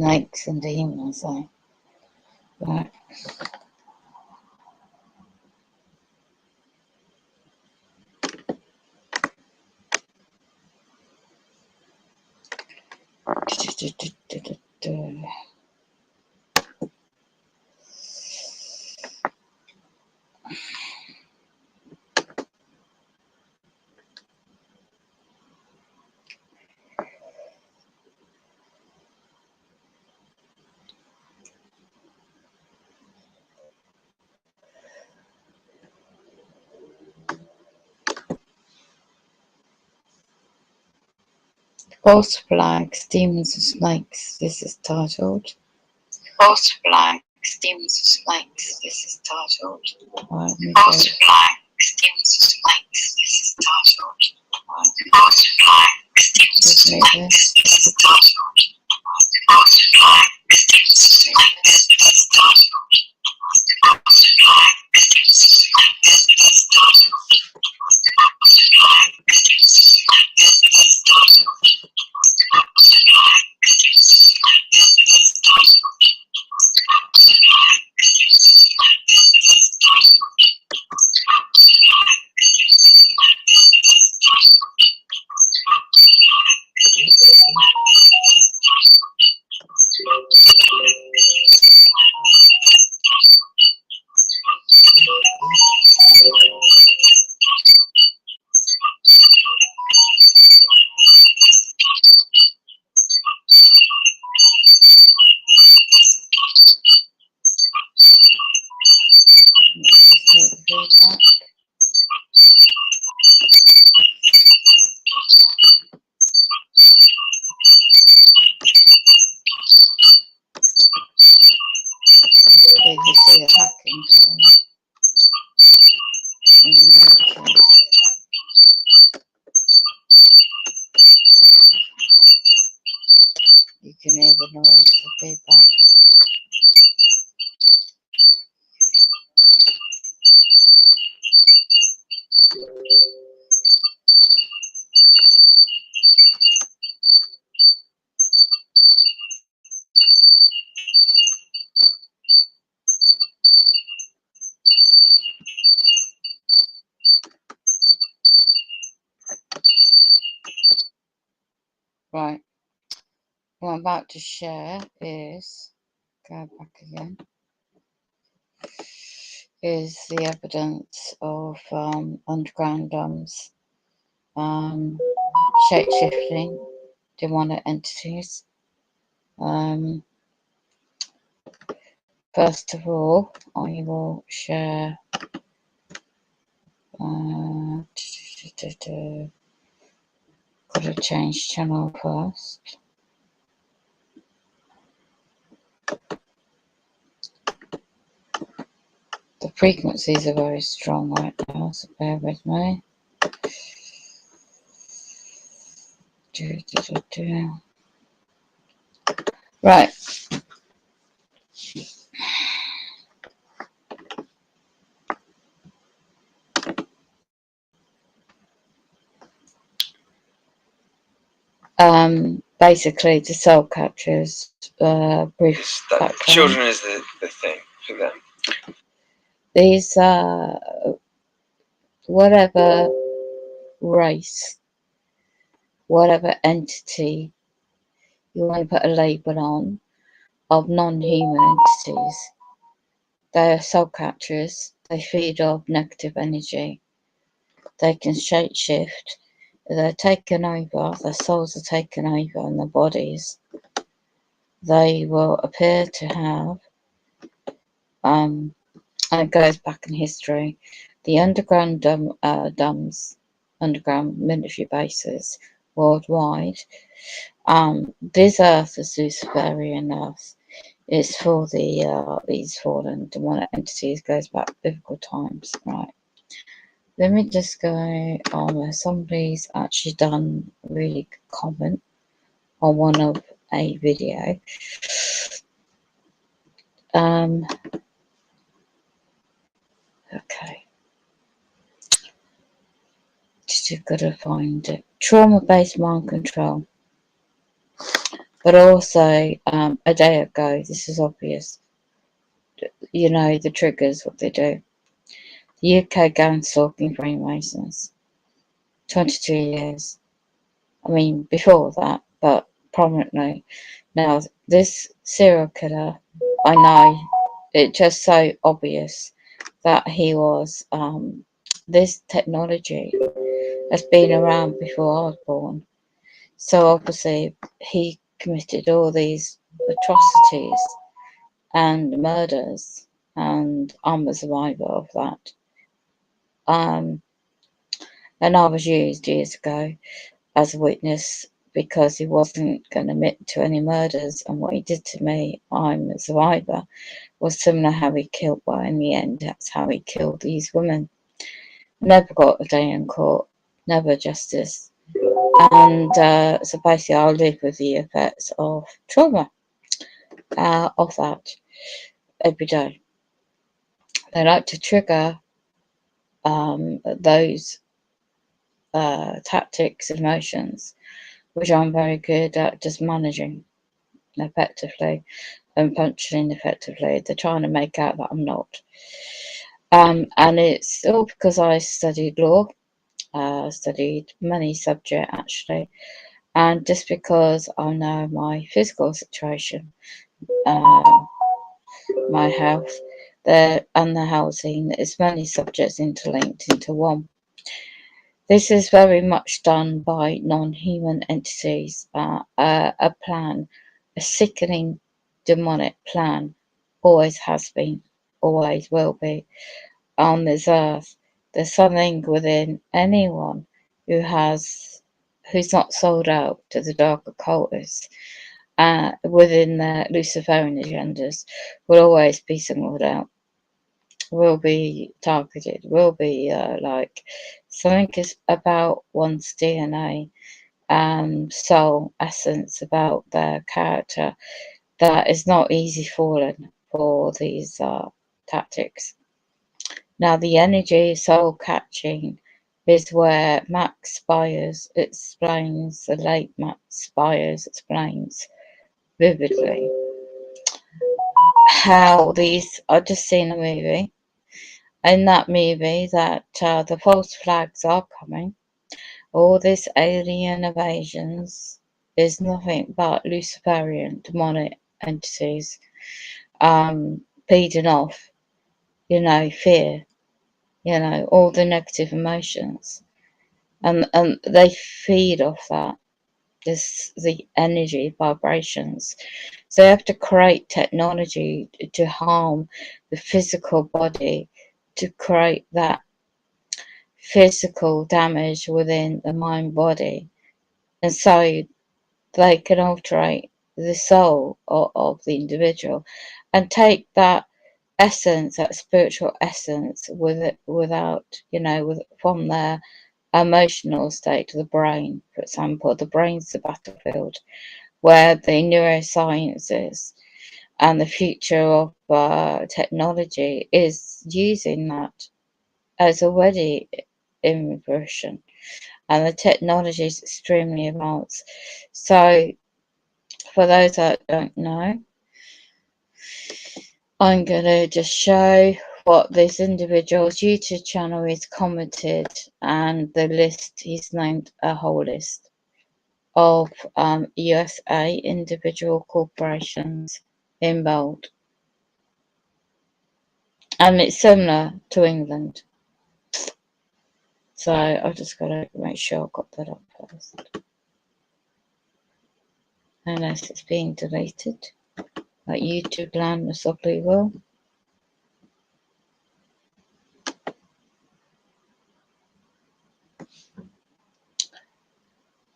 snakes and demons, eh? Right. False flags, demons and snakes. This is titled. False flags, demons and snakes. This is titled. False flags, demons and snakes. This is titled. False flags, demons and snakes. This is titled. False flags, demons and snakes. This is titled. False flags, demons and snakes. This is titled. False flags, demons and snakes. This is titled. You see a hacking going on. You can hear the noise, the feedback. Right, what I'm about to share is, go back again, is the evidence of underground shape-shifting demonic entities. First of all, I will share gotta change channel first. The frequencies are very strong right now, so bear with me. Right. Basically, the soul catchers, brief background. Children is the thing for them. These whatever race, whatever entity you want to put a label on of non-human entities, they are soul catchers. They feed off negative energy. They can shape-shift. They're taken over, their souls are taken over in their bodies. They will appear to have, and it goes back in history, the underground underground military bases worldwide. This Earth is Luciferian Earth. It's for these fallen demonic entities, goes back biblical times, right? Let me just go on where somebody's actually done a really good comment on one of a video. Okay. Just gotta find it. Trauma-based mind control. But also, a day ago, this is obvious, you know, the triggers, what they do. The UK gang stalking Freemasons, 22 years. I mean, before that, but prominently. Now, this serial killer, I know, it's just so obvious that he was, this technology has been around before I was born. So obviously, he committed all these atrocities and murders, and I'm a survivor of that. Um, and I was used years ago as a witness because he wasn't going to admit to any murders, and what he did to me, I'm a survivor, was similar how he killed, well, in the end, that's how he killed these women. Never got a day in court, never justice. And so basically, I'll live with the effects of trauma of that every day. They like to trigger those tactics, emotions, which I'm very good at just managing effectively and functioning effectively. They're trying to make out that I'm not. And it's all because I studied law, studied many subjects actually, and just because I know my physical situation, uh, my health, and the housing, is many subjects interlinked into one. This is very much done by non-human entities, a plan, a sickening demonic plan, always has been, always will be, on this earth. There's something within anyone who's not sold out to the dark occultists, within their Luciferian agendas, will always be singled out, will be targeted, will be like something is about one's DNA, soul, essence, about their character that is not easy fallen for these tactics. Now, the energy soul catching is where Max Spires explains, the late Max Spires explains vividly how these, I've just seen a movie, in that movie that the false flags are coming. All this alien invasions is nothing but Luciferian demonic entities feeding off, you know, fear, you know, all the negative emotions. And they feed off that, the energy vibrations. So they have to create technology to harm the physical body, to create that physical damage within the mind body, and so they can alterate the soul of the individual and take that essence, that spiritual essence, with it, without, you know, from their emotional state to the brain. For example, the brain's the battlefield where the neurosciences and the future of technology is using that, as already in fruition, and the technology is extremely advanced. So for those that don't know, I'm going to just show what this individual's YouTube channel is commented, and the list, he's named a whole list of USA individual corporations in bold. And it's similar to England. So I've just got to make sure I've got that up first. Unless it's being deleted, like YouTube land most likely will.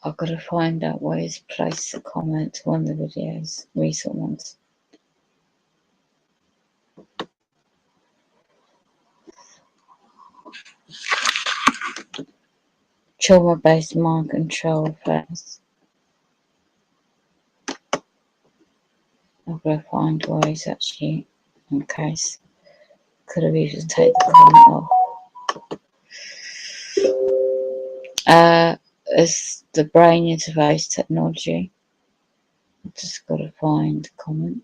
I've got to find out where he's placed the comment to one of the videos, recent ones. Trauma-based mind control affairs. I've got to find where he's actually, in case. Could have even taken the comment off. It's the brain interface technology. Just gotta find the comment.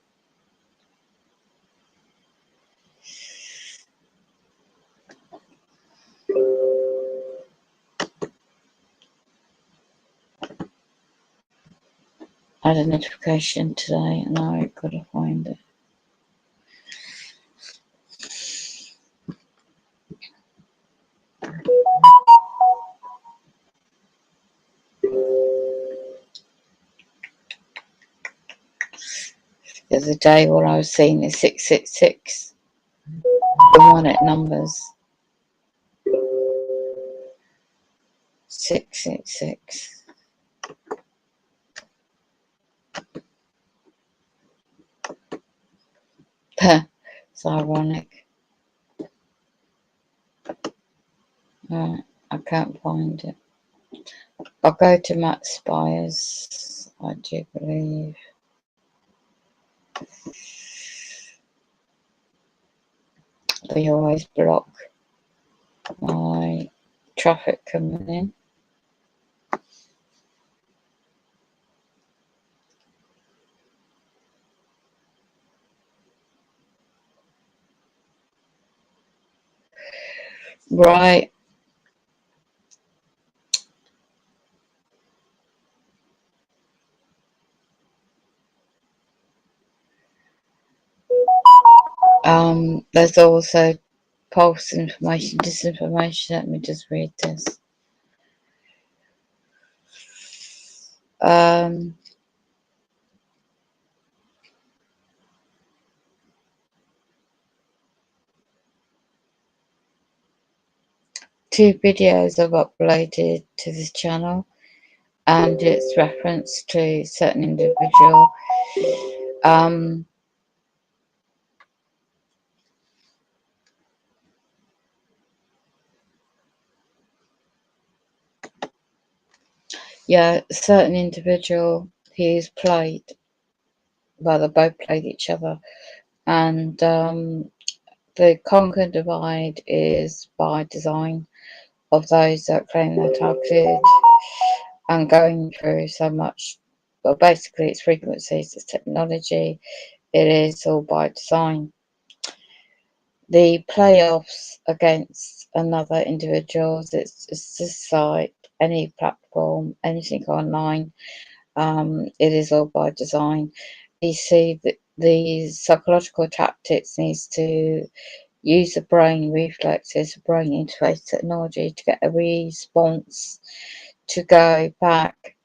I had a notification today and I gotta find it. The other day what I was seeing is 666. I want it numbers. 666. It's ironic. Right, I can't find it. I'll go to Matt Spires, I do believe. They always block my traffic coming in. Right. There's also false information, disinformation. Let me just read this. Two videos I've uploaded to this channel, and it's reference to a certain individual. Yeah, a certain individual, he's played, well, they both played each other, and the conquer and divide is by design of those that claim they're targeted and going through so much. Well, basically it's frequencies, it's technology, it is all by design. The playoffs against another individuals, it's just like any platform, anything online, it is all by design. You see that the psychological tactics needs to use the brain reflexes, brain interface technology to get a response to go back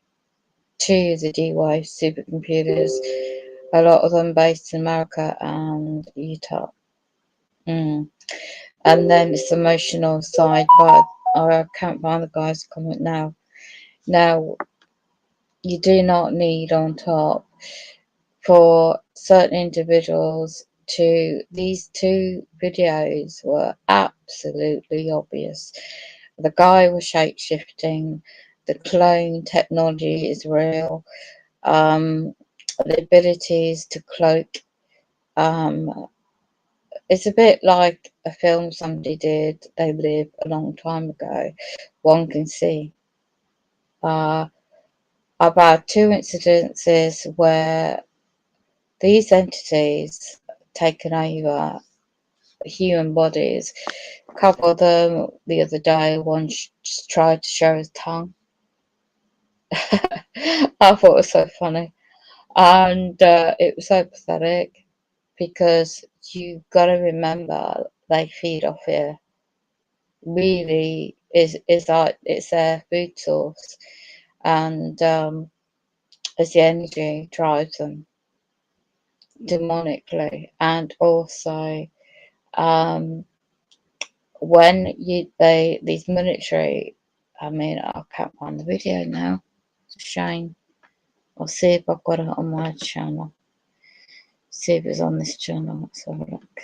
to the D-Wave supercomputers, a lot of them based in America and Utah. And then it's the emotional side, but I can't find the guy's comment now. Now, you do not need on top for certain individuals to, these two videos were absolutely obvious. The guy was shape shifting, the clone technology is real, the abilities to cloak, it's a bit like a film somebody did, They Live, a long time ago. One can see about two incidences where these entities taken over human bodies. A couple of them the other day, one just tried to show his tongue. I thought it was so funny, and it was so pathetic because you got to remember they feed off fear. Really, is like it's their food source, and as the energy drives them demonically, and also when these military, I mean, I can't find the video now, it's a shame. I'll see if I've got it on my channel, see if it's on this channel. Let's have a look.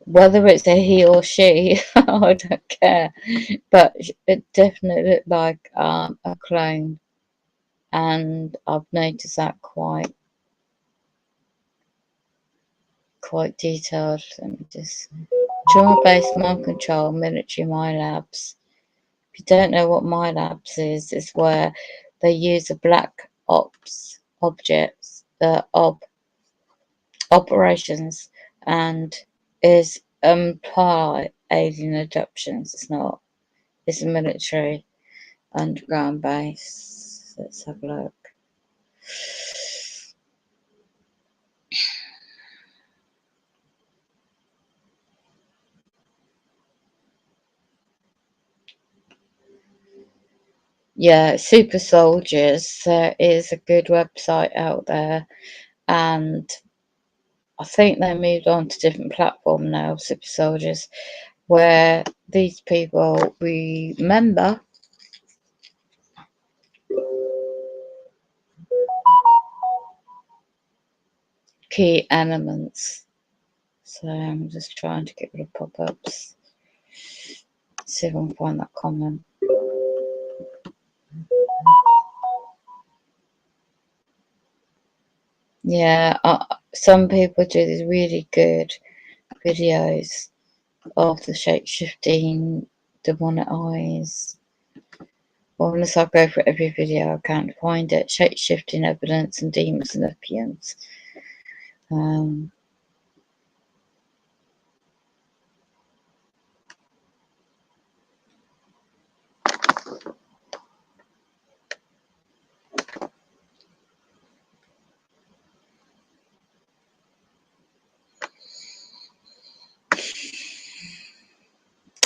Whether it's a he or she, I don't care, but it definitely looked like a clone. and I've noticed that quite detailed. Let me just trauma-based mind control, military MILABs. If you don't know what MILABs is, it's where they use a black ops objects, operations, and is imply alien adoptions. It's not. It's a military underground base. Let's have a look. Yeah, Super Soldiers. There is a good website out there, and I think they moved on to different platform now, Super Soldiers, where these people remember key elements. So I'm just trying to get rid of pop-ups. See if I can find that comment. Yeah, some people do these really good videos of the shape-shifting demonic eyes. Well, unless I go for every video, I can't find it. Shape-shifting evidence and demons and opinions.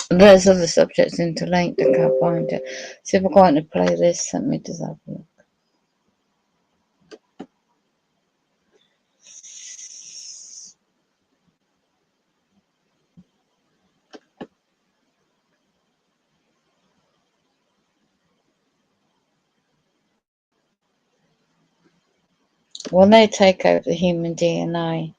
There's other subjects interlinked. I can't find it. See if I go into playlist. Let me just have a look. When they take over the human DNA,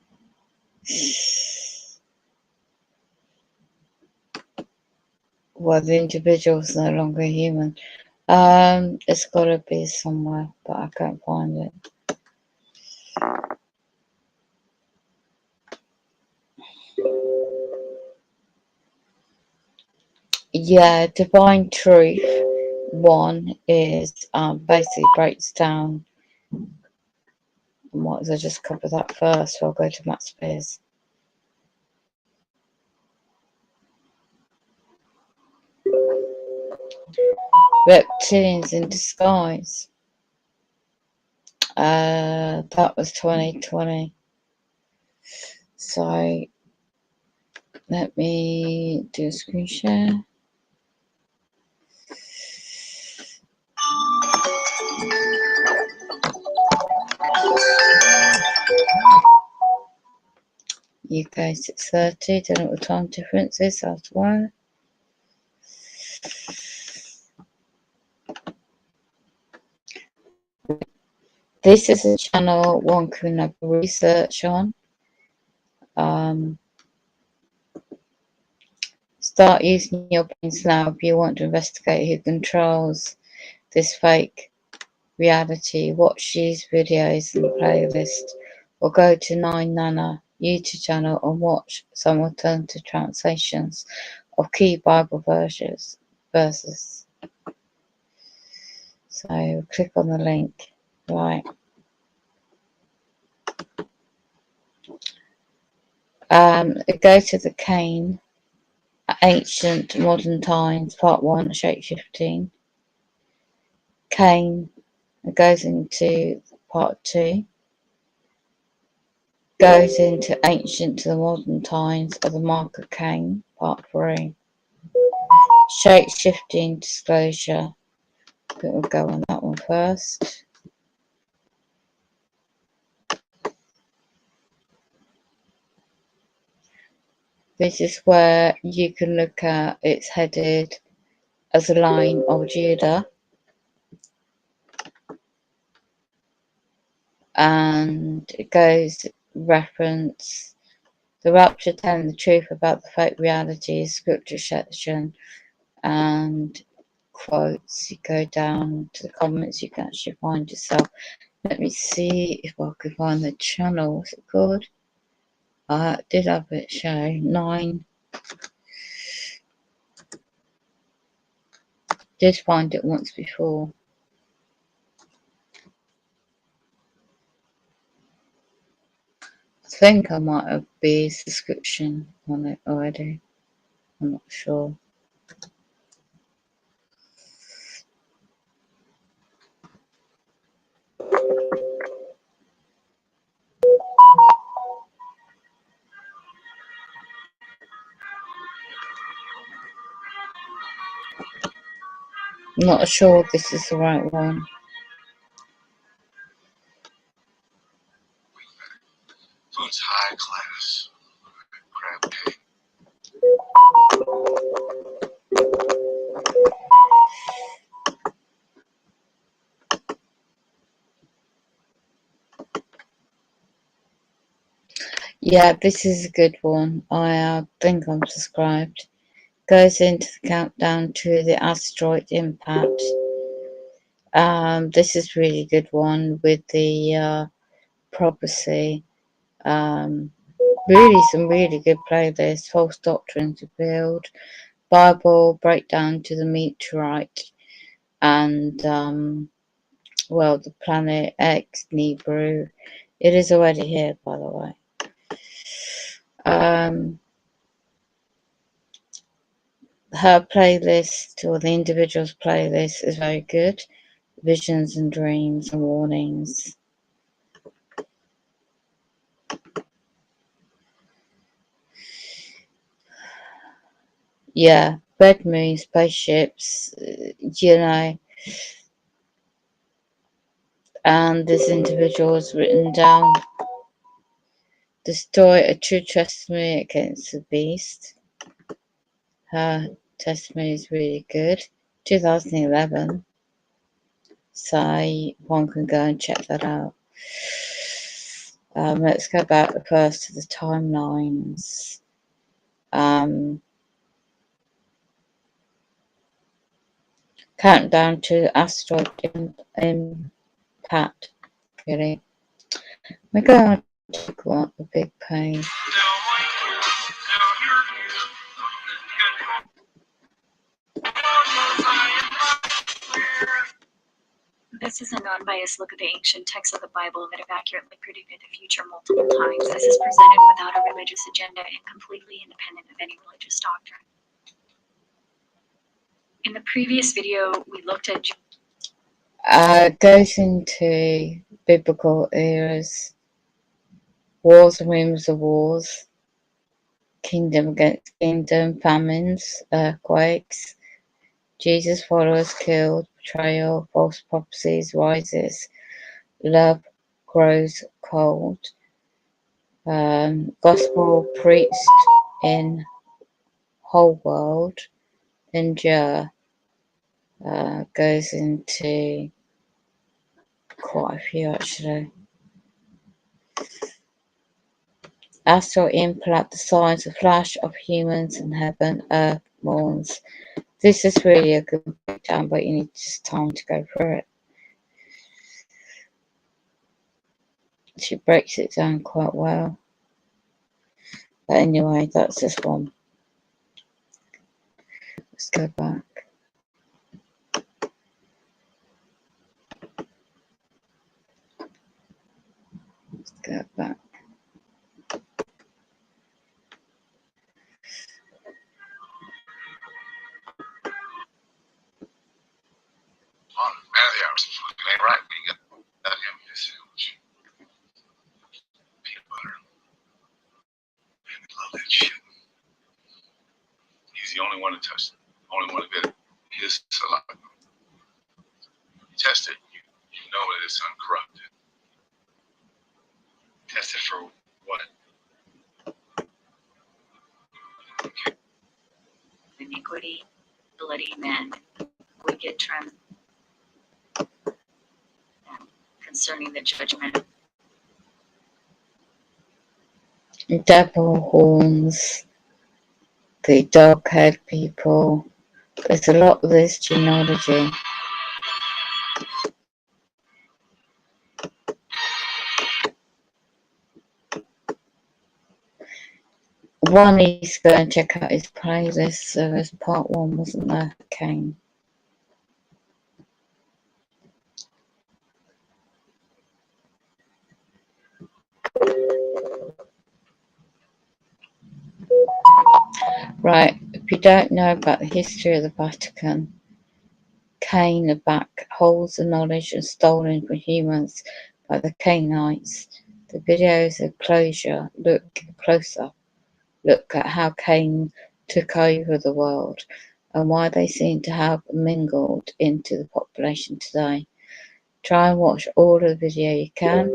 well, the individual's no longer human. It's got to be somewhere, but I can't find it. Yeah, Divine Truth 1 is basically breaks down. Might as well just cover that first, so I'll go to Matt Spears. Reptilians in Disguise. That was 2020. So let me do a screen share. UK 6:30. Don't know what the time difference is. That's why. This is a channel one can have research on. Start using your brains now if you want to investigate who controls this fake reality. Watch these videos in the playlist, or go to 9nana YouTube channel and watch some alternative translations of key Bible verses. So click on the link. Right. Go to the Cain, Ancient Modern Times, Part 1, Shape-Shifting. Cain, it goes into Part 2. Goes into Ancient to the Modern Times of the Mark of Cain, Part 3. Shape-Shifting Disclosure. We'll go on that one first. This is where you can look at, it's headed as a line of Judah. And it goes reference the rapture, telling the truth about the fake reality, scripture section, and quotes, you go down to the comments, you can actually find yourself. Let me see if I can find the channel. What's it called? I did have it show 9. Did find it once before. I think I might have a subscription on it already. I'm not sure. I'm not sure if this is the right one. Food's high class. Crab cake. Yeah, this is a good one. I think I'm subscribed. Goes into the countdown to the asteroid impact. This is really good one with the prophecy. Really some really good playlists. False doctrines revealed. Bible breakdown to the meteorite, and well, the planet X Nebrew. It is already here, by the way. Her playlist, or the individual's playlist, is very good. Visions and dreams and warnings. Yeah, red moon, spaceships, you know. And this individual has written down, destroy a true testimony against the beast. Her testimony is really good. 2011. So one can go and check that out. Let's go back first to the timelines. Countdown to asteroid impact. Really, we're going to take one the big pain. This is a non-biased look at the ancient texts of the Bible that have accurately predicted the future multiple times. This is presented without a religious agenda and completely independent of any religious doctrine. In the previous video, we looked at goes into biblical eras, wars and rumors of wars, kingdom against kingdom, famines, earthquakes, Jesus' followers killed, betrayal, false prophecies rises, love grows cold, gospel preached in whole world, endure, goes into quite a few actually. Astral impact, the signs of flash of humans in heaven, earth mourns. This is really a good breakdown, but you need just time to go through it. She breaks it down quite well. But anyway, that's this one. Let's go back. Let's go back. Man, the hours fucking ain't right. We got him in his sandwich. Peanut butter. Man, they love that shit. He's the only one to touch it. Only one to get his saliva. You test it, you know that it's uncorrupted. Test it for what? Okay. iniquity, bloody men, wicked trend, concerning the judgment. Devil horns, the dog-haired people, There's a lot of this genealogy. One needs to go and check out his playlist. So there's part 1, wasn't there? Cain. Right, if you don't know about the history of the Vatican, Cain the back holds the knowledge and stolen from humans by the Cainites. The videos of closure look at how Cain took over the world and why they seem to have mingled into the population today. Try and watch all of the video you can.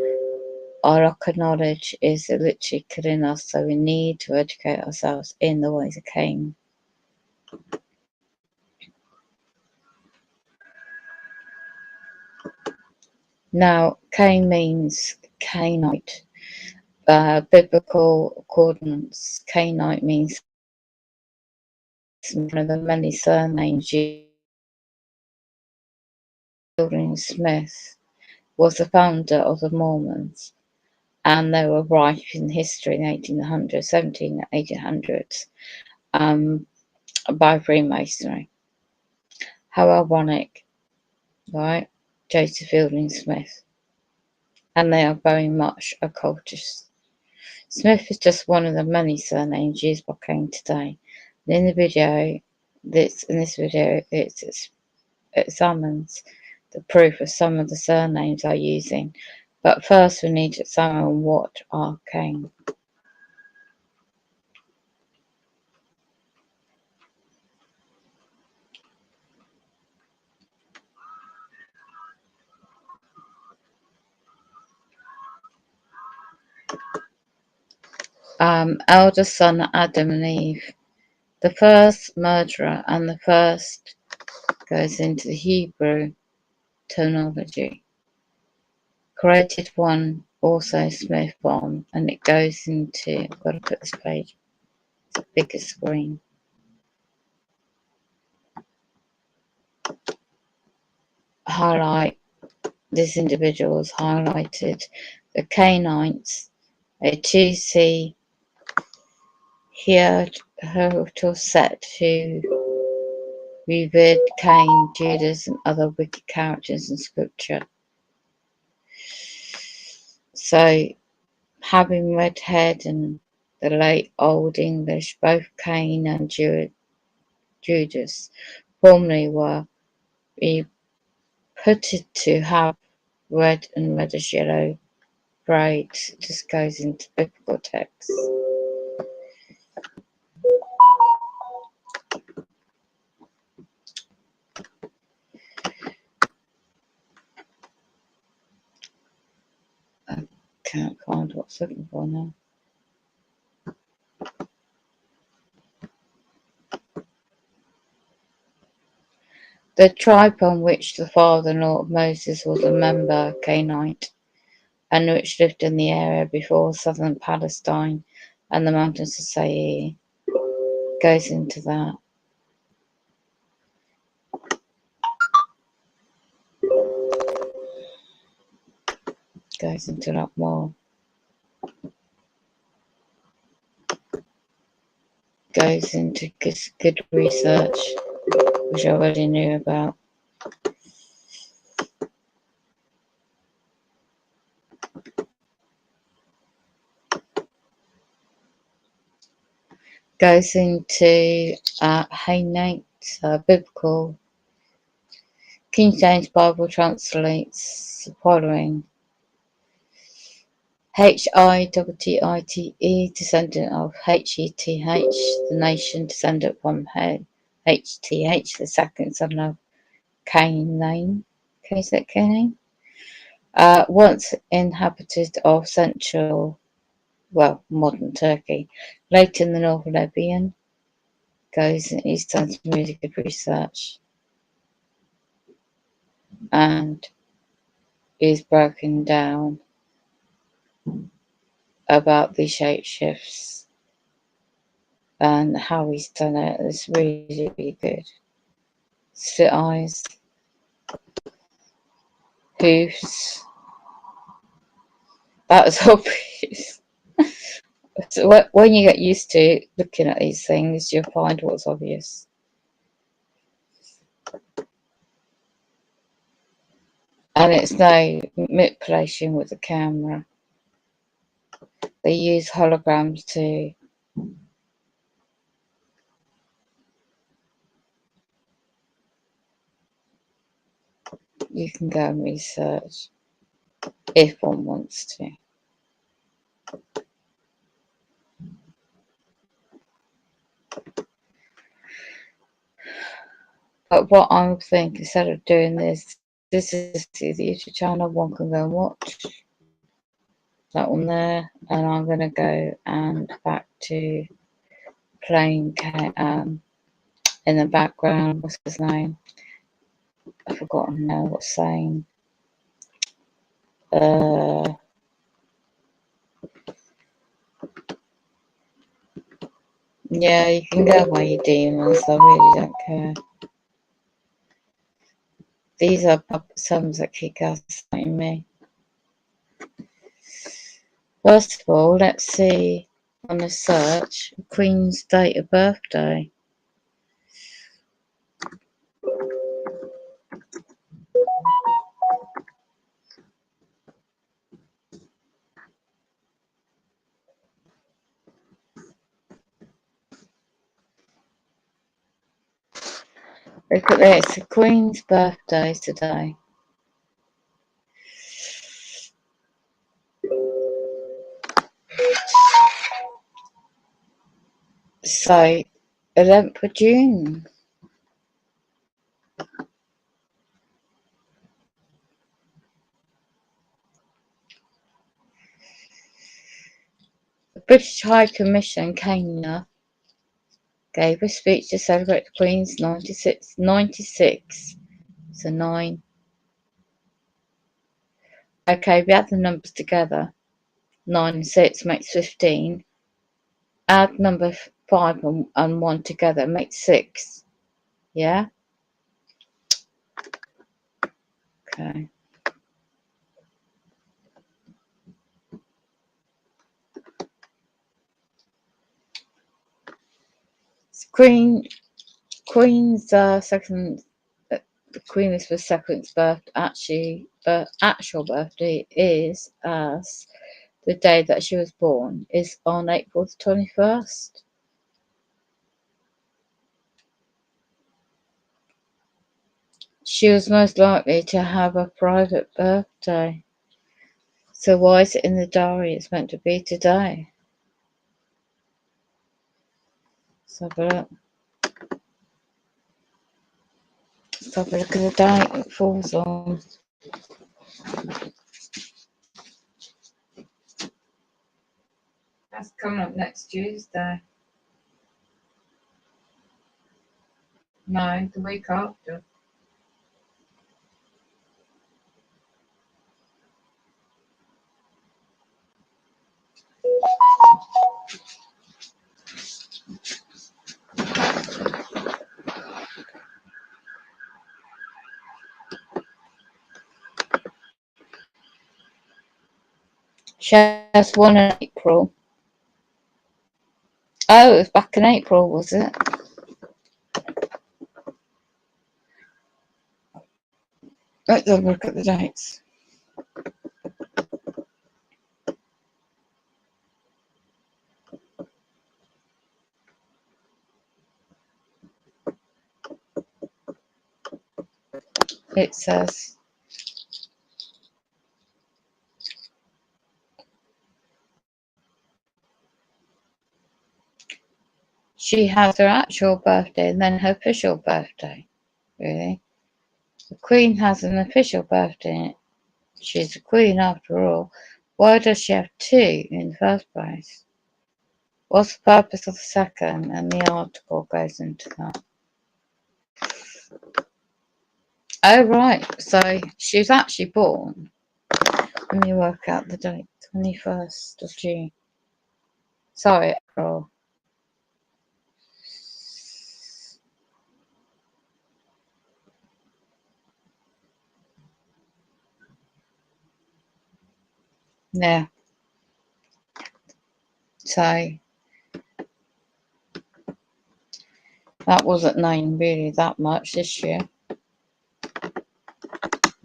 Our lack of knowledge is literally killing us, so we need to educate ourselves in the ways of Cain. Now, Cain means Cainite. Biblical accordance, Cainite means one of the many surnames used. Fielding Smith was the founder of the Mormons, and they were rife in history in the 1800s, 1800s, by Freemasonry. How ironic, right? Joseph Fielding Smith. And they are very much occultists. Smith is just one of the many surnames used by Cain today. And in this video, it examines the proof of some of the surnames they're using. But first, we need to examine what are Cain. Elder son of Adam and Eve. The first murderer and the first goes into the Hebrew terminology. Created one, also Smith bomb, and it goes into, I've got to put this page, it's a bigger screen. Highlight, this individual is highlighted. The Cainites, a 2C hierarchical set who revered Cain, Judas, and other wicked characters in scripture. So, having read Head and the late Old English, both Cain and Judas formerly were reputed to have red and reddish yellow braids. It just goes into biblical texts. I can't find what's looking for now. The tribe on which the father-in-law of Moses was a member, Cainite, and which lived in the area before southern Palestine and the mountains of Seir, goes into that. Goes into a lot more. Goes into good research, which I already knew about. Goes into Hainite, biblical. King James Bible translates the following: Hitite, descendant of Heth, the nation, descendant from Hth, the second son of Canaan. Okay, is that Canaan? Once inhabited of modern Turkey, later in the northern Libyan. He's done some really good research and is broken down about the shapeshifts and how he's done it. It's really, really good. Split eyes. Hoofs. That was obvious. So when you get used to looking at these things, you'll find what's obvious. And it's no manipulation with the camera. They use holograms too. You can go and research if one wants to. But what I'm thinking, instead of doing this is the YouTube channel. One can go and watch that one there, and I'm going to go and back to playing in the background. What's his name? I've forgotten now what's saying. Yeah, you can go away, you demons. I really don't care. These are puppet sums that keep gaslighting me. First of all, let's see on the search Queen's date of birthday. Look at this, the Queen's birthday today. So, 11th of June. The British High Commission, Kenya, gave a speech to celebrate the Queen's 96. So 9. Okay, we add the numbers together. 9 and 6 makes 15. Add number 5 and 1 together makes 6. Yeah? Okay. Queen's second, the Queen Elizabeth II's actual birthday is as the day that she was born is on April the 21st. She was most likely to have a private birthday. So why is it in the diary? It's meant to be today. Let's have a look. Let's have a look at the date it falls on. That's coming up next Tuesday. No, the week after. She has one in April. Oh, it was back in April, was it? Let's have a look at the dates. It says she has her actual birthday and then her official birthday. Really? The Queen has an official birthday. She's a Queen after all. Why does she have 2 in the first place? What's the purpose of the second? And the article goes into that. Oh, right. So she's actually born. Let me work out the date. 21st of June. Sorry, April. Yeah. So that wasn't known really that much this year.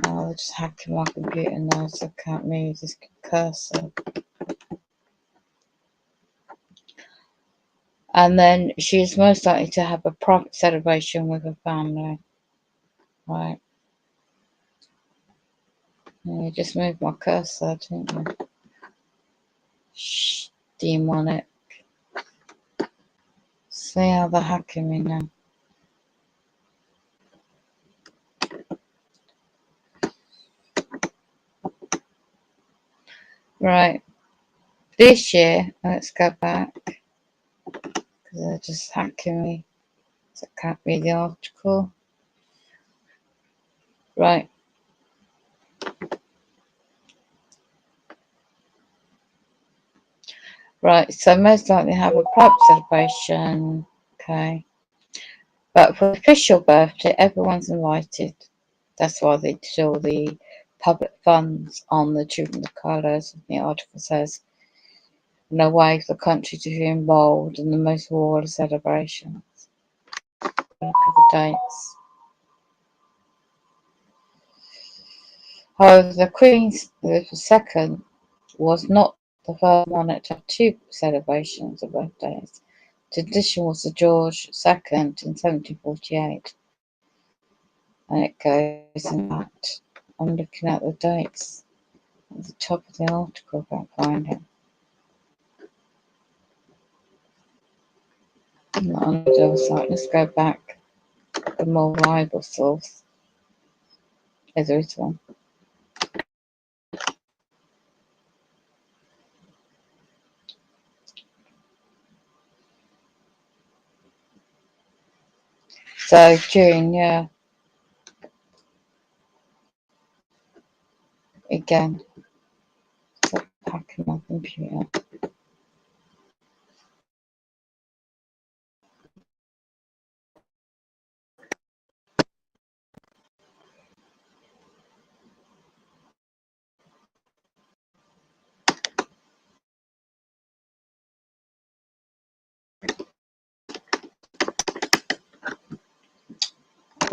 Now they're just hacking my computer now, so I can't move this cursor. And then she's most likely to have a private celebration with her family. Right. You just moved my cursor, didn't you? Shh, demonic. See how they're hacking me now. Right. This year, let's go back. Because they're just hacking me. So I can't read the article. Right. Right, so most likely have a private celebration. Okay. But for official birthday, everyone's invited. That's why they did all the public funds on the Children of Colours. The article says, no way for the country to be involved in the most royal celebrations. Look at the dates. However, the Queen II was not the first monarch to have two celebrations of birthdays. The tradition was the George II in 1748. And it goes in that. I'm looking at the dates at the top of the article, I can't find it. Not on the other side. Let's go back. The more reliable source. There is one. So June, yeah. Again. So packing my computer.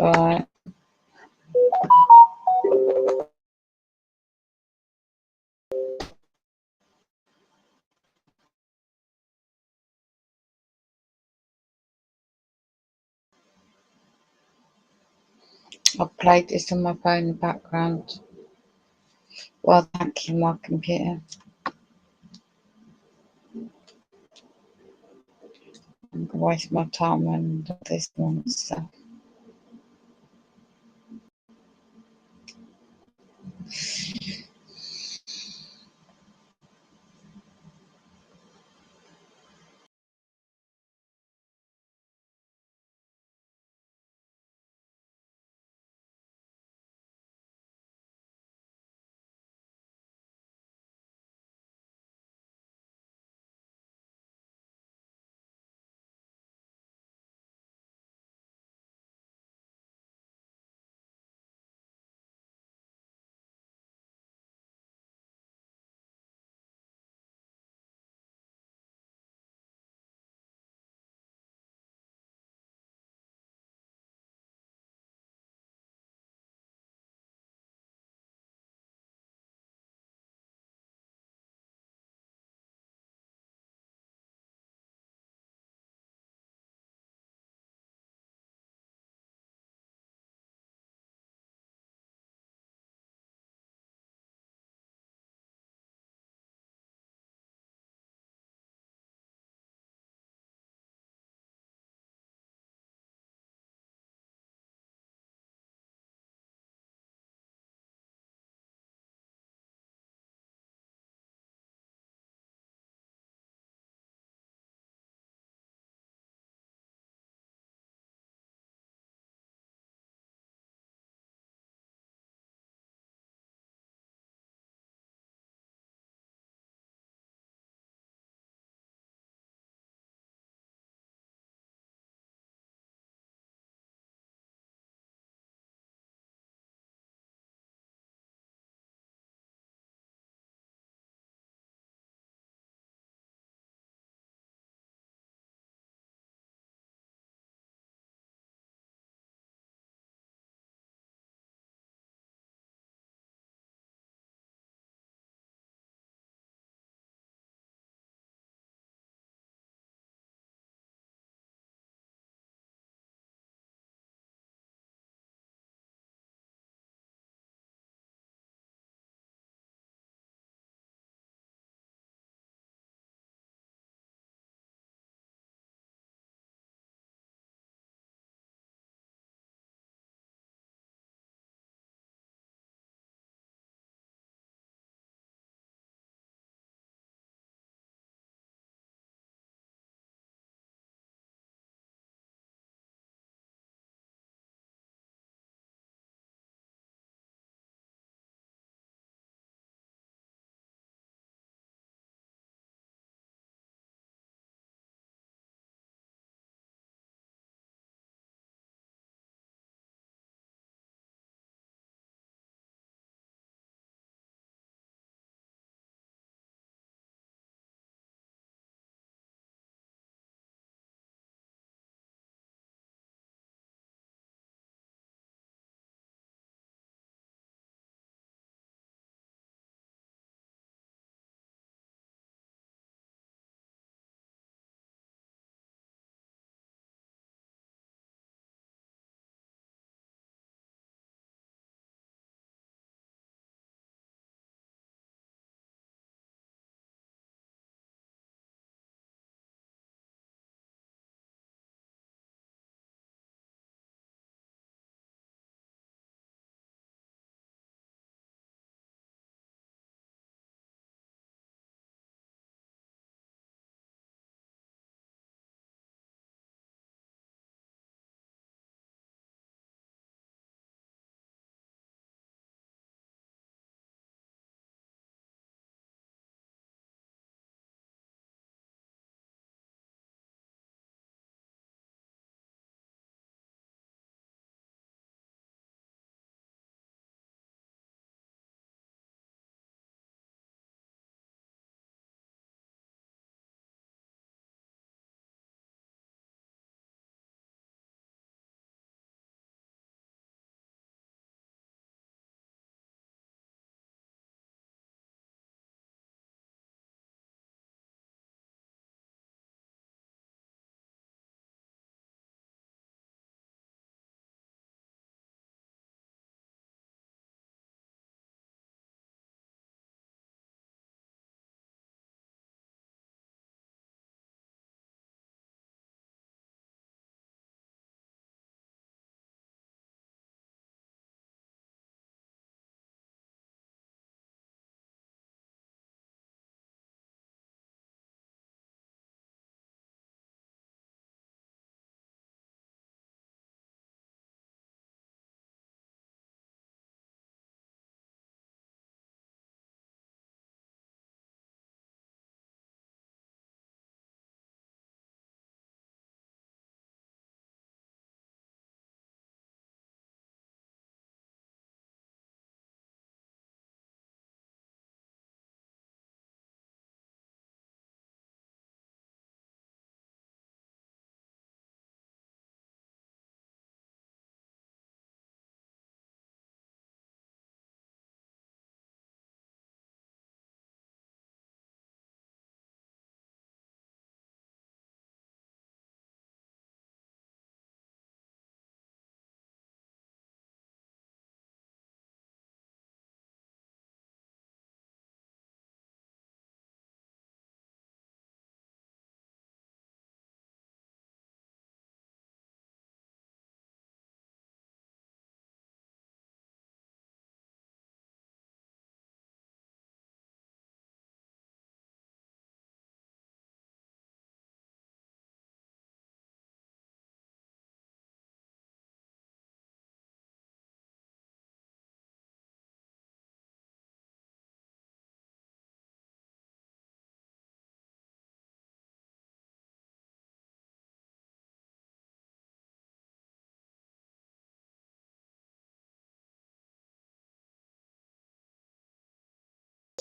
Right. I've played this on my phone in the background while hacking my computer. I'm gonna waste my time on this one stuff.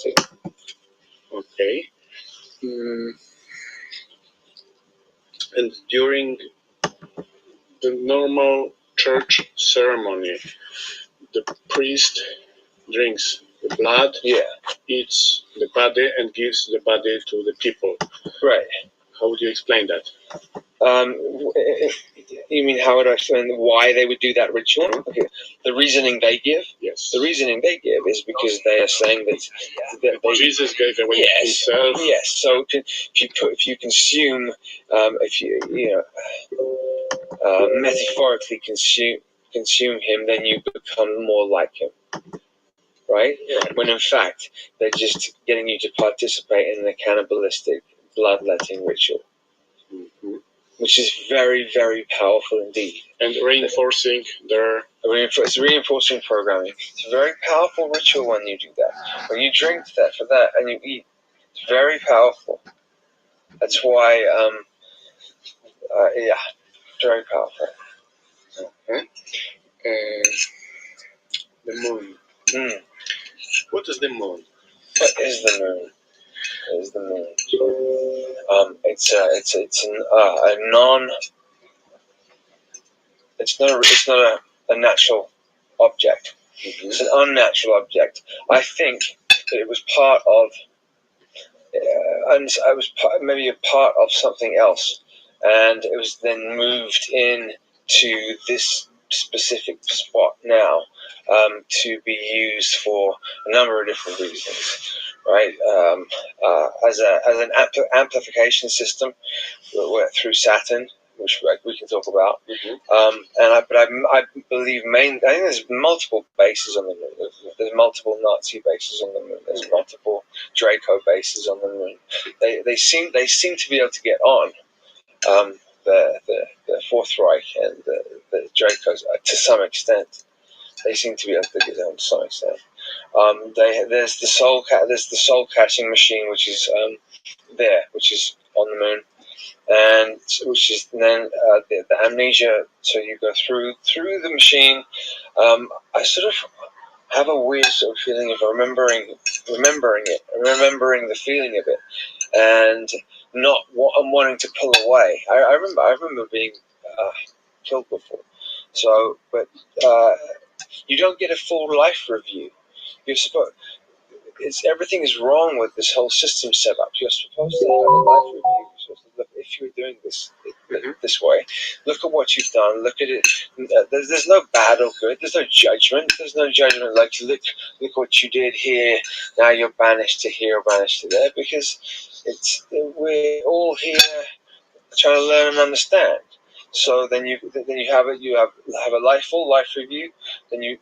reality. Okay. And during the normal church ceremony, the priest drinks the blood, eats the body, and gives the body to the people. Right. How would you explain that? You mean how would I explain why they would do that ritual? Okay. The reasoning they give? Yes. The reasoning they give is because they are saying that Jesus gave away himself. Yes. So if you consume, metaphorically consume him, then you become more like him. Right? When in fact they're just getting you to participate in the cannibalistic bloodletting ritual. Mm-hmm. Which is very, very powerful indeed. And reinforcing their... It's reinforcing programming. It's a very powerful ritual when you do that. When you drink that for that and you eat, it's very powerful. That's why, very powerful. Okay. The moon. What is the moon? What is the moon? What is the moon? It's not a natural object. Mm-hmm. It's an unnatural object. I think that it was part of, maybe a part of something else, and it was then moved in to this specific spot now to be used for a number of different reasons, right? As an amplification system through Saturn, which we can talk about. Mm-hmm. I believe I think there's multiple bases on the moon. There's multiple Nazi bases on the moon. There's multiple Draco bases on the moon. They seem to be able to get on the Fourth Reich and the Dracos to some extent. They seem to be able to get on to some extent. There's the soul catching machine, which is which is on the moon. And which is then the amnesia. So you go through the machine. I sort of have a weird sort of feeling of remembering it, remembering the feeling of it, and not wanting to pull away. I remember being killed before. So, but you don't get a full life review. You're supposed. Everything is wrong with this whole system setup. You're supposed to have a life review. You're supposed to look, if you're doing this this way, look at what you've done. Look at it. There's no bad or good. There's no judgment. There's no judgment like look what you did here. Now you're banished to here or banished to there, because we're all here trying to learn and understand. So then you have a full life review. Then you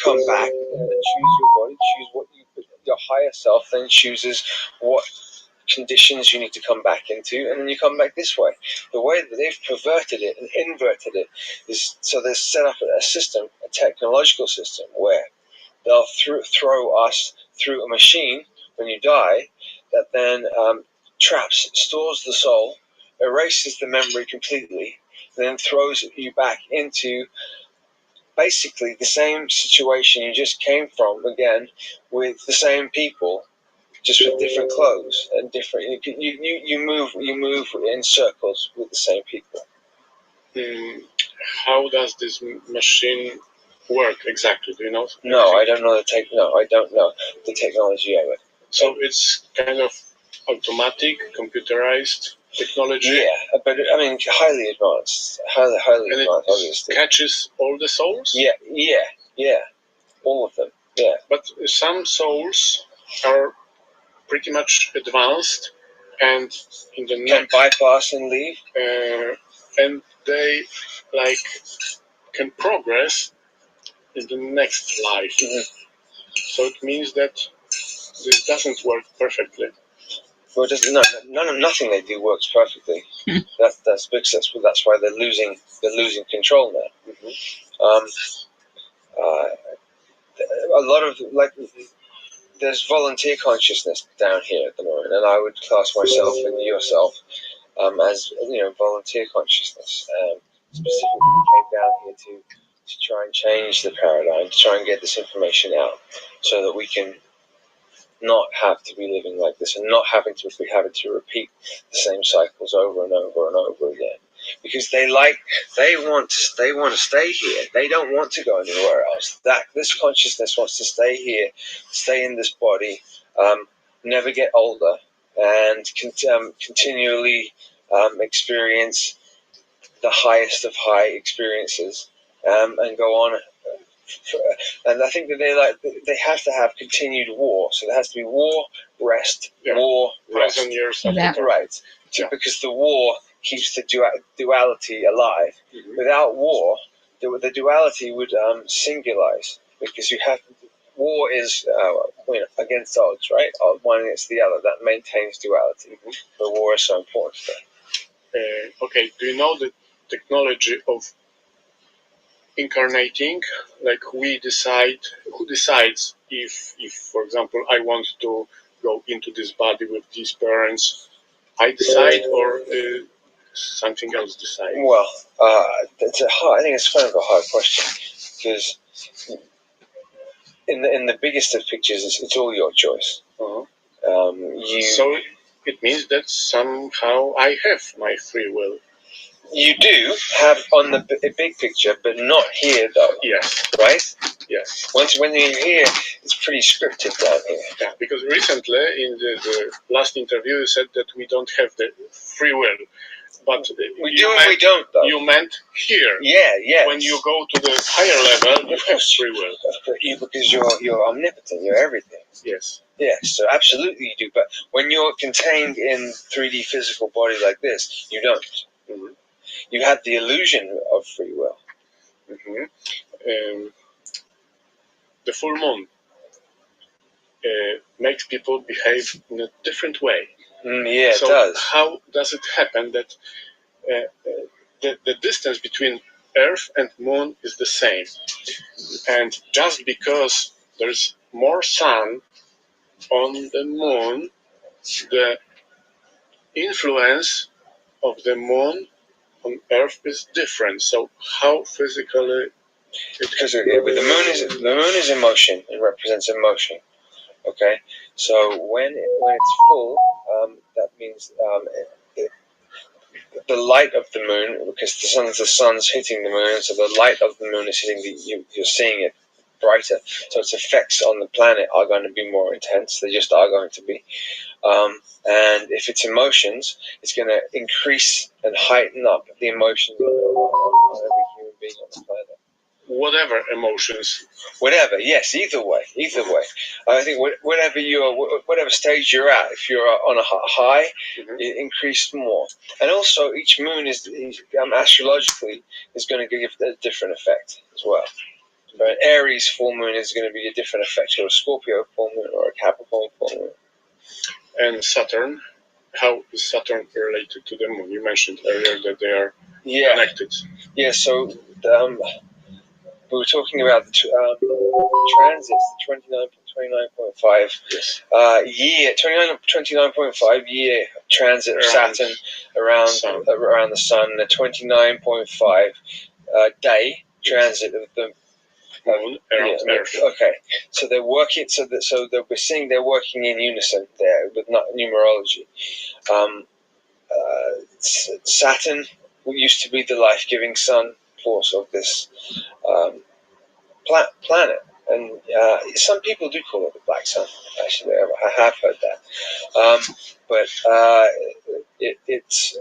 come back and choose your body, choose what your higher self then chooses what conditions you need to come back into, and then you come back this way. The way that they've perverted it and inverted it is so they've set up a system, a technological system, where they'll throw us through a machine when you die that then stores the soul, erases the memory completely, and then throws you back into basically the same situation you just came from again, with the same people, just with different clothes and different. You move in circles with the same people. How does this machine work exactly? Do you know? No, I don't know I don't know the technology of it. So it's kind of automatic, computerized technology. Yeah, but I mean, highly advanced, highly and advanced. It obviously catches all the souls. Yeah, all of them. Yeah, but some souls are pretty much advanced, and in the can bypass and leave, and they can progress in the next life. Mm-hmm. So it means that this doesn't work perfectly. Well, it doesn't. No, nothing they do works perfectly. That's because that's why they're losing control now. Mm-hmm. A lot of there's volunteer consciousness down here at the moment, and I would class myself and yourself as volunteer consciousness. Specifically came down here to try and change the paradigm, to try and get this information out, so that we can not have to be living like this and not having to be having to repeat the same cycles over and over and over again. Because they want to stay here. They don't want to go anywhere else. This consciousness wants to stay here, stay in this body, never get older, and continually experience the highest of high experiences, and go on. And I think that they have to have continued war. So there has to be war, rest, war, rest. 1,000 years of Yeah. the Right. Yeah. Because the war keeps the duality alive. Mhm. Without war, the duality would singularize, because you have war is against odds, right? One against the other. That maintains duality. The war is so important. Okay, do you know the technology of incarnating? Like who decides if for example, I want to go into this body with these parents? I decide, or something else decides? Well, I think it's kind of a hard question, because in the biggest of pictures, it's all your choice. Uh-huh. So it means that somehow I have my free will. You do have on the big picture, but not here, though. Yes. Right? Yes. When you're here, it's pretty scripted down here. Yeah, because recently in the last interview you said that we don't have the free will, but We do and we don't, though. You meant here. Yeah. When you go to the higher level, you have free will. Because you're omnipotent. You're everything. Yes. Yes, so absolutely you do. But when you're contained in 3D physical body like this, you don't. Mm-hmm. You have the illusion of free will. Mm-hmm. The full moon makes people behave in a different way. Yeah, so it does. How does it happen that the distance between Earth and Moon is the same? And just because there's more sun on the Moon, the influence of the Moon on Earth is different. So how physically? Because the moon is emotion. It represents emotion. Okay, so when it's full, that means the light of the moon, because the sun's hitting the moon, so the light of the moon is hitting you're seeing it brighter. So its effects on the planet are going to be more intense. They just are going to be. And if it's emotions, it's going to increase and heighten up the emotions on every human being on the planet. Whatever emotions. Whatever, yes, either way. I think whatever stage you're at, if you're on a high, it increased more. And also, each moon is astrologically is going to give a different effect as well. An Aries full moon is going to be a different effect to a Scorpio full moon or a Capricorn full moon. And Saturn, how is Saturn related to the moon? You mentioned earlier that they are connected. Yeah, so we were talking about the transits, the 29.5 year, 29.5 year transit of Saturn around the sun, the 29.5 day transit of the moon around Earth. Okay, so they're working. So we're seeing they're working in unison there with numerology. Saturn used to be the life-giving sun force of this planet, and some people do call it the black sun. Actually, I have heard that, but it's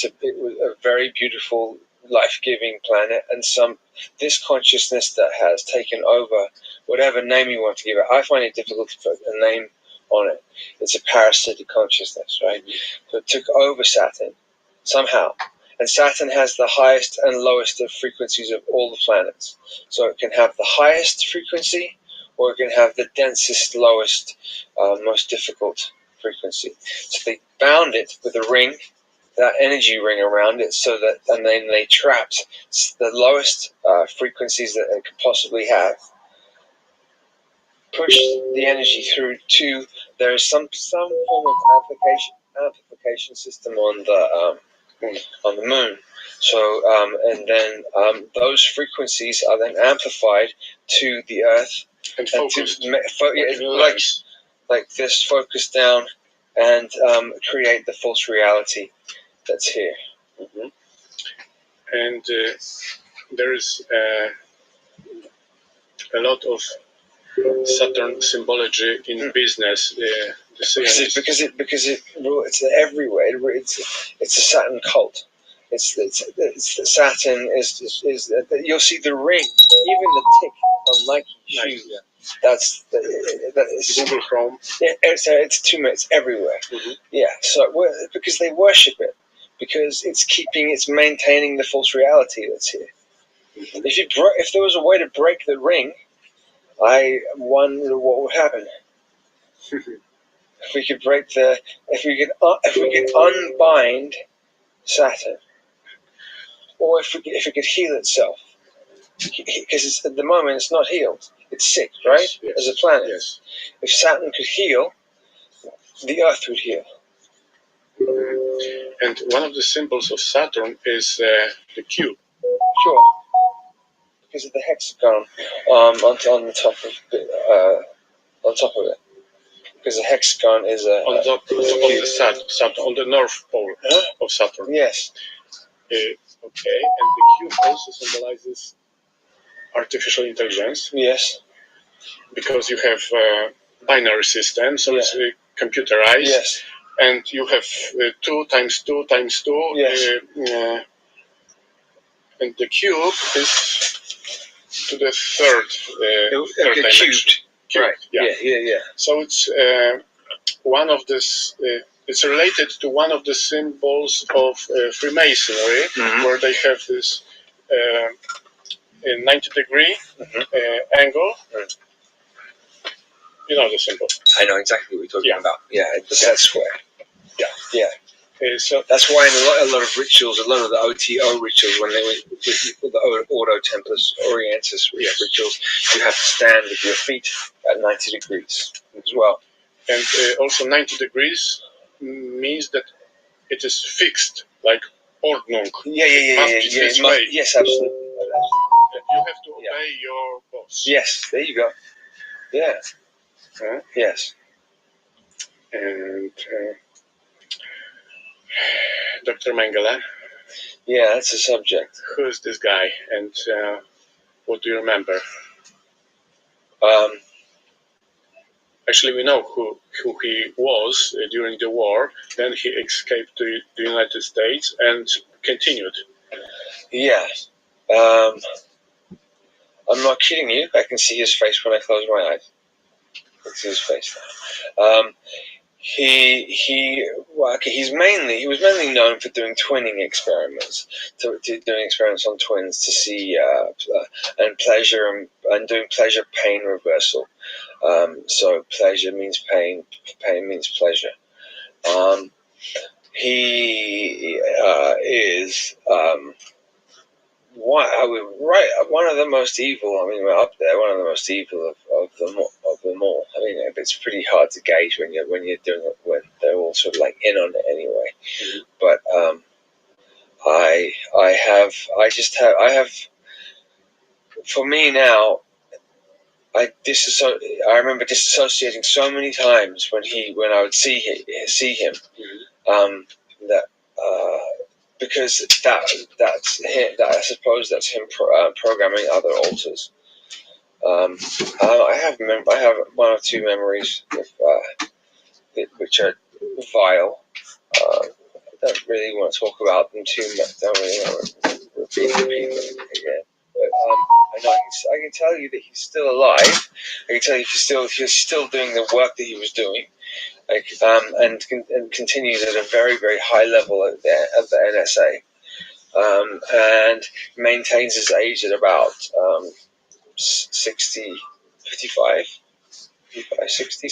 a very beautiful, life-giving planet, and this consciousness that has taken over, whatever name you want to give it. I find it difficult to put a name on it. It's a parasitic consciousness, right? So it took over Saturn somehow. And Saturn has the highest and lowest of frequencies of all the planets. So it can have the highest frequency, or it can have the densest, lowest, most difficult frequency. So they bound it with a ring, that energy ring around it, and then they trapped the lowest frequencies that it could possibly have, pushed the energy through to, there is some form of amplification system on the moon. So and then those frequencies are then amplified to the Earth, And and focused. it's like this, focus down and create the false reality that's here. Mhm. And there is a lot of Saturn symbology in business. Because it's everywhere. It's a Saturn cult. It's Saturn is you'll see the ring, even the tick on Nike shoes. Yeah. That's Google Chrome. it's 2 minutes everywhere. Mm-hmm. Yeah, so because they worship it, because it's maintaining the false reality that's here. Mm-hmm. If there was a way to break the ring, I wonder what would happen. If we could unbind Saturn, or if it could heal itself, because at the moment it's not healed, it's sick, right? Yes. As a planet. Yes. If Saturn could heal, the Earth would heal. And one of the symbols of Saturn is the cube. Sure. Because of the hexagon on the top of it. Because the hexagon is on top of the Saturn, on the north pole of Saturn. Yes. Okay, and the cube also symbolizes artificial intelligence. Yes. Because you have binary system, so it's computerized. Yes. And you have 2 times 2 times 2. Yes. And the cube is to the third dimension. Right. Yeah. Yeah. So it's one of this. It's related to one of the symbols of Freemasonry, where they have this 90-degree angle. You know the symbol. I know exactly what you're talking about. Yeah, the set square. Yeah. So that's why in a lot of rituals, a lot of the OTO rituals, when they went with the Ordo Templis Orientis rituals, you have to stand with your feet at 90 degrees as well. And also 90 degrees means that it is fixed, like Ordnung. Yeah. Yes, absolutely. You have to obey your boss. Yes, there you go. Yeah. Yes. And Dr. Mengele. Yeah, that's the subject. Who is this guy, and what do you remember? Actually, we know who he was during the war. Then he escaped to the United States and continued. Yeah. I'm not kidding you. I can see his face when I close my eyes. I can see his face now. He was mainly known for doing twinning experiments, doing experiments on twins to see and pleasure and doing pleasure pain reversal. So pleasure means pain means pleasure. He is one of the most evil. I mean, we're up there. One of the most evil of them all. I mean, it's pretty hard to gauge when you're doing it when they're all sort of like in on it anyway. Mm-hmm. But I have. For me now, I remember disassociating so many times when I would see him. Mm-hmm. Because that's him, I suppose that's him programming other alters. I have 1 or 2 memories which are vile. I don't really want to talk about them too much. Don't really want to repeat them again. But I can tell you that he's still alive. I can tell you he's still doing the work that he was doing. And continues at a very, very high level at the NSA, and maintains his age at about 60, 55, 60,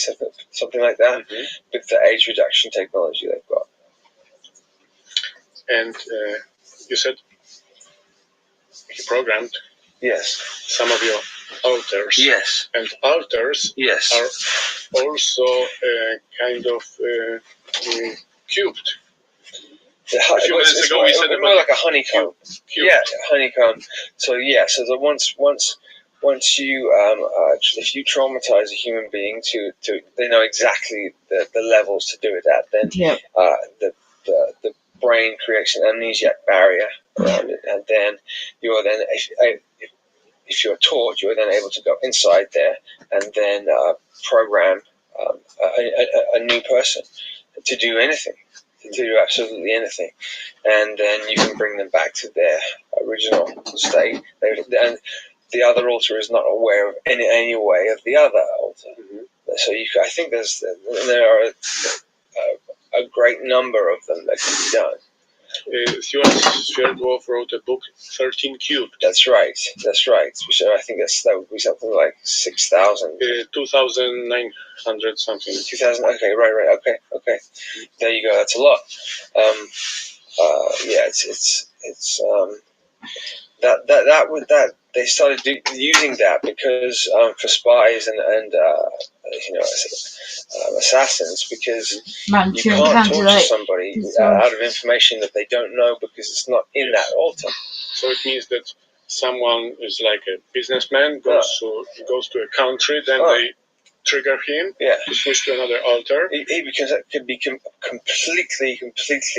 something like that, with the age reduction technology they've got. And you said he programmed some of your alters. Yes. And alters are also kind of cubed. A few minutes ago we said more like a honeycomb. Cube. Yeah, honeycomb. So so once once you if you traumatize a human being to they know exactly the levels to do it at, then Yeah. The brain creates an amnesiac barrier around it, and then you're then if you're taught, you're then able to go inside there and then program a new person to do anything, to do absolutely anything, and then you can bring them back to their original state. And the other altar is not aware of any way of the other altar. So I think there are a great number of them that can be done. Stuart Sverdlov wrote a book, 13 Cubed. That's right. So I think that would be something like 6,000. 2,900 something. 2,000. Okay, right. Okay. There you go. That's a lot. It's that they started using that because for spies and assassins, because you can't torture somebody out of information that they don't know because it's not in that altar. So it means that someone is like a businessman, goes to a country, then they trigger him to switch to another altar. He could be completely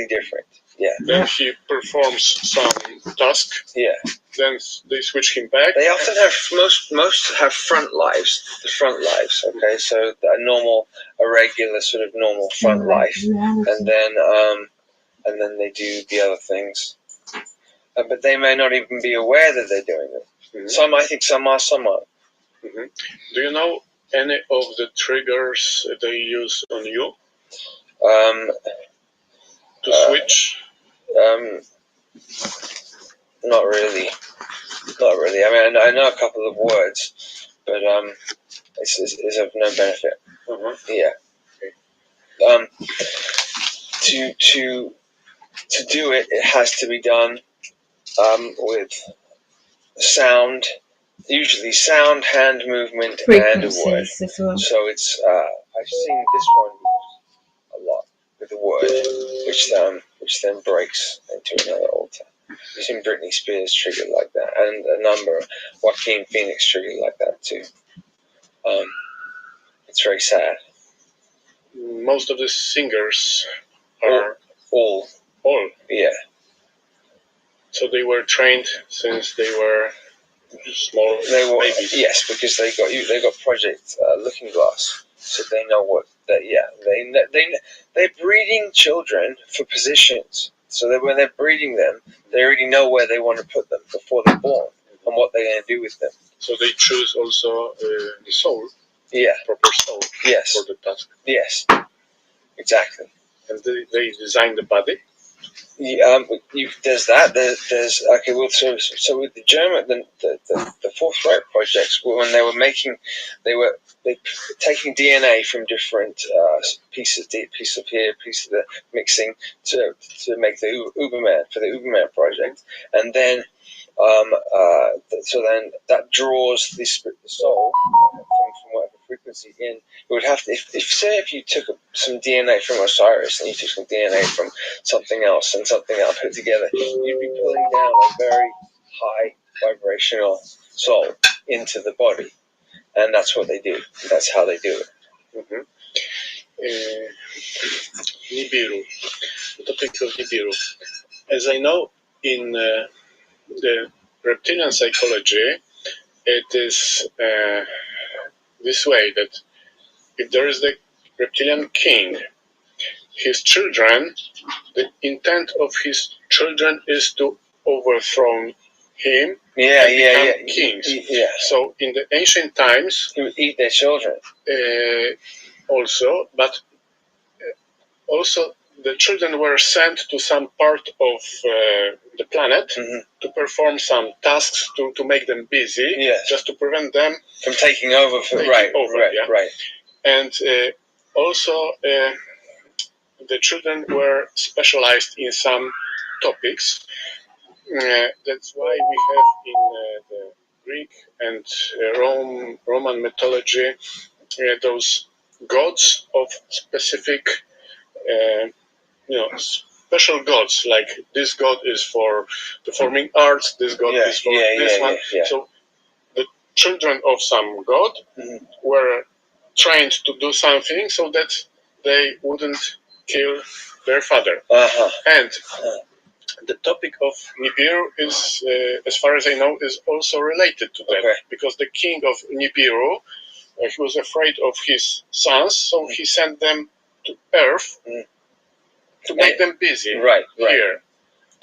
different. Yeah. Then he performs some task. Yeah. Then they switch him back. They often have most have front lives. The front lives. Okay, so a regular sort of normal front life, and then they do the other things. But they may not even be aware that they're doing it. Mm-hmm. I think some are, some aren't. Mm-hmm. Do you know any of the triggers they use on you to switch? Not really. I mean, I know a couple of words, but it's of no benefit. Yeah. Okay. To do it, it has to be done with sound, usually sound, hand movement, and a word. Well. So it's I've seen this one a lot with a word, which then breaks into another altar. I've seen Britney Spears triggered like that, and a number of Joaquin Phoenix triggered like that too. It's very sad. Most of the singers are all. Yeah. So they were trained since they were small babies. Yes, because they got Project Looking Glass, so they know what that. Yeah, they're breeding children for positions. So that when they're breeding them, they already know where they want to put them before they're born and what they're going to do with them. So they choose also the soul. Yeah. Proper soul. Yes. For the task. Yes. Exactly. And they design the body. There's that. There's okay. Well, so with the German, the Fourth Reich projects, when they were taking DNA from different pieces of here, piece of the mixing to make the Uberman for the Uberman project, and then so then that draws the soul from whatever frequency in. It would have to, if you took some DNA from Osiris and you took some DNA from something else and something else put together, you'd be pulling down a very high vibrational soul into the body, and that's what they do. That's how they do it. Nibiru, the topic of Nibiru. As I know, in the reptilian psychology, it is this way that if there is the reptilian king, his children, the intent of his children is to overthrow him and become kings. Yeah. So in the ancient times, he would eat their children. Also, but also the children were sent to some part of the planet to perform some tasks to make them busy, just to prevent them from taking over. Right. And also the children were specialized in some topics. That's why we have in the Greek and Roman mythology those gods of specific, special gods. Like this god is for performing arts, this god is for this one. Yeah. So children of some god Mhm. were trained to do something so that they wouldn't kill their father. Uh-huh. And the topic of Nibiru is, as far as I know, is also related to that. Okay. Because the king of Nibiru, he was afraid of his sons, so he sent them to Earth to make them busy Right. here.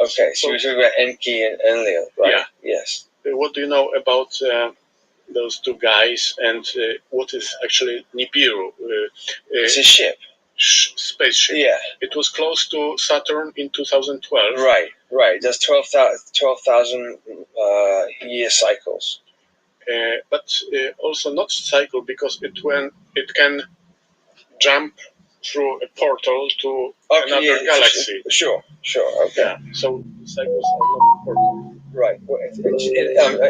Okay, so we're talking about Enki and Enlil, right? Yeah. Yes. What do you know about those two guys, and what is actually Nibiru? It's a ship. Spaceship. Yeah. It was close to Saturn in 2012. Right. It does 12,000 year cycles. But also not cycle, because it can jump through a portal to another galaxy. Sure. Okay. Yeah. So cycles are not important. Right. Well,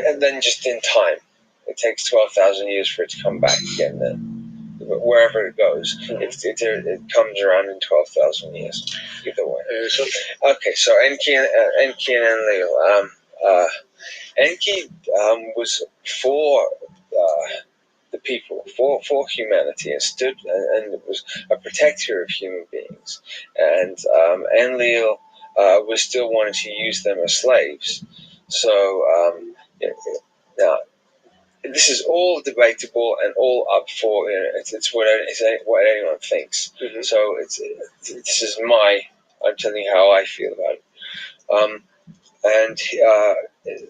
and then just in time, it takes 12,000 years for it to come back again. Then, wherever it goes, it comes around in 12,000 years. Either way. Okay. So Enki and Enlil. Enki was for the people, for humanity, and stood and was a protector of human beings. And Enlil was still wanting to use them as slaves. So now this is all debatable and all up for it's what anyone thinks. Mhm. So this is I'm telling you how I feel about it. And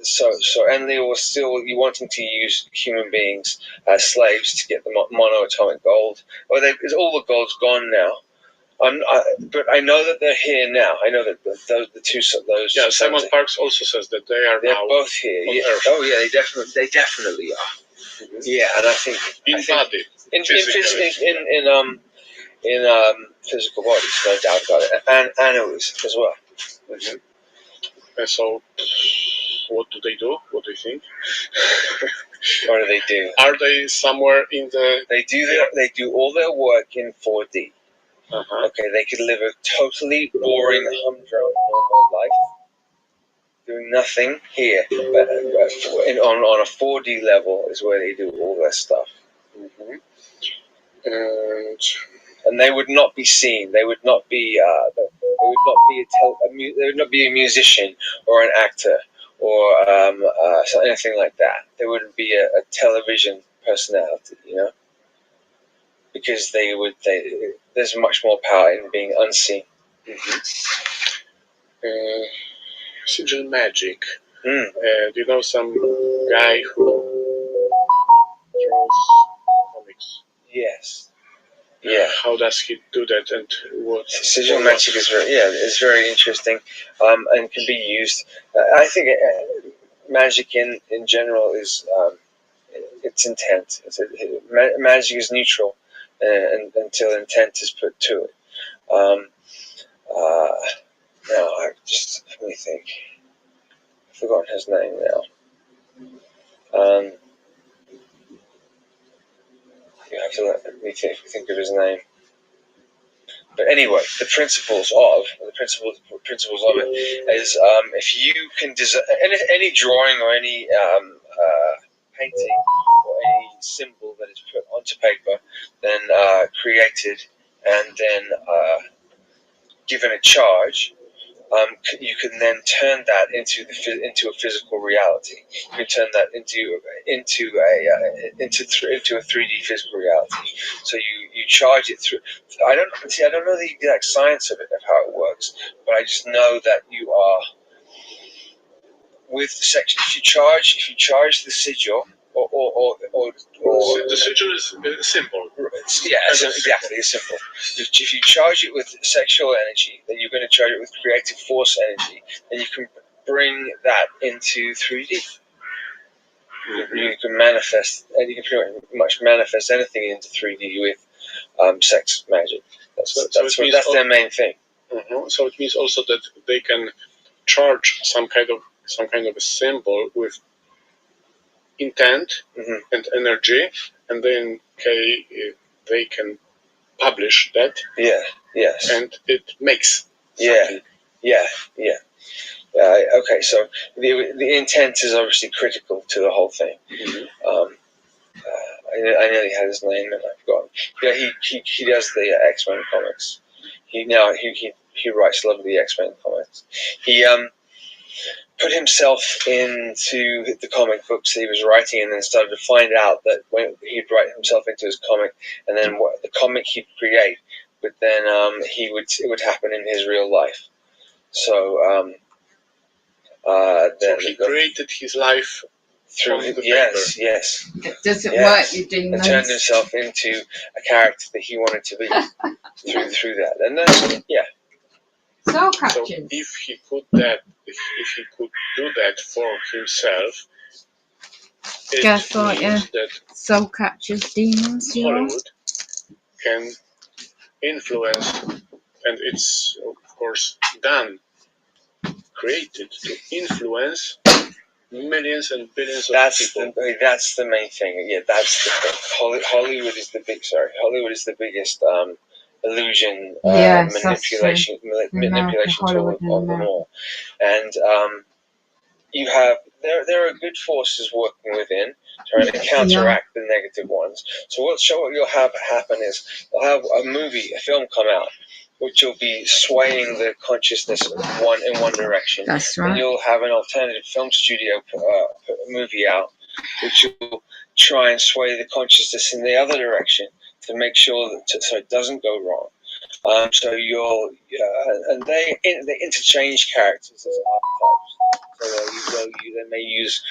so Enlil was still wanting to use human beings as slaves to get the monoatomic gold. Well, all the gold's gone now. But I know that they're here now. I know that the two. Yeah, Simon Parkes also says that they're now both here. on Yeah. Earth. Oh yeah, they definitely are. Mhm. Yeah, and I think Body. in Physically. physical bodies, no doubt about it, and animals as well. Mhm. So, what do they do? What do you think? What do they do? Are they somewhere in the? They do all their work in 4D. Uh-huh. Okay, they could live a totally boring, humdrum normal life, doing nothing here, but on a 4D level is where they do all their stuff. Mm-hmm. And they would not be seen. They would not be. They would not be a musician or an actor or anything like that. They wouldn't be a television personality, because there's much more power in being unseen. Mm-hmm. Sigil magic. Mm. Do you know some guy who draws comics? Yes. Yeah. How does he do that, and what? Sigil magic is very interesting, and can be used. I think magic in general is its intent. Magic is neutral, and until intent is put to it. Now let me think. I've forgotten his name now. You have to let me think of his name. But anyway, the principles of it is if you can design any drawing or any painting or any symbol that is put onto paper, then created and then given a charge, you can then turn that into a physical reality. You can turn that into a 3D physical reality. So you charge it through. I don't know the exact science of how it works, but I just know that you are with the section. If you charge the sigil or the sigil is simple. Yeah, exactly. It's simple. If you charge it with sexual energy, then you're going to charge it with creative force energy, and you can bring that into 3D. Mm-hmm. You can manifest, and you can pretty much manifest anything into 3D with sex magic. That's their main thing. Mm-hmm. So it means also that they can charge some kind of a symbol with intent and energy, and then they can publish that. Yeah. Yes. And it makes something. Yeah. Yeah, yeah. Okay, so the intent is obviously critical to the whole thing. I nearly had his name and I forgot. Yeah, he does the X-Men comics. He writes a lot of the X-Men comics. He put himself into the comic books that he was writing, and then started to find out that when he'd write himself into his comic, and then what the comic he'd create, but then it would happen in his real life. So so he created his life through the yes, paper. yes. It doesn't Yes. work, you do And turned himself into a character that he wanted to be through that. And then Soul So captures. if he could do that for himself, it Just like means that Soul captures demons, you are. Hollywood can influence, and it's of course created to influence millions and billions of people. that's the main thing. Yeah, that's the thing. Hollywood is the Hollywood is the biggest illusion, Yes, that's manipulation tool of them all. And you have there are good forces working within, trying to counteract the negative ones. So what you'll have happen is you'll have a film come out, which will be swaying the consciousness in one direction. That's And right. you'll have an alternative film studio movie out, which will try and sway the consciousness in the other direction to make sure that so it doesn't go wrong. So and they interchange characters as archetypes. So they may use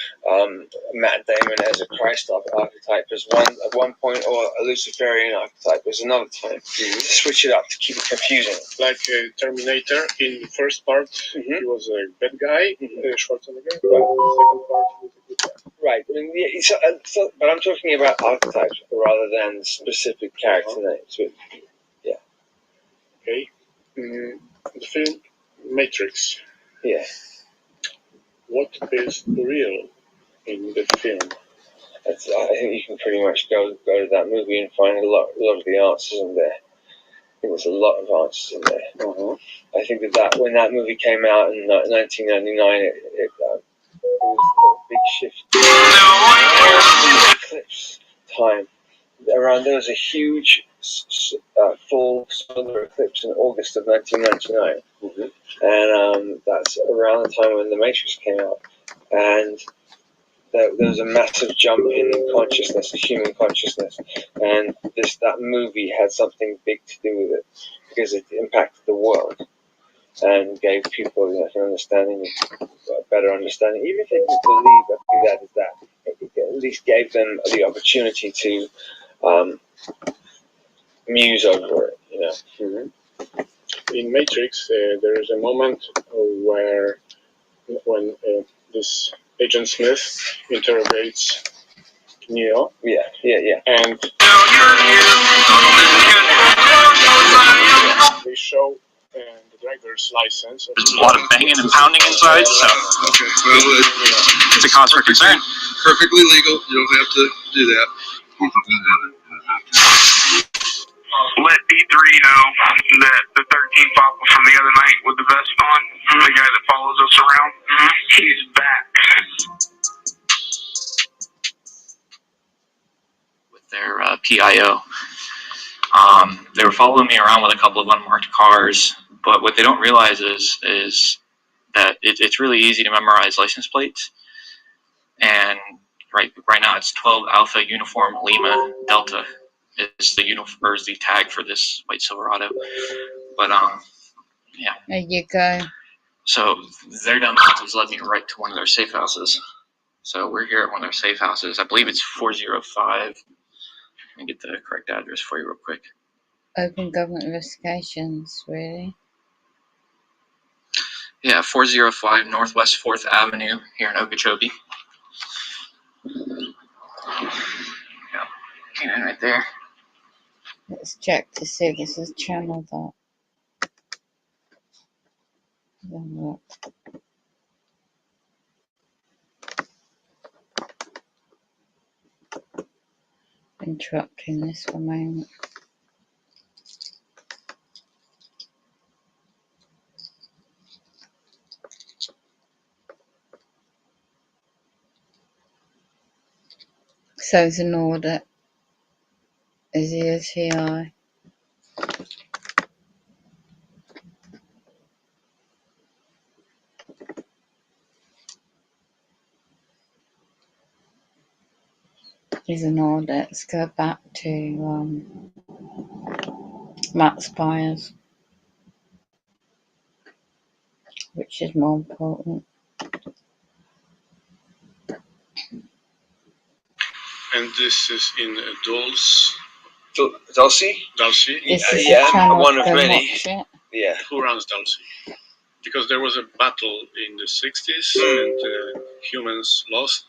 Matt Damon as a Christ archetype at one point, or a Luciferian archetype as another time. To switch it up to keep it confusing. Like Terminator, in the first part, he was a bad guy, Schwarzenegger, but in the second part, he was a good guy. Right. I mean, but I'm talking about archetypes rather than specific character names. Okay. The film Matrix. Yeah. What is real in the film? I think you can pretty much go to that movie and find a lot of the answers in there. I think there's a lot of answers in there. I think that when that movie came out in 1999, it was a big shift. Eclipse time. There was a huge full solar eclipse in August of 1999, and that's around the time when The Matrix came out, and there was a massive jump in consciousness, human consciousness, and that movie had something big to do with it because it impacted the world and gave people an understanding, a better understanding. Even if they didn't believe that, it at least gave them the opportunity to muse over it. In Matrix, there is a moment when this Agent Smith interrogates Neo. Yeah. And they show the driver's license. There's a lot of banging and pounding inside, so it's a cause for concern. Perfectly legal. You don't have to do that. Let D3 know that the 13th Papa from the other night with the vest on, the guy that follows us around, he's back. With their PIO. They were following me around with a couple of unmarked cars, but what they don't realize is that it's really easy to memorize license plates. And right now it's 12 Alpha Uniform Lima Delta is the tag for this white Silverado. But yeah. There you go. So they're down the road, led me right to one of their safe houses. So we're here at one of their safe houses. I believe it's 405. Let me get the correct address for you real quick. Open government investigations, really? Yeah, 405 Northwest 4th Avenue here in Okeechobee. Yeah, came in right there. Let's check to see if this is channel that. Then look. Interrupting this for a moment. So it's an audit. Is he a TI? He's an audit. Let's go back to Matt Spires, which is more important. And this is in Dulce. Dulce? Dulce? This is yeah, a channel one to of go many. watch it. Yeah. Who runs Dulce? Because there was a battle in the 60s and humans lost.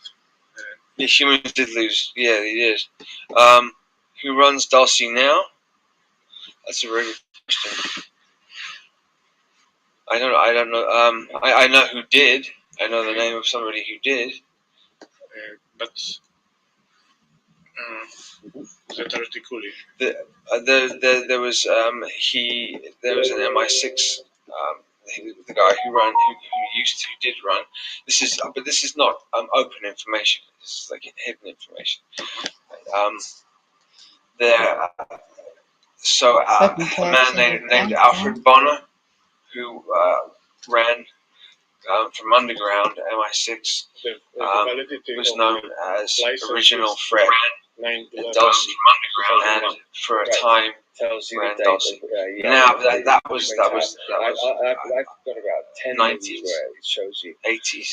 The humans did lose. Yeah, they did. Who runs Dulce now? That's a very good question. I don't know. I know who did. I know the name of somebody who did. But that articuli. There was there was an MI6 the guy who did run. But this is not open information. This is like hidden information. There. So a man named Alfred Bonner, who ran from underground MI6, was known as Original Fred at Dulce, and for a time ran Dulce. Now that was I've got about 10 90s where it shows you 80s.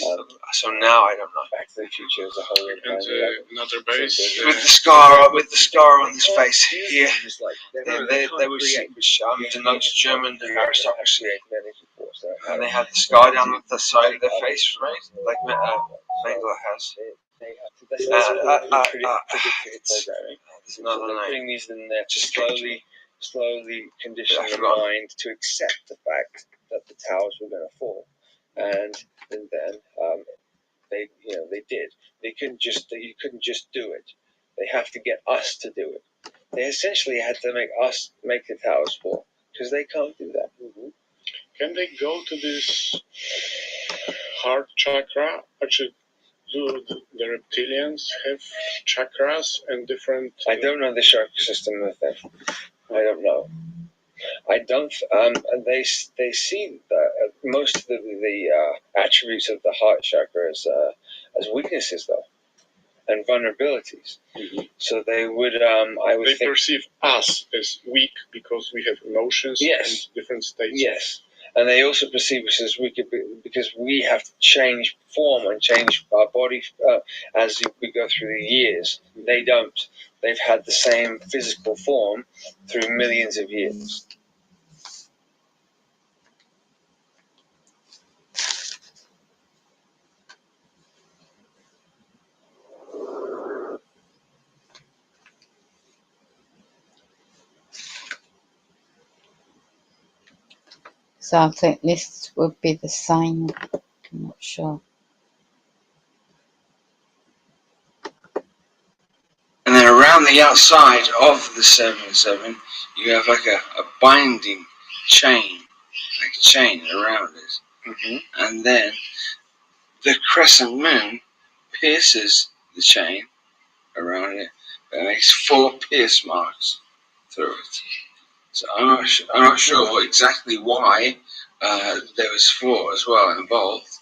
So now I don't know. Back to the Future as a whole. And another base. With the scar on his face here, which denotes German aristocracy, and they had the scar down the side of their face, right? Like Mengele has. That's another name. putting these in there to slowly condition the mind to accept the fact that the towers were going to fall, and then they did. You couldn't just do it. They have to get us to do it. They essentially had to make us make the towers fall because they can't do that. Mm-hmm. Can they go to this heart chakra? Actually, do the reptilians have chakras and different? I don't know the chakra system of them. I don't know. I don't. And they see most of the attributes of the heart chakra as weaknesses, though, and vulnerabilities. Mm-hmm. So they would. They perceive us as weak because we have emotions and different states. Yes. And they also perceive us as weak because we have to change form and change our body as we go through the years. They don't. They've had the same physical form through millions of years. So I think this would be the same. I'm not sure. And then around the outside of the 7-7, you have like a binding chain, like a chain around it. Mm-hmm. And then the crescent moon pierces the chain around it. It makes 4 pierce marks through it. So I'm not sure exactly why there was 4 as well involved,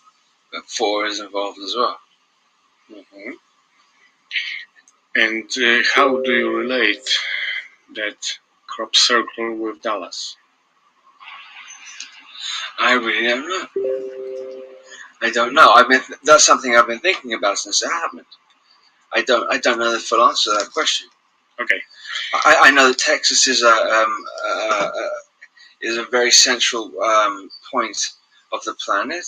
but 4 is involved as well. Mm-hmm. And how do you relate that crop circle with Dallas? I really don't know. I don't know. That's something I've been thinking about since it happened. I don't know the full answer to that question. Okay. I know that Texas is a very central point of the planet.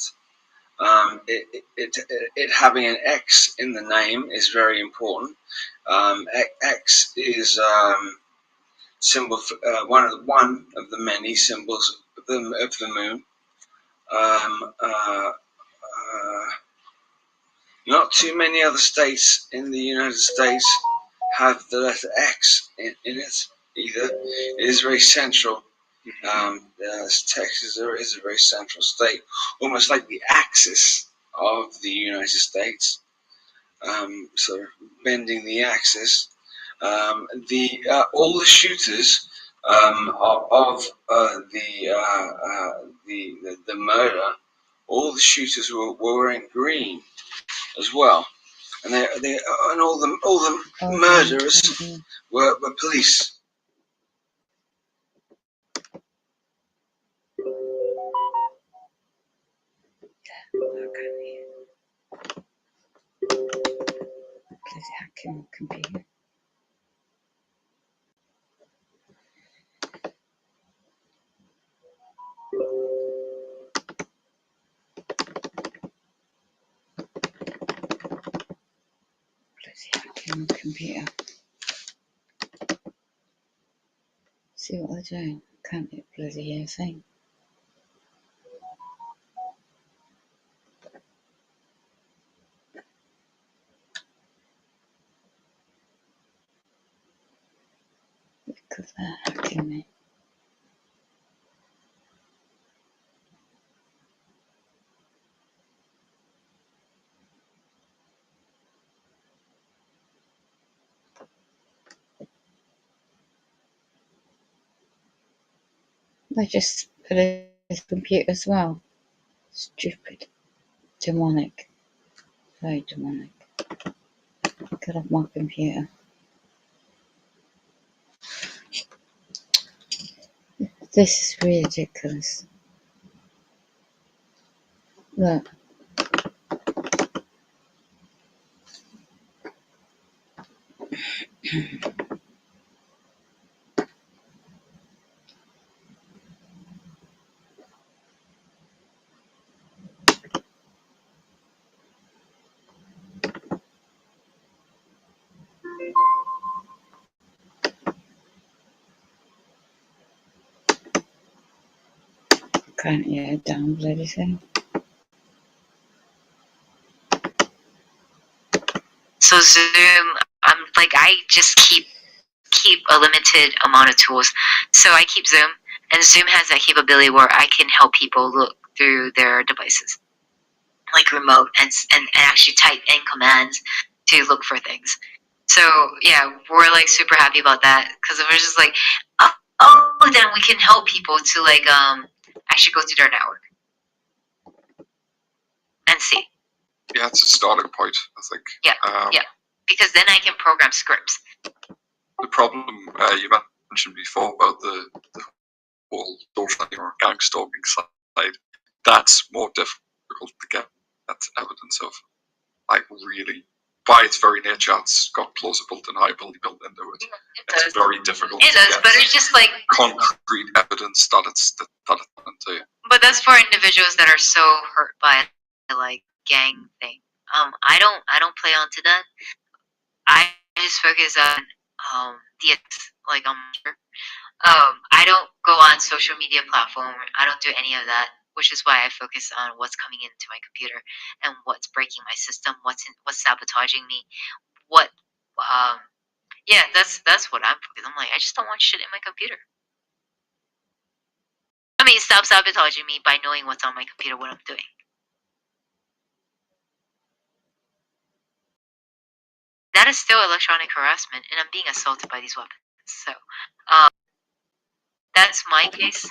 It having an X in the name is very important. X is symbol for, one of the many symbols of the moon. Not too many other states in the United States have the letter X in it either. It is very central. Texas is a very central state, almost like the axis of the United States. sort of bending the axis. All the shooters of the murder, all the shooters were wearing green as well, and all the murderers were police. Bloody hacking computer. Bloody hacking computer. See what they're doing. Can't it bloody hear a thing. Because they're hacking me. They just put it in this computer as well. Stupid. Demonic. Very demonic. Get off my computer. This is ridiculous. Look. Can't hear a damn bloody thing. So Zoom, I just keep a limited amount of tools. So I keep Zoom, and Zoom has that capability where I can help people look through their devices, like remote, and actually type in commands to look for things. So yeah, we're like super happy about that because we're just like, oh, then we can help people to actually go through their network and see. Yeah, it's a starting point, I think. Yeah. Because then I can program scripts. The problem you mentioned before about the whole social or gang stalking side, that's more difficult to get evidence of. Like really, by its very nature, it's got plausible deniability built into it. It's very difficult. It does, but it's just like concrete evidence that it's into. But that's for individuals that are so hurt by like gang thing. I don't play onto that. I just focus on the I don't go on social media platform. I don't do any of that, which is why I focus on what's coming into my computer and what's breaking my system, what's sabotaging me, what yeah, that's what I'm focused. I'm like, I just don't want shit in my computer. I mean, stop sabotaging me by knowing what's on my computer, what I'm doing. That is still electronic harassment, and I'm being assaulted by these weapons. So, that's my case.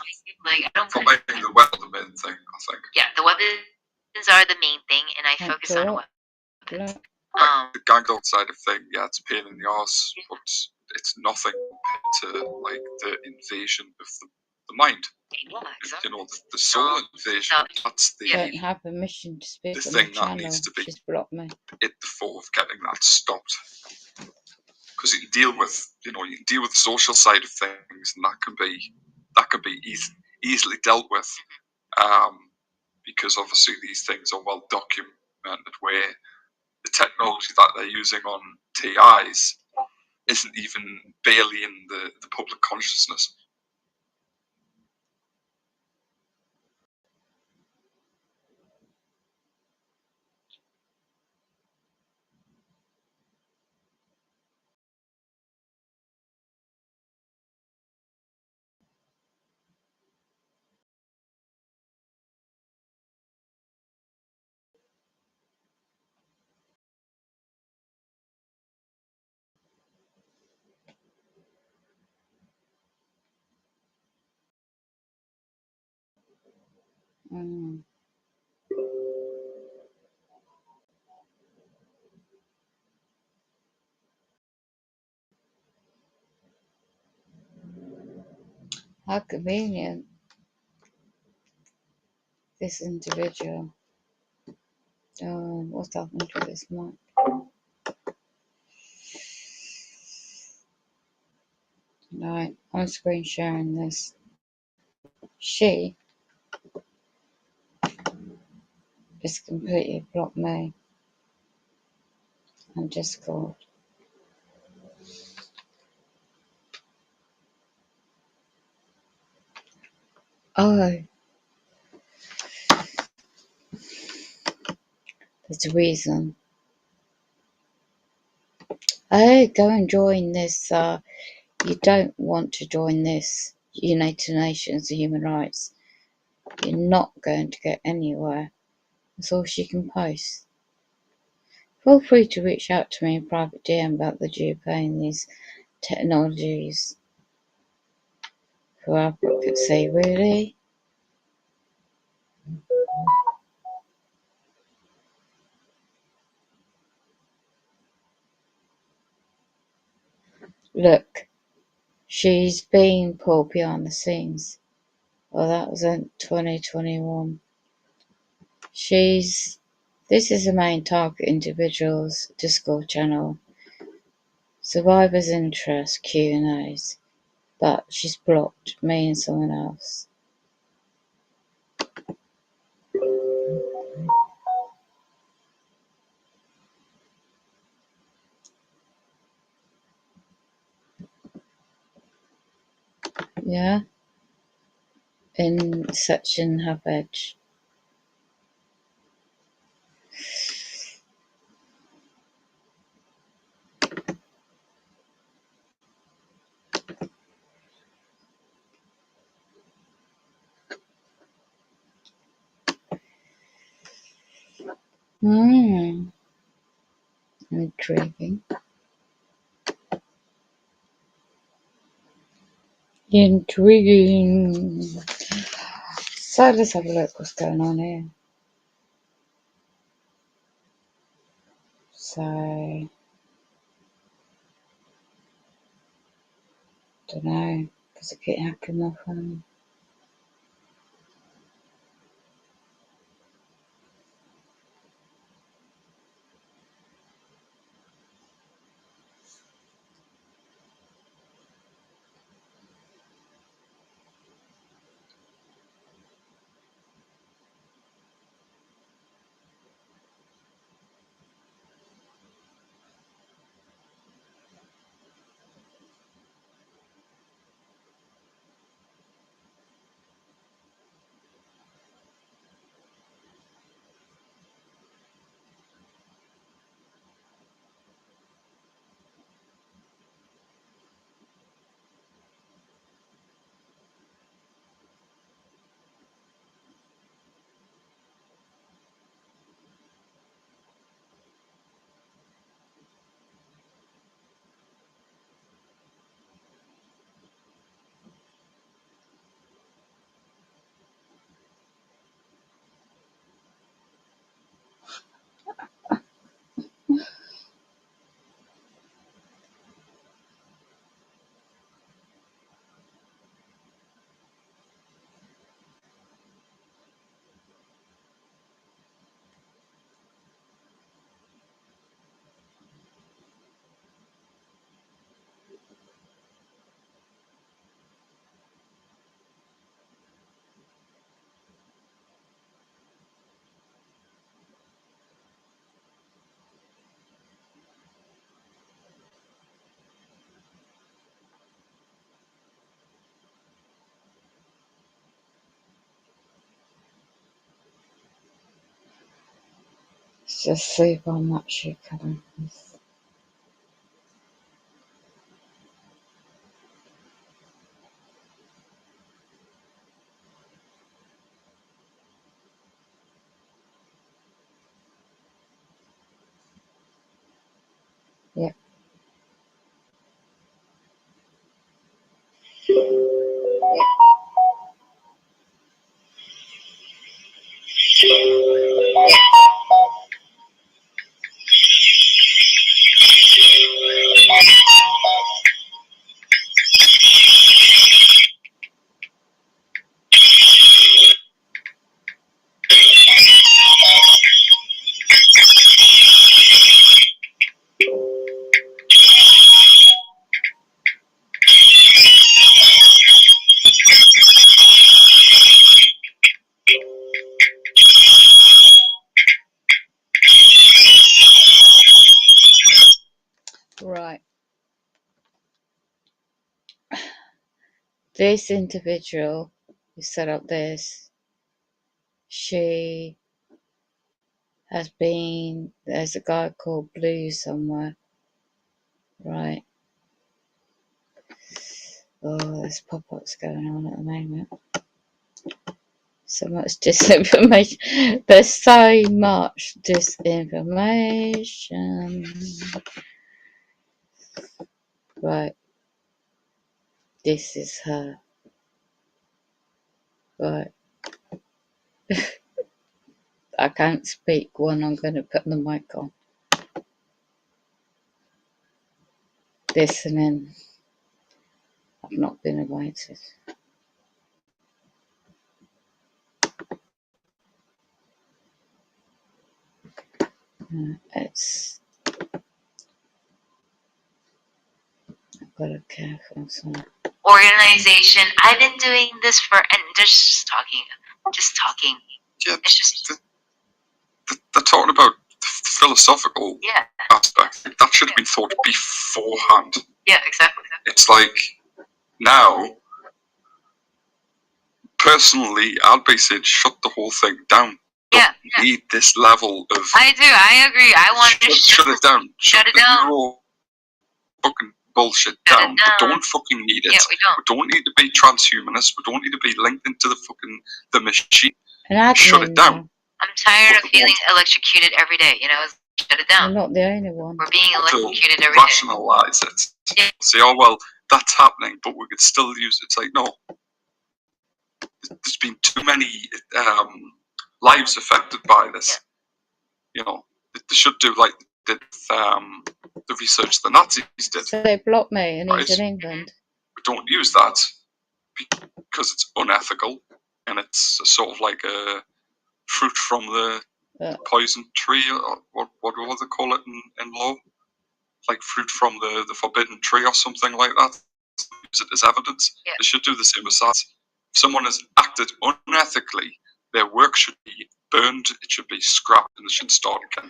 Like, I don't. For making the weapon the main thing, I think. Yeah, the weapons are the main thing, and I focus on weapons. The gang side of thing, yeah, it's a pain in the arse, but it's nothing to like the invasion of the mind. Yeah, exactly. You know, the soul invasion. That's the. Don't have permission to speak the on thing the that channel. needs to be She's blocked me. at the fore of getting that stopped. Because you can deal with, you can deal with the social side of things, and that can be easily dealt with. Because obviously these things are well documented, where the technology that they're using on TIs isn't even barely in the public consciousness. Mm. How convenient, this individual. What's happened to this mic? Right, I'm screen sharing this. She just completely blocked me on Discord. Oh, there's a reason. Oh, go and join this. You don't want to join this United Nations Human Rights. You're not going to get anywhere. That's all she can post. Feel free to reach out to me in private DM about the dupe these technologies. For advocacy, really? Look, she's being pulled behind the scenes. Well, that was in 2021. This is the main target individual's Discord channel. Survivor's interest Q&As. But she's blocked me and someone else. Yeah? In section Hub Edge. Intriguing. Intriguing. So let's have a look what's going on here. So, don't know, because I keep hacking my phone. Let's just see if I'm actually covering this. Yep. this individual who set up this, she has been, there's a guy called Blue somewhere, right? Oh, there's pop-ups going on at the moment. So much disinformation. There's so much disinformation. Right. This is her. Right. I can't speak when I'm going to put the mic on. Listening. I've not been invited. It's. I've got to careful. Sorry. Organization. I've been doing this for, and they're just talking. Yeah, It's just, they're talking about the philosophical yeah, aspect. That should have been thought beforehand. yeah, exactly. It's like now, personally, I'd be saying shut the whole thing down. Yeah, Don't need this level of. I do. I agree. I want to shut it down. Shut it the down. Euro fucking bullshit Shut down. it down. We don't fucking need it. Yeah, we don't. We don't need to be transhumanists. We don't need to be linked into the fucking the machine. And Shut it down. I'm tired of feeling electrocuted every day. You know, shut it You're down. not the only one. We're being To electrocuted every day. rationalise it. Yeah. Say, oh well, that's happening, but we could still use it. It's like, no. There's been too many lives affected by this. Yeah. You know, they should do like they did the research the Nazis did. So they blocked me and he's Right. in England. We don't use that because it's unethical and it's sort of like a fruit from the poison tree, or what do they call it in law? Like fruit from the forbidden tree or something like that. Use it as evidence. Yeah. They should do the same as that. If someone has acted unethically, their work should be burned, it should be scrapped, and they should start again.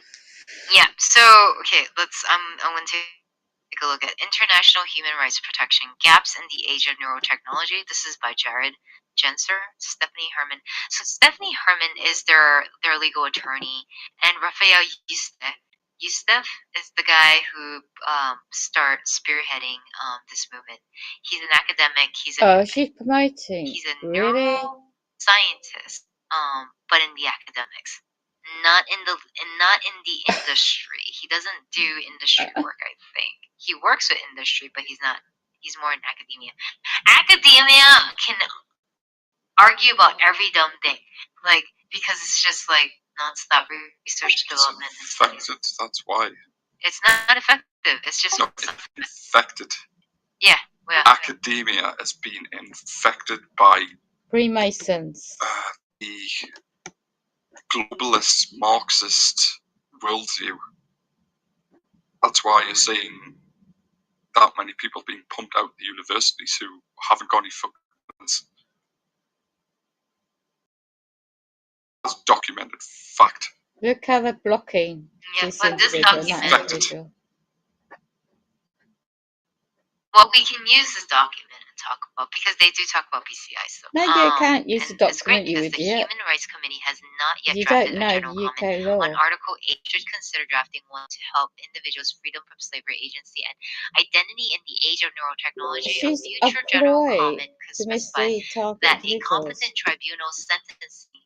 Yeah. So okay, let's. I'm going to take a look at international human rights protection gaps in the age of neurotechnology. This is by Jared Genser, Stephanie Herman. So Stephanie Herman is their legal attorney, and Raphael Youssef is the guy who spearheading this movement. He's an academic. She's promoting. He's a Really? neuroscientist, but in the academics, not in the industry. He doesn't do industry work. I think he works with industry, but he's not. He's more in academia. Academia can argue about every dumb thing, like because it's just like nonstop research development. It's infected. That's why. It's not effective. It's just not infected. Yeah. Academia has been infected by Freemasons. The globalist Marxist worldview. That's why you're seeing that many people being pumped out of the universities who haven't got any fucking. That's documented fact. Look how they're blocking this but this individual, document. that individual. Well, we can use this document and talk about, because they do talk about PCI stuff. No, you can't use the It's great document, you because the idiot. Human Rights Committee has not yet You drafted don't a know general the UK comment law. on Article 8. Should consider drafting one to help individuals' freedom from slavery agency and identity in the age of neurotechnology. She's A future general employed comment could to specify mislead target that a individuals. competent tribunal sentencing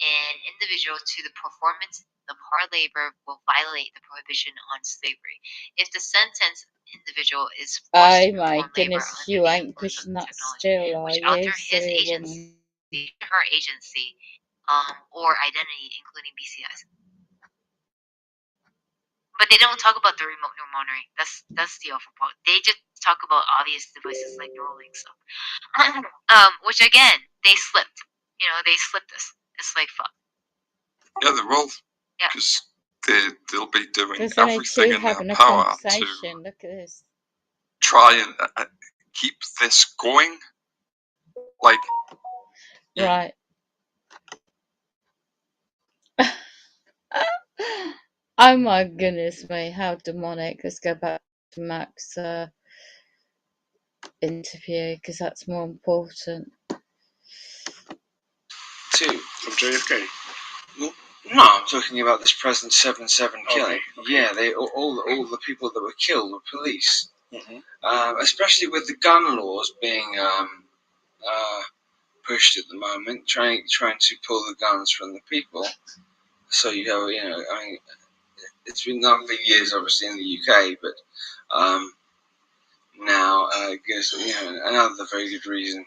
an individual to the performance of hard labor will violate the prohibition on slavery. If the sentenced individual is forced Oh to my perform labor goodness, under you the ain't influence of pushing the that technology, still, are which you, alter his silly agency, woman? her agency, or identity, including BCIs. But they don't talk about the remote neural monitoring. That's the awful part. They just talk about obvious devices like Neuralink stuff. Which again, they slipped. You know, they slipped us. It's like fuck. Yeah, they will. Yeah. Because they'll be doing There's only everything two in their having a power to conversation. Look at this. try and keep this going. Like, Right. Oh my goodness me, how demonic. Let's go back to Max. interview because that's more important. 2. Of JFK. No, I'm talking about this present 7/7 killing. Okay. Yeah, all the people that were killed were police. Mm-hmm. Especially with the gun laws being pushed at the moment, trying to pull the guns from the people. So you have, I mean, it's been done for years, obviously in the UK, but now gives another very good reason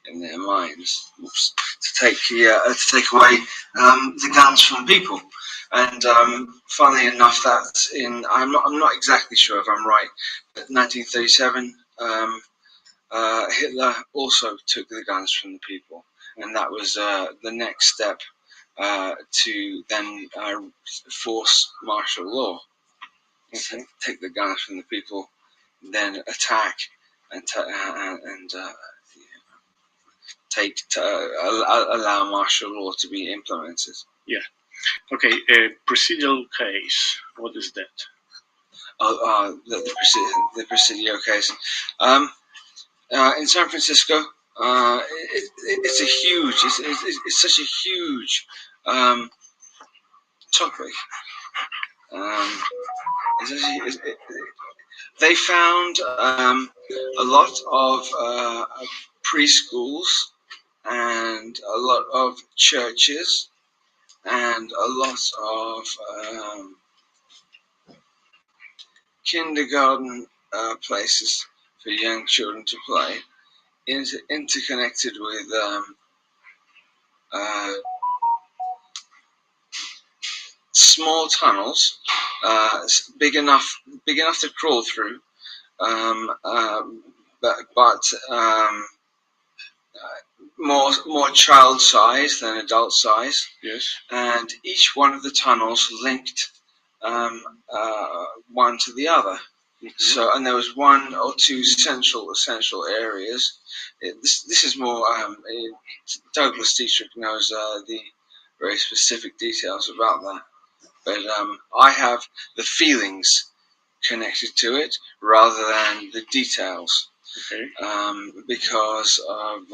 in their minds to take away the guns from people. And funnily enough, that's I'm not exactly sure if I'm right, but 1937. Hitler also took the guns from the people, and that was the next step to then force martial law. Okay. Take the guns from the people, then attack and allow martial law to be implemented. Yeah. Okay. A procedural case. What is that? The Presidio case. In San Francisco, it's a huge. It's such a huge topic. They found a lot of preschools and a lot of churches and a lot of kindergarten places for young children to play, interconnected with small tunnels, big enough to crawl through, but more child size than adult size. Yes. And each one of the tunnels linked one to the other. Mm-hmm. So, and there was one or two essential areas. This is more. Douglas Dietrich knows the very specific details about that, but I have the feelings connected to it rather than the details. Okay. Because of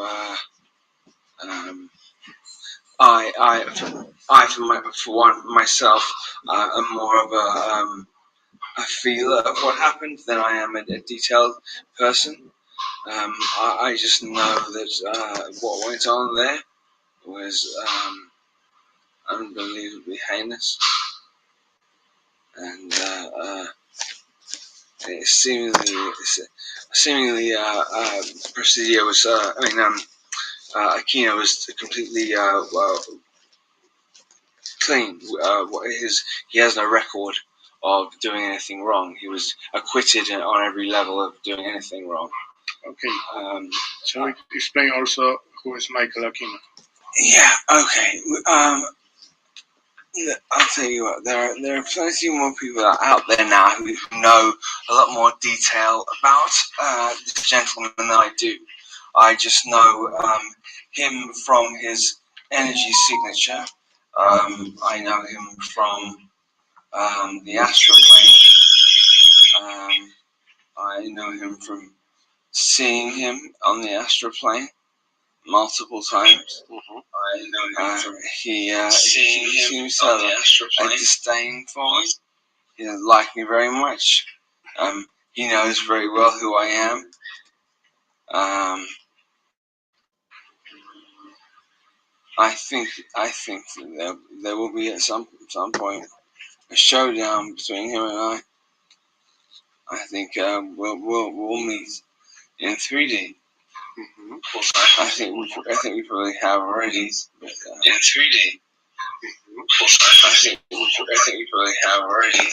I for myself, am more of a feeler of what happened than I am a detailed person. I just know that what went on there was unbelievably heinous, and seemingly Presidio was. Aquino was completely clean. He has no record of doing anything wrong. He was acquitted on every level of doing anything wrong. Okay. So explain also who is Michael Aquino. Yeah. Okay. I'll tell you what. There are plenty more people out there now who know a lot more detail about this gentleman than I do. I just know him from his energy signature. I know him from the astral plane. I know him from seeing him on the astral plane multiple times. Mm-hmm. I know him from he seems to have a disdain for me. He doesn't like me very much. He knows very well who I am. I think that there will be at some point a showdown between him and I. I think we'll meet in 3D. Mm-hmm. I think we probably have already. But, in 3D. I think we probably have already.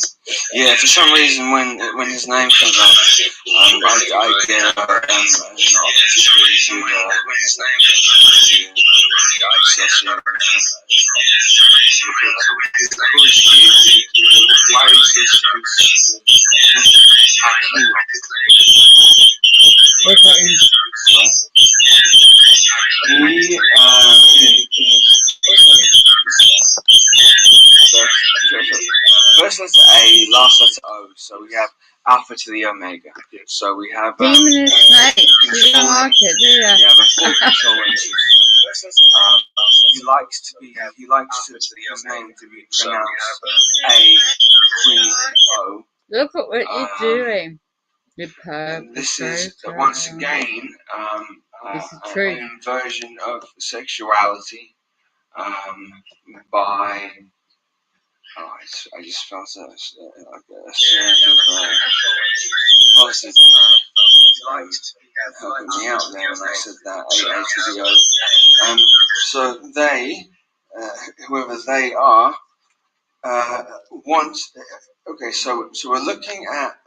Yeah, for some reason when his name comes up, I get First letter A, last letter O. So we have Alpha to the omega. So we have Demon snake. You don't like it, do you? we have a full controlling system. He likes to his name to be pronounced A Queen O. Look at what you're doing. You And this is perpetrator. once again It's the truth. an inversion of sexuality by. Oh, I just felt a surge of positive energy helping me out there when I said that 8 ages ago. So they, whoever they are, want. Okay, so we're looking at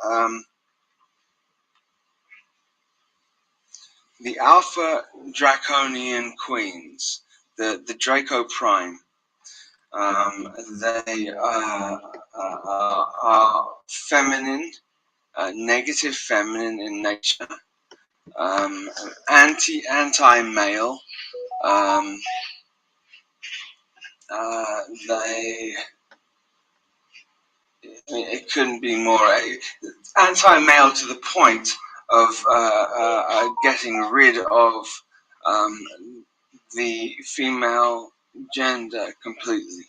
the Alpha Draconian Queens, the Draco Prime. They are feminine, negative feminine in nature, anti-male. It couldn't be more anti-male to the point of getting rid of the female gender completely,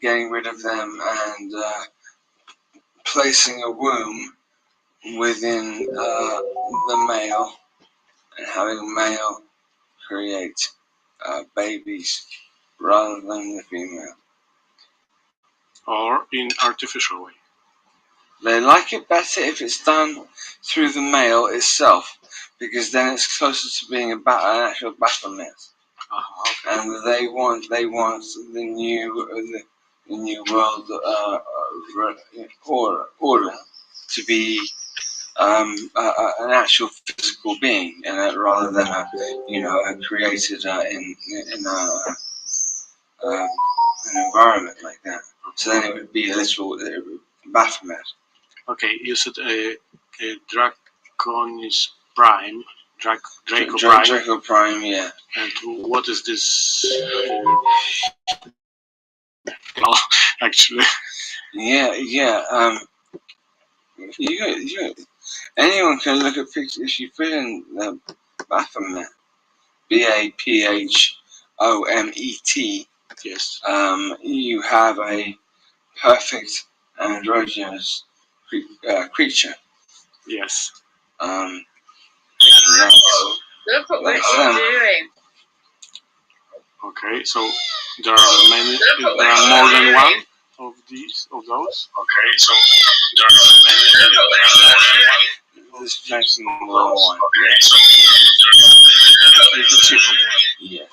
getting rid of them and placing a womb within the male and having male create babies rather than the female. Or in artificial way. They like it better if it's done through the male itself, because then it's closer to being an actual Baphomet. Okay. And they want the new world order to be an actual physical being, rather than created in an environment like that. So then it would be a literal Baphomet. Okay, you said Draconis Prime, Draco Prime. Draco Prime, yeah. And what is this? Actually. Yeah. Anyone can look at pictures. If you put in the Baphomet, Baphomet, yes, you have a perfect androgynous creature. Yes. Look at what you're doing. Okay, so there are many. There are more than one of those. Okay, so there are many. There are more than one. This is actually more than one. Okay, so there's a chip. Yes.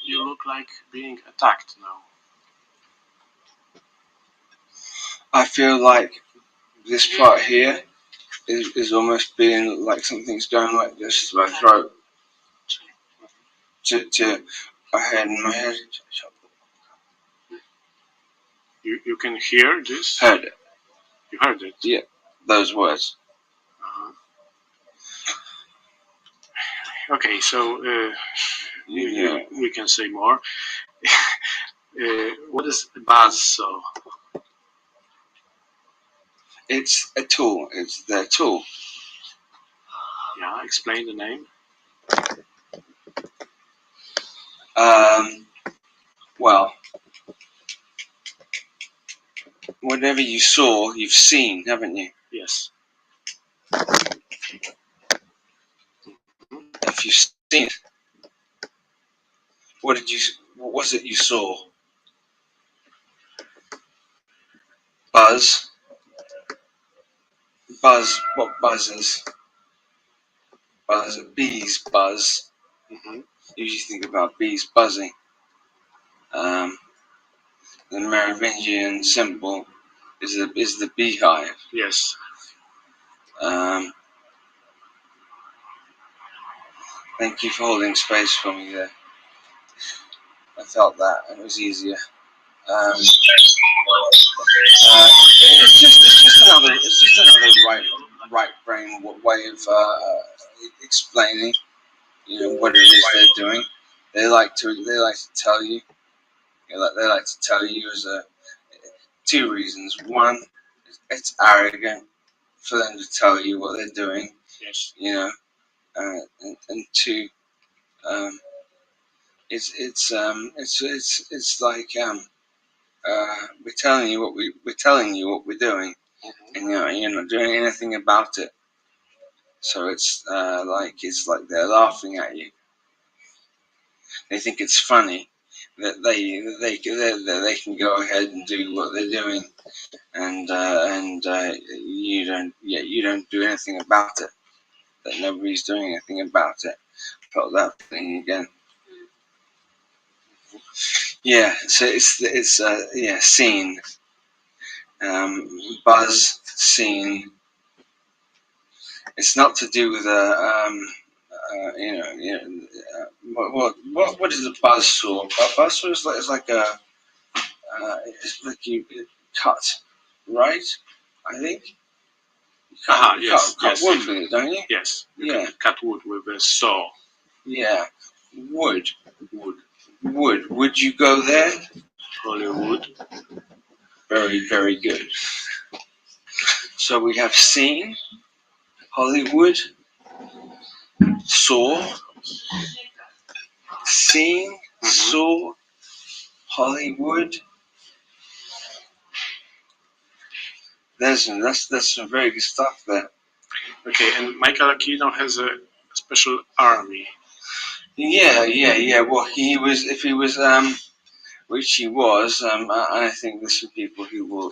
You look like being attacked now. I feel like this part here is almost being like something's going like this to my throat, to my head and my head. You can hear this? Heard it. You heard it? Yeah, those words. Okay, so we can say more. What is Basso? It's a tool. It's their tool. Yeah, explain the name. Well, whatever you saw, you've seen, haven't you? Yes. If you've seen it, what was it you saw? Buzz. What buzzes? Bees buzz. Mm-hmm. Usually think about bees buzzing. The Merovingian symbol is the beehive. Yes. Thank you for holding space for me there. I felt that, and it was easier. It's just another right brain way of explaining, what it is they're doing. They like to tell you. They like to tell you as 2 reasons. One, it's arrogant for them to tell you what they're doing. Yes. You know, and 2, it's like we're telling you what we're doing, and you're not doing anything about it. So it's like they're laughing at you. They think it's funny that they can go ahead and do what they're doing, and you don't do anything about it. That nobody's doing anything about it. Felt that thing again. Yeah. So it's scene. Buzz, scene. It's not to do with what is a buzz saw? A buzz saw is like a it's like you cut, right? I think. Yes. Cut wood with it, don't you? Yes. Yeah. Cut wood with a saw. Yeah. Wood. Would you go there? Hollywood. Very, very good. So we have seen Hollywood, saw, seen, saw, Hollywood. That's some very good stuff there. Okay, and Michael Aquino has a special army. Yeah. Well, if he was, which he was, I think there's some people who will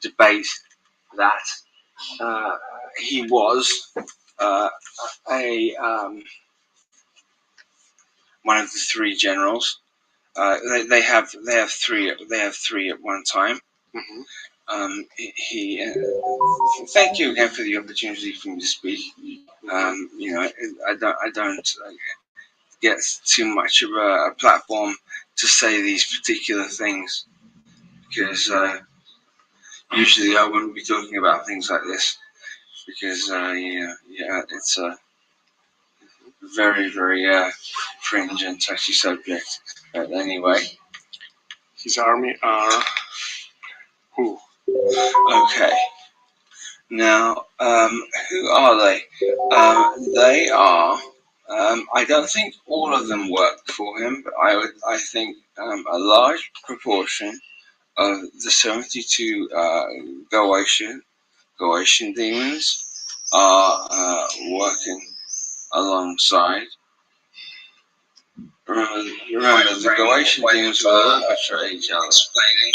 debate that. He was one of the 3 generals. They have 3 at one time. Mm-hmm. Thank you again for the opportunity for me to speak. I don't get too much of a platform to say these particular things because usually I wouldn't be talking about things like this because it's a very, very fringe and touchy subject. But anyway, His army are who? okay. Now, who are they? They are. I don't think all of them work for him, but I think a large proportion of the 72 Goetian demons are working alongside. Remember the Goetian demons were arbitrary, explaining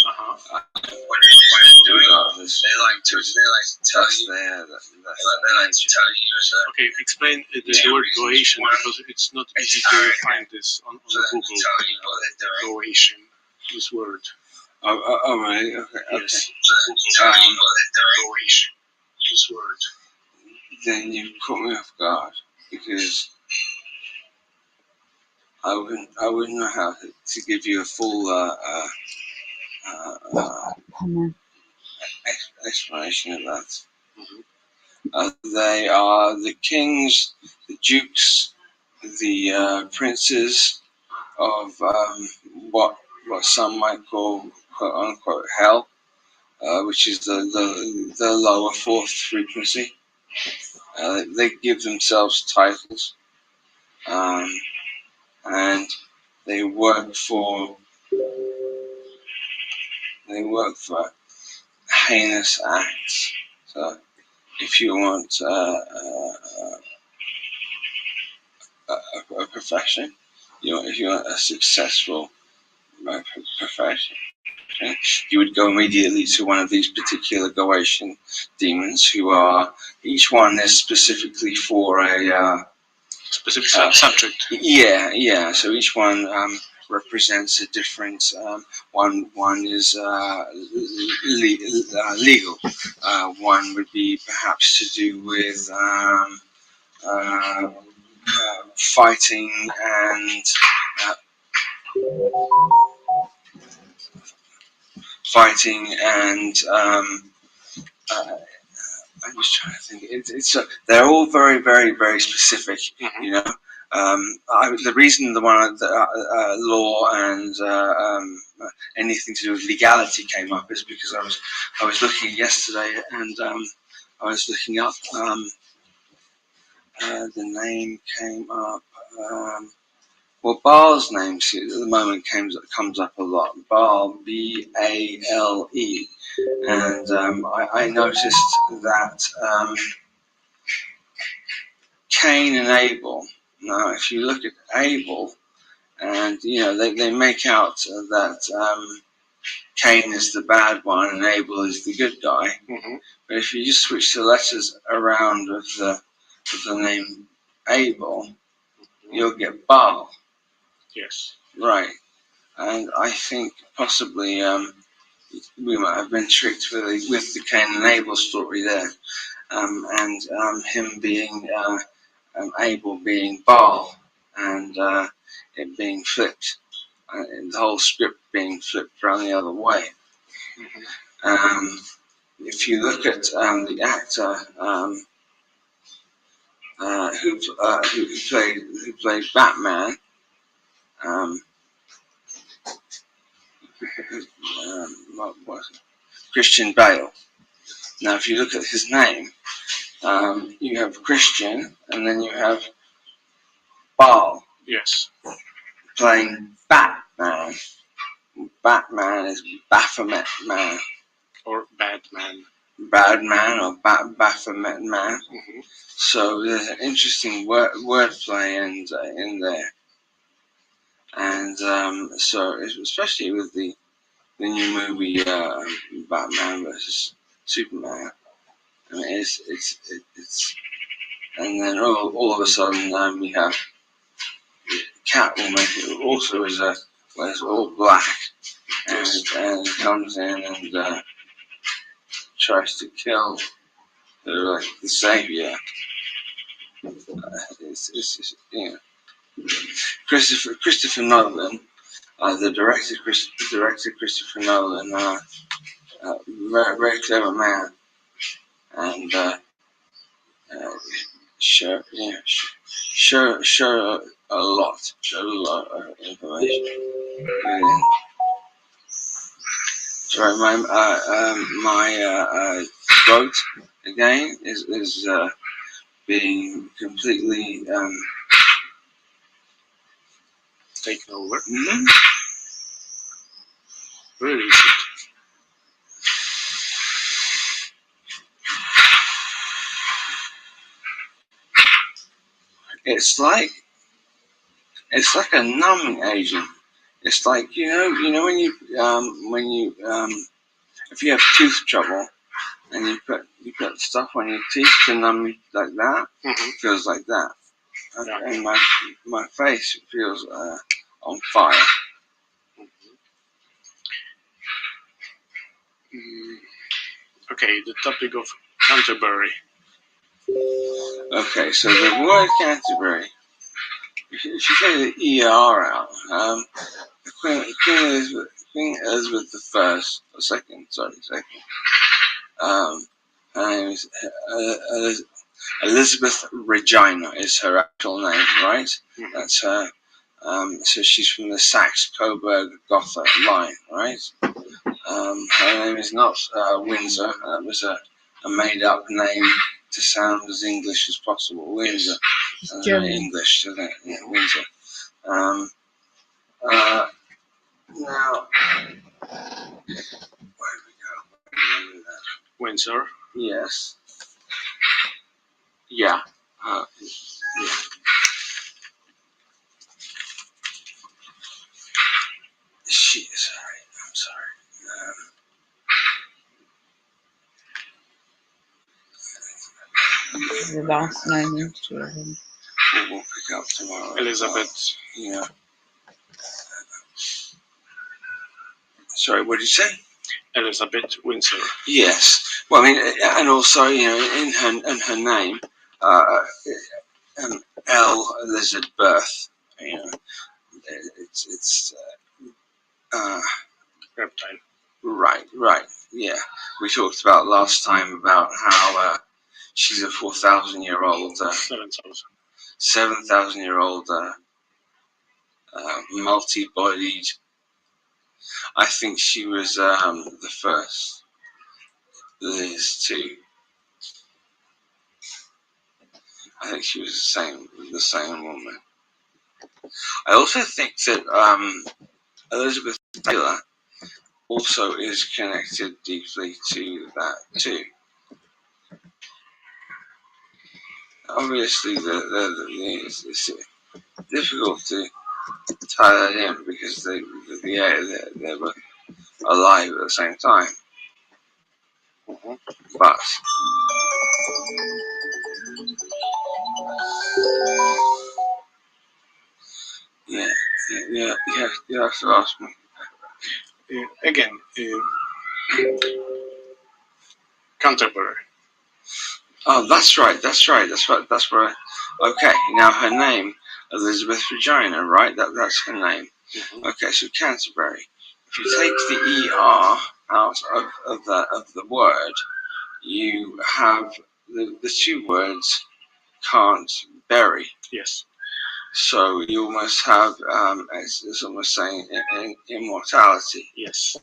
what they're doing. They like to tell you. Okay, explain the word Goetian because it's not easy to find this on Google. Goetian, this word. Oh, right. Okay. Yes. Goetian, this word. Then you caught me off guard because I wouldn't know how to give you a full explanation of that. They are the kings, the dukes, the princes of what some might call quote unquote hell, which is the lower 4th frequency. They give themselves titles, and they work for heinous acts. So, if you want a profession, if you want a successful profession, you would go immediately to one of these particular Goetian demons, who are each one is specifically for a specific subject. Yeah. So each one represents a different. One is legal. One would be perhaps to do with fighting and I'm just trying to think. They're all very, very, very specific. Mm-hmm. You know, the reason the one law and anything to do with legality came up is because I was looking yesterday and I was looking up the name came up. Well, Baal's name at the moment comes up a lot. Baal, B-A-L-E, and I noticed that Cain and Abel. Now, if you look at Abel, and they make out that Cain is the bad one and Abel is the good guy. Mm-hmm. But if you just switch the letters around with the name Abel, you'll get Baal. Yes. Right. And I think possibly we might have been tricked with the Cain and Abel story there, and him being Abel being Baal, and it being flipped, and the whole script being flipped around the other way. Mm-hmm. If you look at the actor who played Batman, what was it? Christian Bale. Now, if you look at his name, you have Christian, and then you have Baal. Yes. Playing Batman. Batman is Baphomet Man. Or Batman. Badman or Baphomet Man. Mm-hmm. So there's an interesting wordplay in there. And so especially with the new movie Batman versus Superman. I mean, it's and then all of a sudden we have Catwoman, who also wears all black, and comes in and tries to kill the savior. It's Christopher Nolan, the director Christopher Nolan, very, very clever man, and showed a lot of information. Sorry, my throat again is being completely Taken over. Mm-hmm. Where is it? It's like a numbing agent. It's like when you if you have tooth trouble and you put stuff on your teeth to numb you like that, Mm-hmm. it feels like that. Yeah. And my face feels on fire. Okay, the topic of Canterbury. Okay, so the word Canterbury, if you take the ER out, Queen Elizabeth the First, or second. Her name is Elizabeth Regina is her actual name, right? Mm-hmm. That's her. So she's from the Saxe-Coburg-Gotha line, right? Her name is not Windsor. That was a made-up name to sound as English as possible. Windsor. English, isn't it? Yeah, Windsor. Now, where do we go? Windsor. Yes. Yeah. Yeah. She is alright. I'm sorry. The last name is children. We'll pick up tomorrow. Elizabeth. Yeah. Sorry, what did you say? Elizabeth Windsor. Yes. Well, I mean, and also, in her name, L Elizabeth. It's Reptile. Right. Yeah. We talked about last time about how she's a 4,000-year-old. 7,000. 7,000-year-old multi-bodied. I think she was the first Liz too. I think she was the same woman. I also think that Elizabeth Taylor also is connected deeply to that too. Obviously, it's difficult to tie that in because they were alive at the same time. But you have to ask me. Again, Canterbury. Oh, that's right. Okay, now her name, Elizabeth Regina, right? That's her name. Mm-hmm. Okay, so Canterbury. If you take the ER out of the word, you have the two words can't bury. Yes. So you almost have it's almost saying immortality. Yes.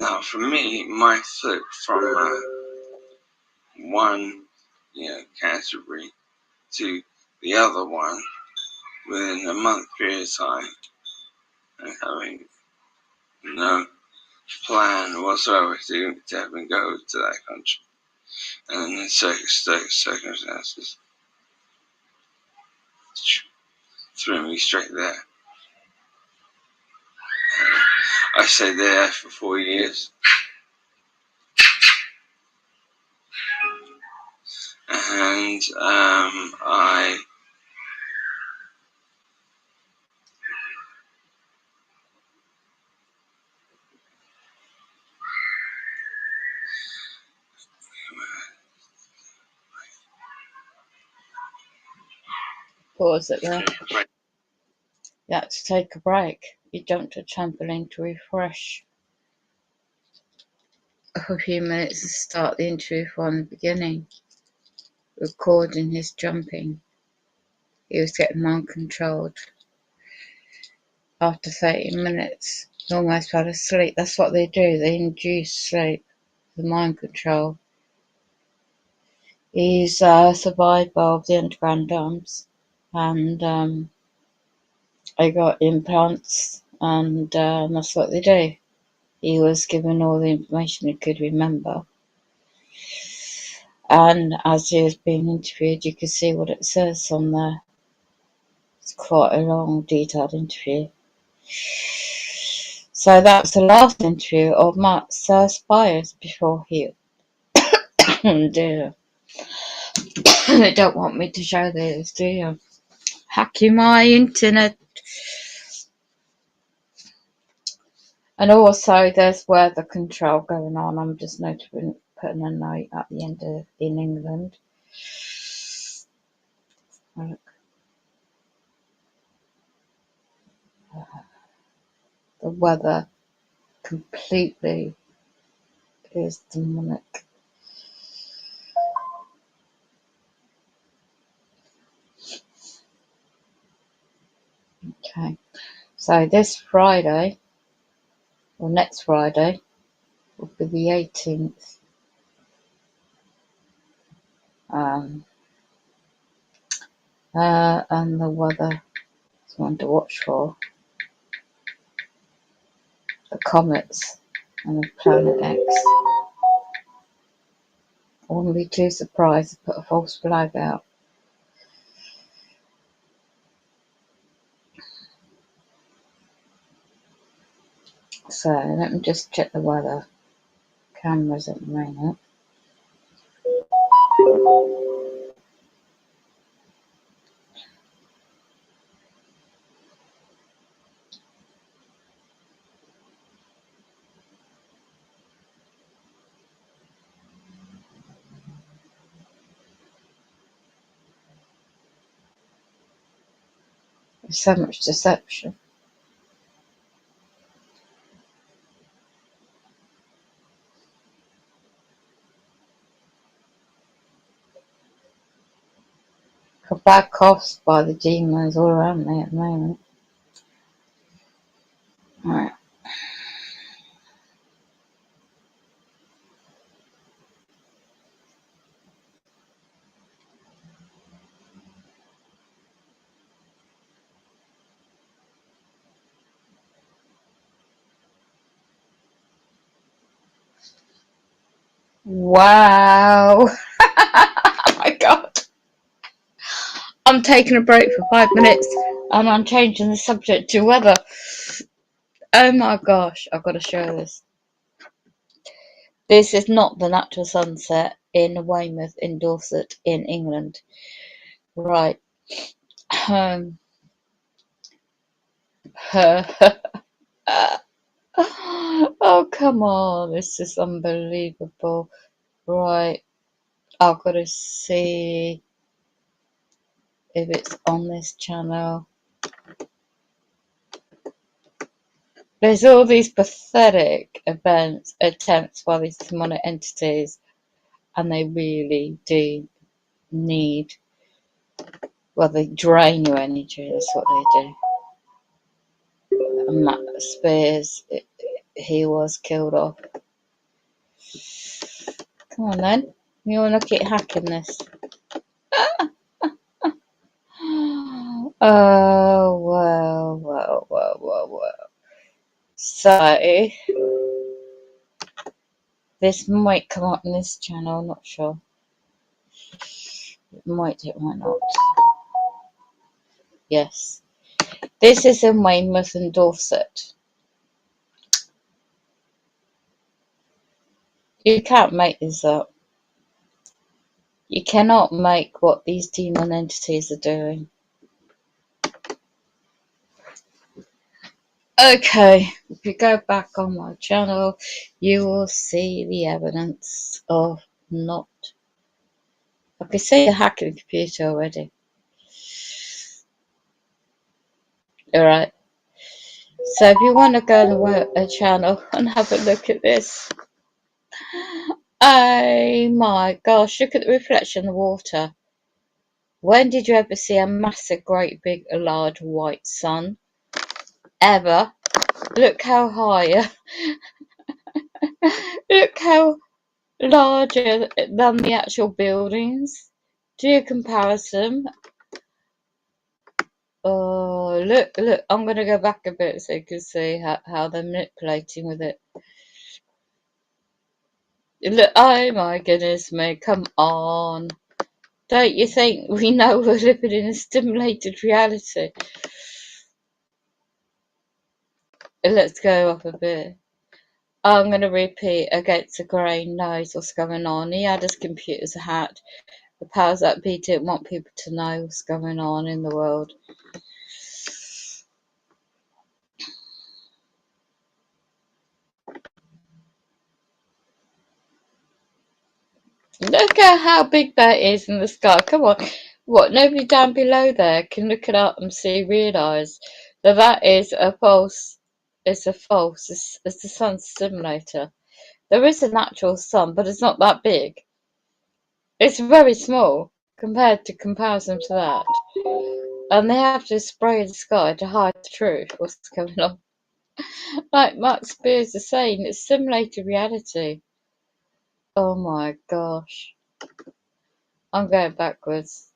Now for me, my flip from one, Canterbury to the other one within a month period of time, and having no plan whatsoever to even go to that country, and in circumstances threw me straight there. I stayed there for 4 years, and I Pause it there. Right. You had to take a break. You jumped to trampoline to refresh. For a few minutes to start the interview from the beginning. Recording his jumping. He was getting uncontrolled. After 30 minutes, he almost fell asleep. That's what they do. They induce sleep. The mind control. He's a survivor of the underground dumps. And I got implants. And that's what they do. He was given all the information he could remember. And as he was being interviewed, you could see what it says on there. It's quite a long, detailed interview. So that was the last interview of Matt Spires before he... Oh dear. They don't want me to show this, do you? Hacking my internet. And also there's weather control going on. I'm just putting a note at the end of in England. Look. The weather completely is demonic. Okay, so this Friday, or next Friday, will be the 18th. And the weather is one to watch for. The comets and the Planet X. I wouldn't be too surprised to put a false flag out. So let me just check the weather cameras at the moment. There's so much deception. got bad coughs by the demons all around me at the moment. Alright. Wow. Oh my god. I'm taking a break for 5 minutes and I'm changing the subject to weather. Oh my gosh, I've got to show this. This is not the natural sunset in Weymouth in Dorset in England. Right. Oh, come on. This is unbelievable. Right. I've got to see if it's on this channel. There's all these pathetic attempts by these demonic entities, and they really do need, well, they drain your energy, that's what they do. And Matt Spears, he was killed off. Come on then, you want to keep hacking this? Oh, well. So, this might come up in this channel, I'm not sure. It might not. Yes. This is in Weymouth and Dorset. You can't make this up. You cannot make what these demon entities are doing. Okay, if you go back on my channel, you will see the evidence of not. I can see you hacking the computer already. Alright. So if you want to go on a channel and have a look at this. Oh my gosh, look at the reflection in the water. When did you ever see a massive, great, big, large white sun? Ever? Look how high. Look how larger than the actual buildings. Do a comparison. Oh, look, I'm going to go back a bit so you can see how they're manipulating with it. Look, oh my goodness me, come on. Don't you think we know we're living in a stimulated reality? Let's go up a bit. I'm going to repeat, against the grain, knows what's going on. He had his computers hacked. The powers that be didn't want people to know what's going on in the world. Look at how big that is in the sky. Come on. What, nobody down below there can look it up and realise that that is a false. It's a false. It's the sun simulator. There is a natural sun, but it's not that big. It's very small compared to comparison to that. And they have to spray the sky to hide the truth, what's going on. Like Matt Spears is saying, it's simulated reality. Oh my gosh. I'm going backwards.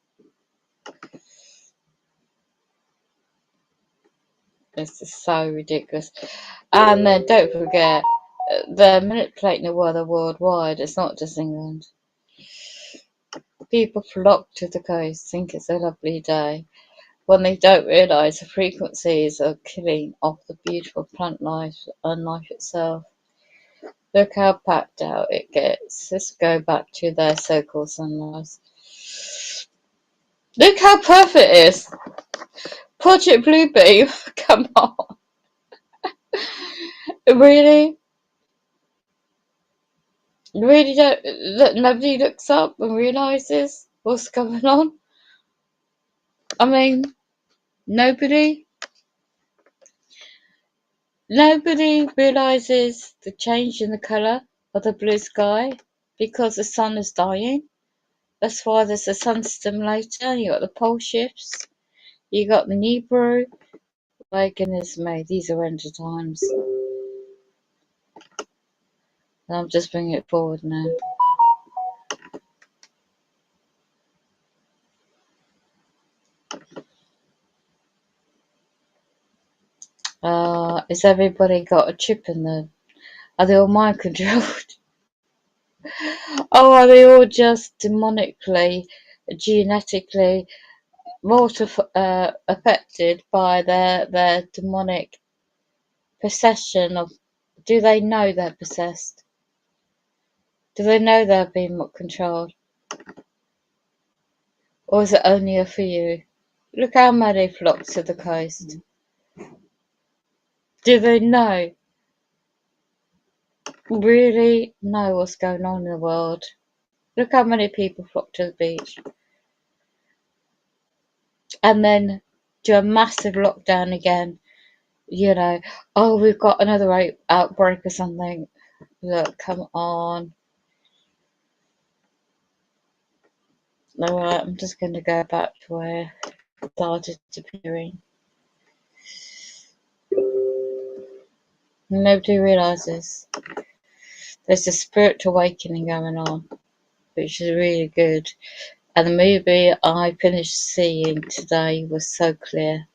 This is so ridiculous. And then don't forget, they're manipulating the weather worldwide. It's not just England. People flock to the coast, think it's a lovely day, when they don't realise the frequencies are killing off the beautiful plant life and life itself. Look how packed out it gets. Let's go back to their so-called sunrise. Look how perfect it is. Project Bluebeam, come on. Really? Really don't, nobody looks up and realises what's going on? I mean, nobody realises the change in the colour of the blue sky because the sun is dying. That's why there's a sun system later. You got the pole shifts. You got the Nibiru. My goodness me, these are end times. And I'm just bringing it forward now. Has everybody got a chip in them? Are they all mind controlled? Oh, are they all just demonically, genetically affected by their demonic possession of? Do they know they're possessed? Do they know they're being controlled? Or is it only for you? Look how many flock to the coast. Do they know? Really know what's going on in the world? Look how many people flock to the beach. And then do a massive lockdown again. You know, oh, we've got another outbreak or something. Look, come on. Alright, I'm just going to go back to where it started appearing. Nobody realises there's a spiritual awakening going on, which is really good. And the movie I finished seeing today was so clear.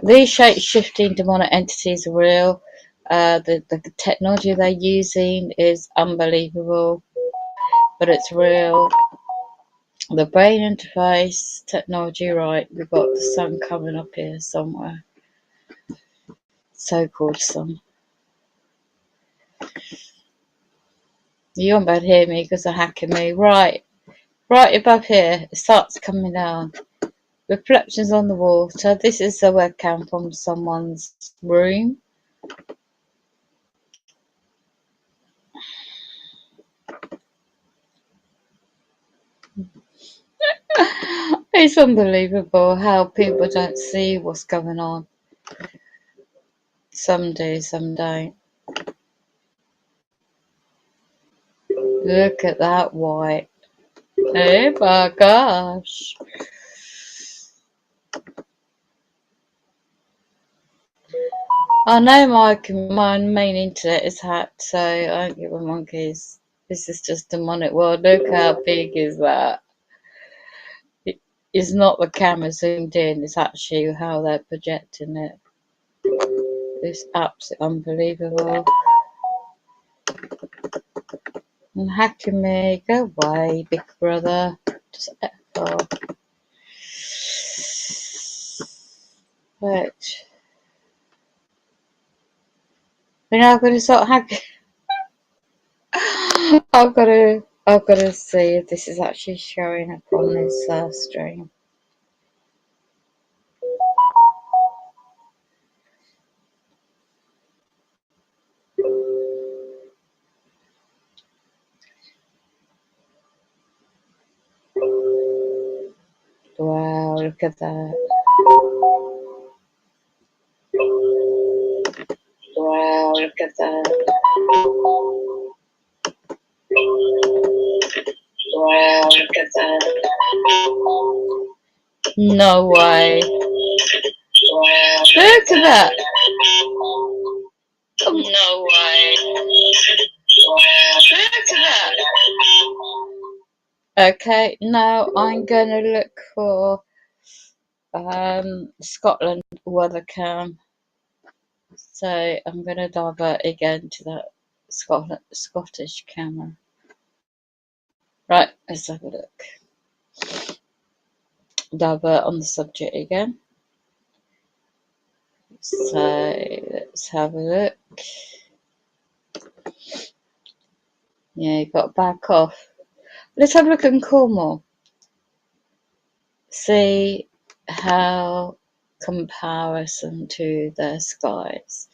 These shape-shifting demonic entities are real. The technology they're using is unbelievable, but it's real. The brain interface technology, right? We've got the sun coming up here somewhere. So-called sun. You won't be able to hear me because they're hacking me. Right above here, it starts coming down. Reflections on the water. This is a webcam from someone's room. It's unbelievable how people don't see what's going on. Some do, some don't. Look at that white. Oh my gosh. I know my main internet is hacked, so I don't give a monkeys. This is just demonic world. Look how big is that. It's not the camera zoomed in, it's actually how they're projecting it. It's absolutely unbelievable. And hacking me, go away, big brother. Just F off. Right. We're now gonna start hacking. I've gotta see if this is actually showing up on this stream. Wow, look at that. Wow, look at that. Wow, look at that. No way. Wow, look at that. No way. Wow, look at that. Okay, now I'm gonna look for Scotland weather cam. So I'm gonna divert again to that Scottish camera. Right, let's have a look. Divert on the subject again. So let's have a look. Yeah, you got to back off. Let's have a look in Cornwall. See how comparison to their skies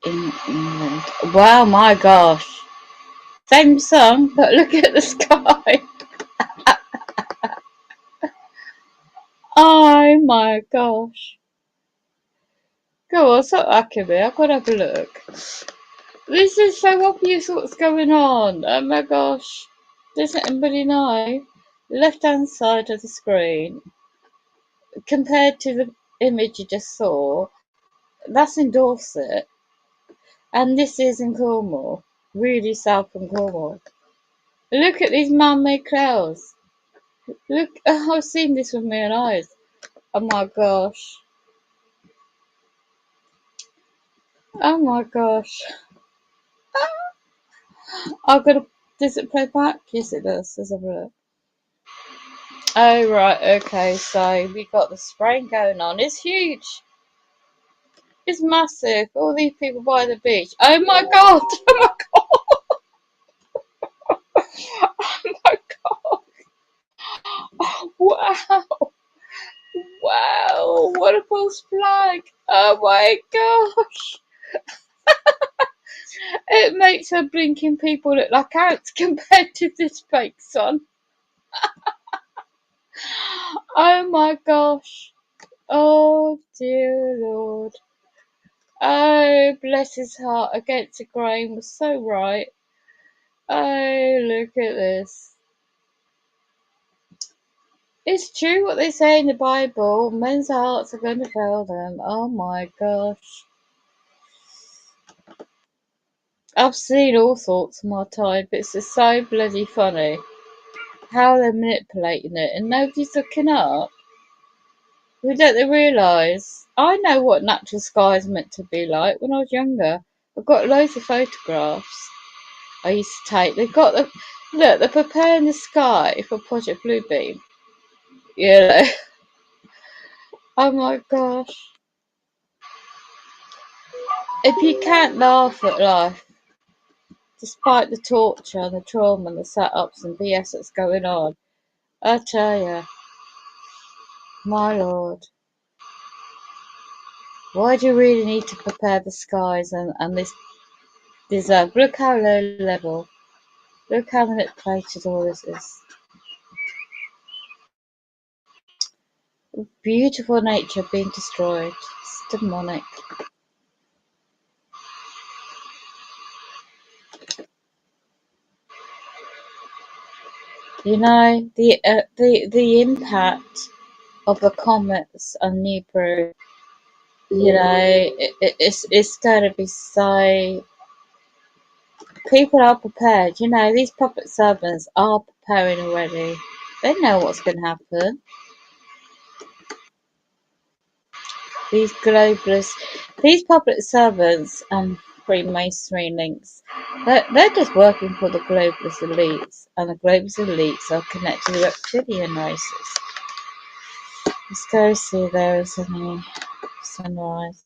in England. Wow, my gosh. Same sun, but look at the sky. Oh my gosh. Go on, stop hacking me. I've got to have a look. This is so obvious what's going on. Oh my gosh. Does anybody know? Left hand side of the screen, compared to the image you just saw, that's in Dorset, and this is in Cornwall, really south from Cornwall. Look at these man-made clouds. Look, I've seen this with my own eyes. Oh my gosh. Oh my gosh. I've got to. Does it play back? Yes, it does. Let's have a look. Oh, right. Okay. So we got the spraying going on. It's huge. It's massive. All these people by the beach. Oh my god. Oh my god. Oh my god. Wow. Wow. What a false flag. Oh my gosh. It makes her blinking people look like ants compared to this fake sun. Oh my gosh. Oh dear Lord. Oh, bless his heart, against the grain was so right. Oh, look at this. It's true what they say in the Bible. Men's hearts are going to fail them. Oh my gosh. I've seen all sorts in my time, but it's just so bloody funny how they're manipulating it and nobody's looking up. Don't they realise? I know what natural sky is meant to be like when I was younger. I've got loads of photographs I used to take. They've got the look, they're preparing the sky for Project Bluebeam. You know. Oh my gosh. If you can't laugh at life, despite the torture and the trauma and the setups and BS that's going on, I tell you, my lord, why do you really need to prepare the skies and this deserve? Look how low level. Look how manipulated all this is. Beautiful nature being destroyed. It's demonic. You know, the impact of the comets on Nibiru, you know, it's going to be so. People are prepared. You know, these public servants are preparing already. They know what's going to happen. These globalists, these public servants and Freemasonry links, they're just working for the globalist elites, and the globalist elites are connected to reptilian races. Let's go see if there is any sunrise.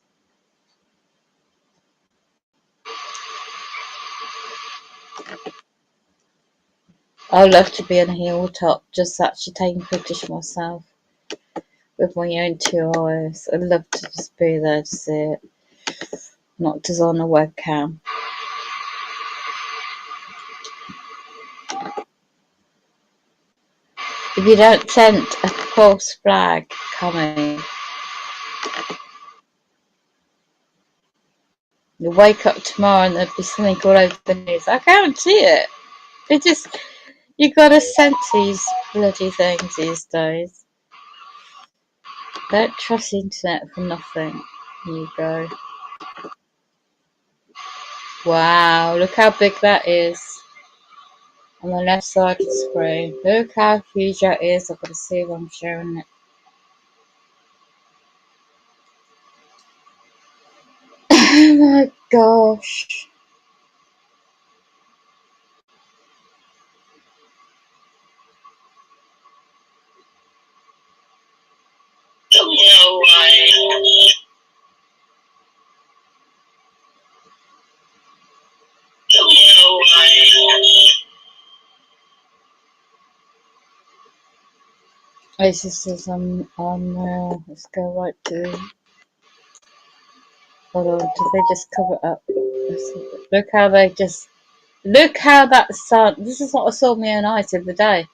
I'd love to be on a hilltop, just actually taking pictures of myself with my own 2 eyes. I'd love to just be there to see it, not just on a webcam. If you don't sense a false flag coming, you wake up tomorrow and there'll be something all over the news. I guarantee it. It just, you gotta sense these bloody things these days. Don't trust the internet for nothing. Here you go. Wow, look how big that is. On the left side of the screen. Look how huge that is. I've got to see if I'm showing it. Oh my gosh. This is on let's go right to. Hold on, did they just cover it up? Look how they just. Look how that sun. This is what I saw with my own eyes the other day.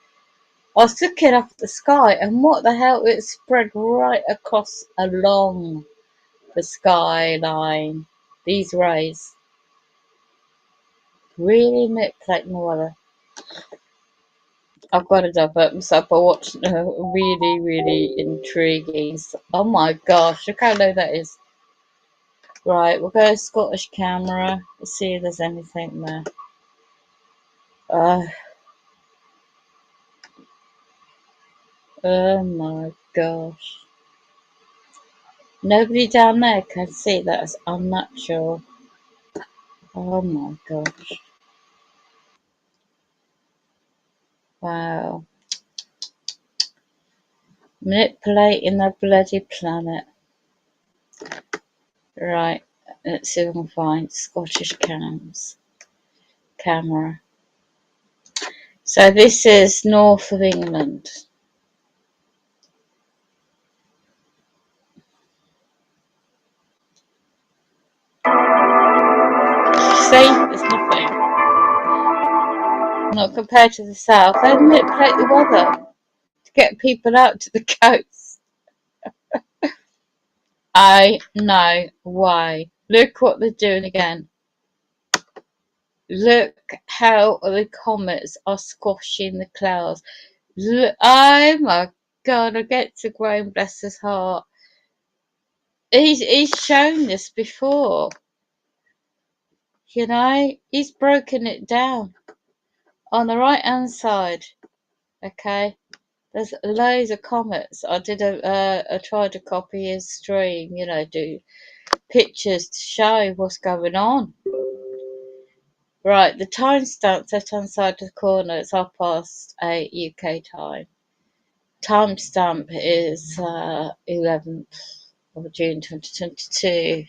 I was looking up at the sky, and what the hell? It spread right across along the skyline. These rays really manipulating the weather. I've got to divert myself by watching a really, really intriguing. Oh my gosh, look how low that is. Right, we'll go Scottish camera. Let's see if there's anything there. Oh my gosh. Nobody down there can see that it's unnatural. Oh my gosh. Wow. Manipulating the bloody planet. Right, let's see if I can find Scottish camera. So this is north of England. See, there's nothing. Not compared to the south. They manipulate the weather to get people out to the coast. I know why. Look what they're doing again. Look how the comets are squashing the clouds. Look, oh my God, I get to Graham, bless his heart. He's shown this before. You know, he's broken it down. On the right hand side, okay, there's loads of comets. I did I tried to copy his stream, you know, do pictures to show what's going on. Right, the timestamp left hand side of the corner, it's 8:30 UK time. Timestamp is 11th of June 2022.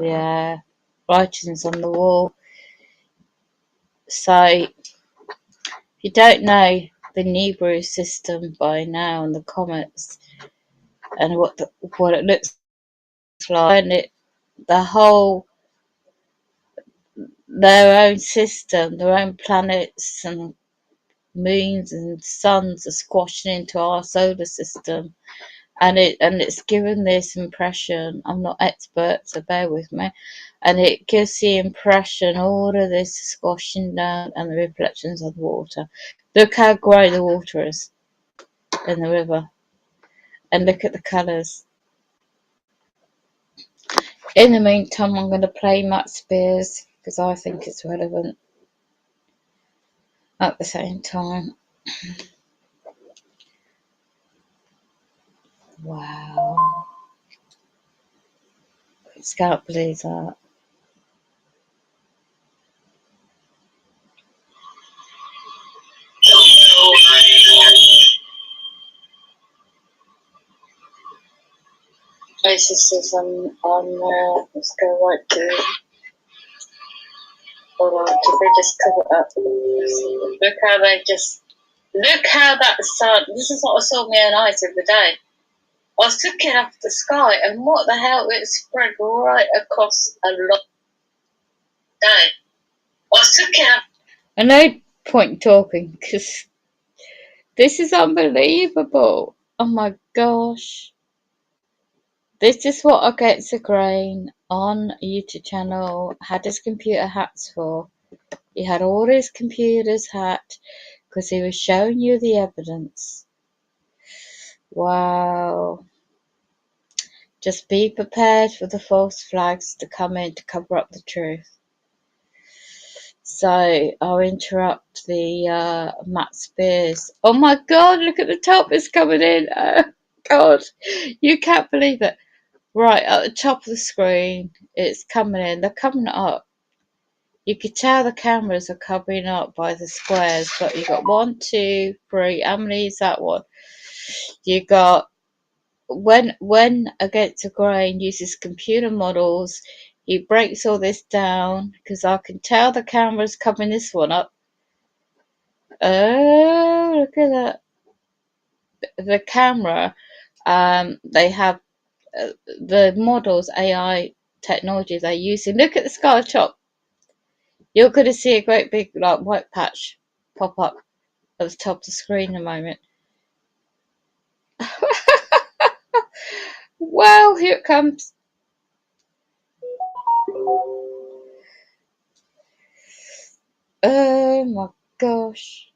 Yeah, writings on the wall. So, if you don't know the Nibiru system by now and the comets and what it looks like, and the whole their own system, their own planets and moons and suns are squashing into our solar system, and it's given this impression. I'm not expert, so bear with me. And it gives the impression all of this is squashing down and the reflections of the water. Look how grey the water is in the river. And look at the colours. In the meantime, I'm going to play Matt Spears because I think it's relevant at the same time. Wow. I just can't believe that. This is let's go right to, hold on, did they just cover it up? Look how that sun, this is what I saw me and I the other day. I was looking up the sky and what the hell, it spread right across a lot of day. I was looking up. And no point talking because this is unbelievable. Oh my gosh. This is what I get to Grain on YouTube channel. Had his computer hacks for. He had all his computers hacked because he was showing you the evidence. Wow. Just be prepared for the false flags to come in to cover up the truth. So I'll interrupt the Matt Spears. Oh my God, look at the top, it's coming in. Oh God, you can't believe it. Right at the top of the screen, it's coming in. They're coming up. You could tell the cameras are coming up by the squares, but you got 1, 2, 3. How many is that one? You got when Against the Grain uses computer models, he breaks all this down because I can tell the camera's coming this one up. Oh, look at that. The camera, they have the models, AI technology they're using. Look at the sky top. You're going to see a great big like white patch pop up at the top of the screen in a moment. Well, here it comes. Oh my gosh.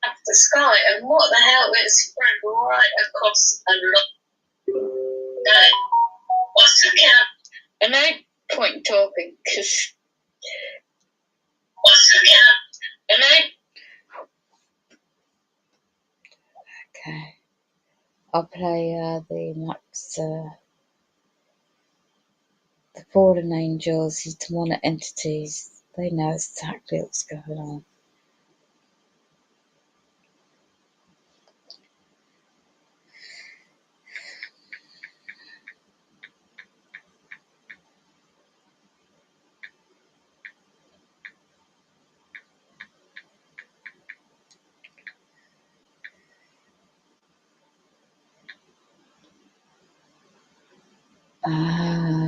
The sky, and what the hell, it spread right across a lot. What's the count? And no point talking, because what's the count? And Okay. I'll play the next, the fallen angels, these demonic entities. They know exactly what's going on.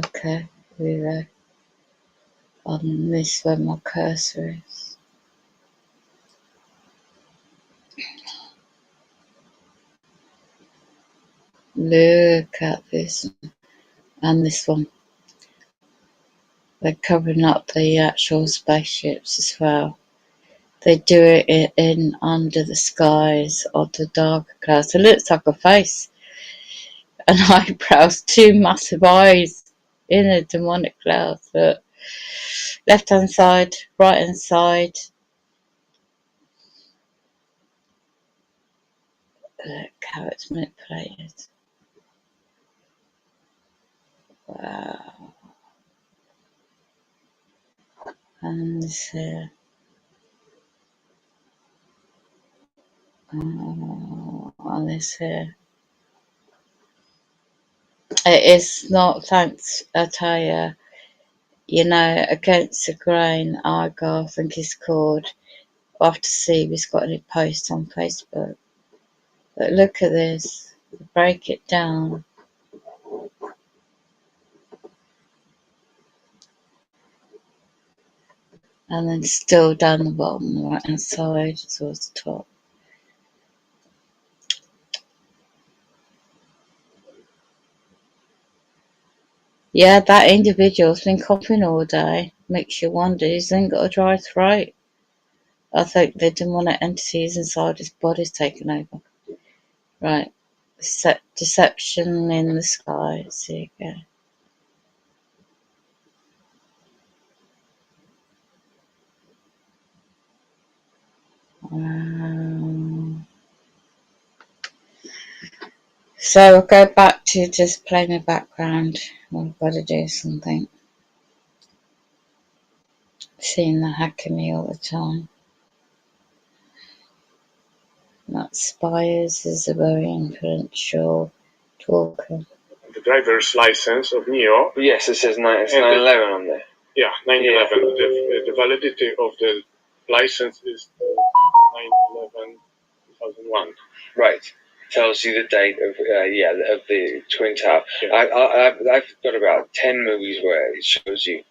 Okay, here we go. On this where my cursor is. Look at this. And this one. They're covering up the actual spaceships as well. They do it in under the skies of the darker clouds. It looks like a face. And eyebrows, two massive eyes in a demonic cloud. Look. Left hand side, right hand side. Look how it's manipulated. Wow. And this here. And this here. It is not, thanks, I tell you know, Against the Grain, Argo, I think it's called. We'll have to see if he's got any posts on Facebook. But look at this. Break it down. And then still down the bottom, the right hand side towards the top. Yeah, that individual's been coughing all day. Makes you wonder, he's then got a dry throat. I think the demonic entities inside his body's taken over. Right. Deception in the skies. Here you go. So I'll go back to just playing the background. I've got to do something. Seeing the hacking me all the time. Matt Spires is a very influential talker. The driver's license of NIO. Yes, it says 911 on there. Yeah, 911. The validity of the license is 9/11/2001. Right. Tells you the date of of the Twin Tower. Yeah. I've got about 10 movies where it shows you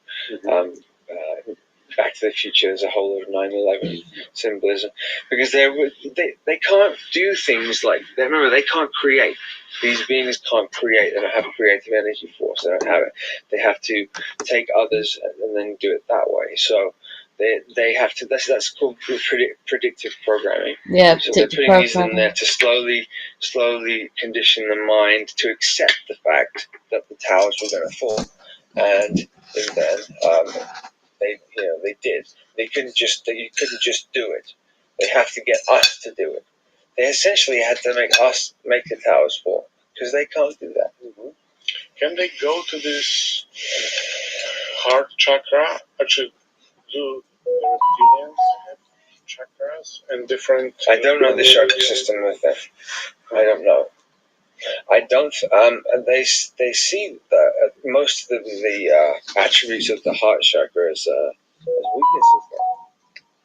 Back to the Future. There's a whole lot of 9/11 symbolism because they can't do things like remember they can't create. These beings can't create. They don't have a creative energy force. They don't have it. They have to take others and then do it that way. So they have to. That's called predictive programming. Yeah, so they're putting these in there to slowly condition the mind to accept the fact that the towers were going to fall, and then they did. You couldn't just do it. They have to get us to do it. They essentially had to make us make the towers fall because they can't do that. Mm-hmm. Can they go to this heart chakra? Actually, do the reptilians have chakras and different? I don't know the chakra system with them. I don't know. I don't. They see most of the attributes of the heart chakra as weaknesses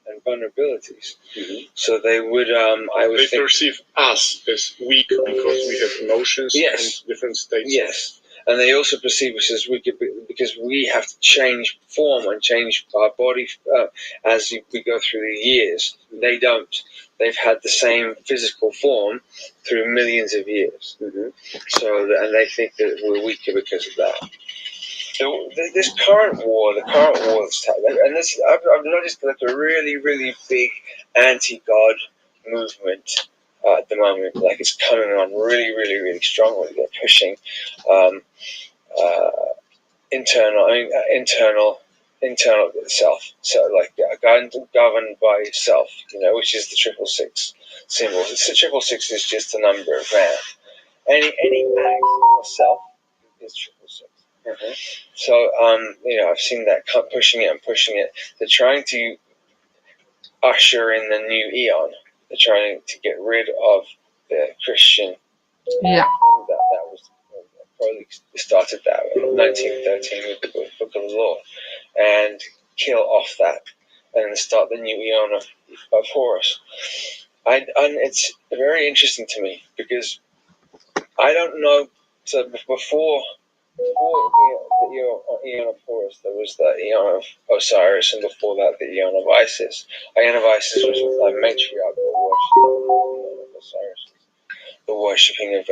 and vulnerabilities. Mm-hmm. So they would. They perceive us as weak because we have emotions and different states. Yes. And they also perceive us as weak because we have to change form and change our body as we go through the years. They don't. They've had the same physical form through millions of years. Mm-hmm. So, and they think that we're weaker because of that. This current war, that's happening, and this, I've noticed that a really, really big anti-God movement at the moment. Like it's coming on really, really, really strongly. They're pushing internal self. So like governed by self, which is the 666 symbol. The 666 is just a number of man. Any act for self is 666. Mm-hmm. So I've seen that pushing it. They're trying to usher in the new eon. They're trying to get rid of the Christian. Yeah. That was probably started that in 1913 with the Book of the Law, and kill off that, and start the new eon of Horus. And it's very interesting to me because I don't know. So before the eon of Horus, there was the eon of Osiris, and before that, the eon of Isis. The eon of Isis was like matriarchal worship of Osiris, the worshipping of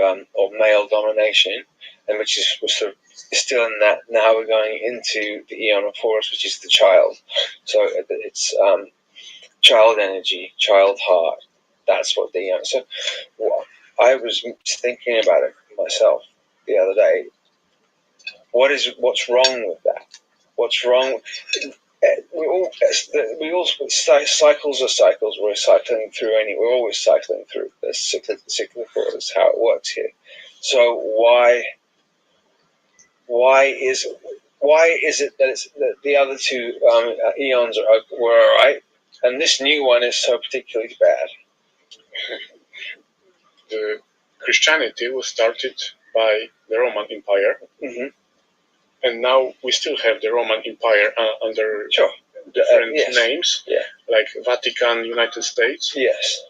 male domination, and which is sort of still in that. Now we're going into the eon of Horus, which is the child. So it's child energy, child heart. That's what the eon. So I was thinking about it myself the other day. What's wrong with that? What's wrong? We all cycles are cycles. We're cycling through we're always cycling through. There's cyclical. That's how it works here. So why is it that the other two eons were all right, and this new one is so particularly bad? The Christianity was started by the Roman Empire. Mm-hmm. And now we still have the Roman Empire under different names, like Vatican, United States. Yes.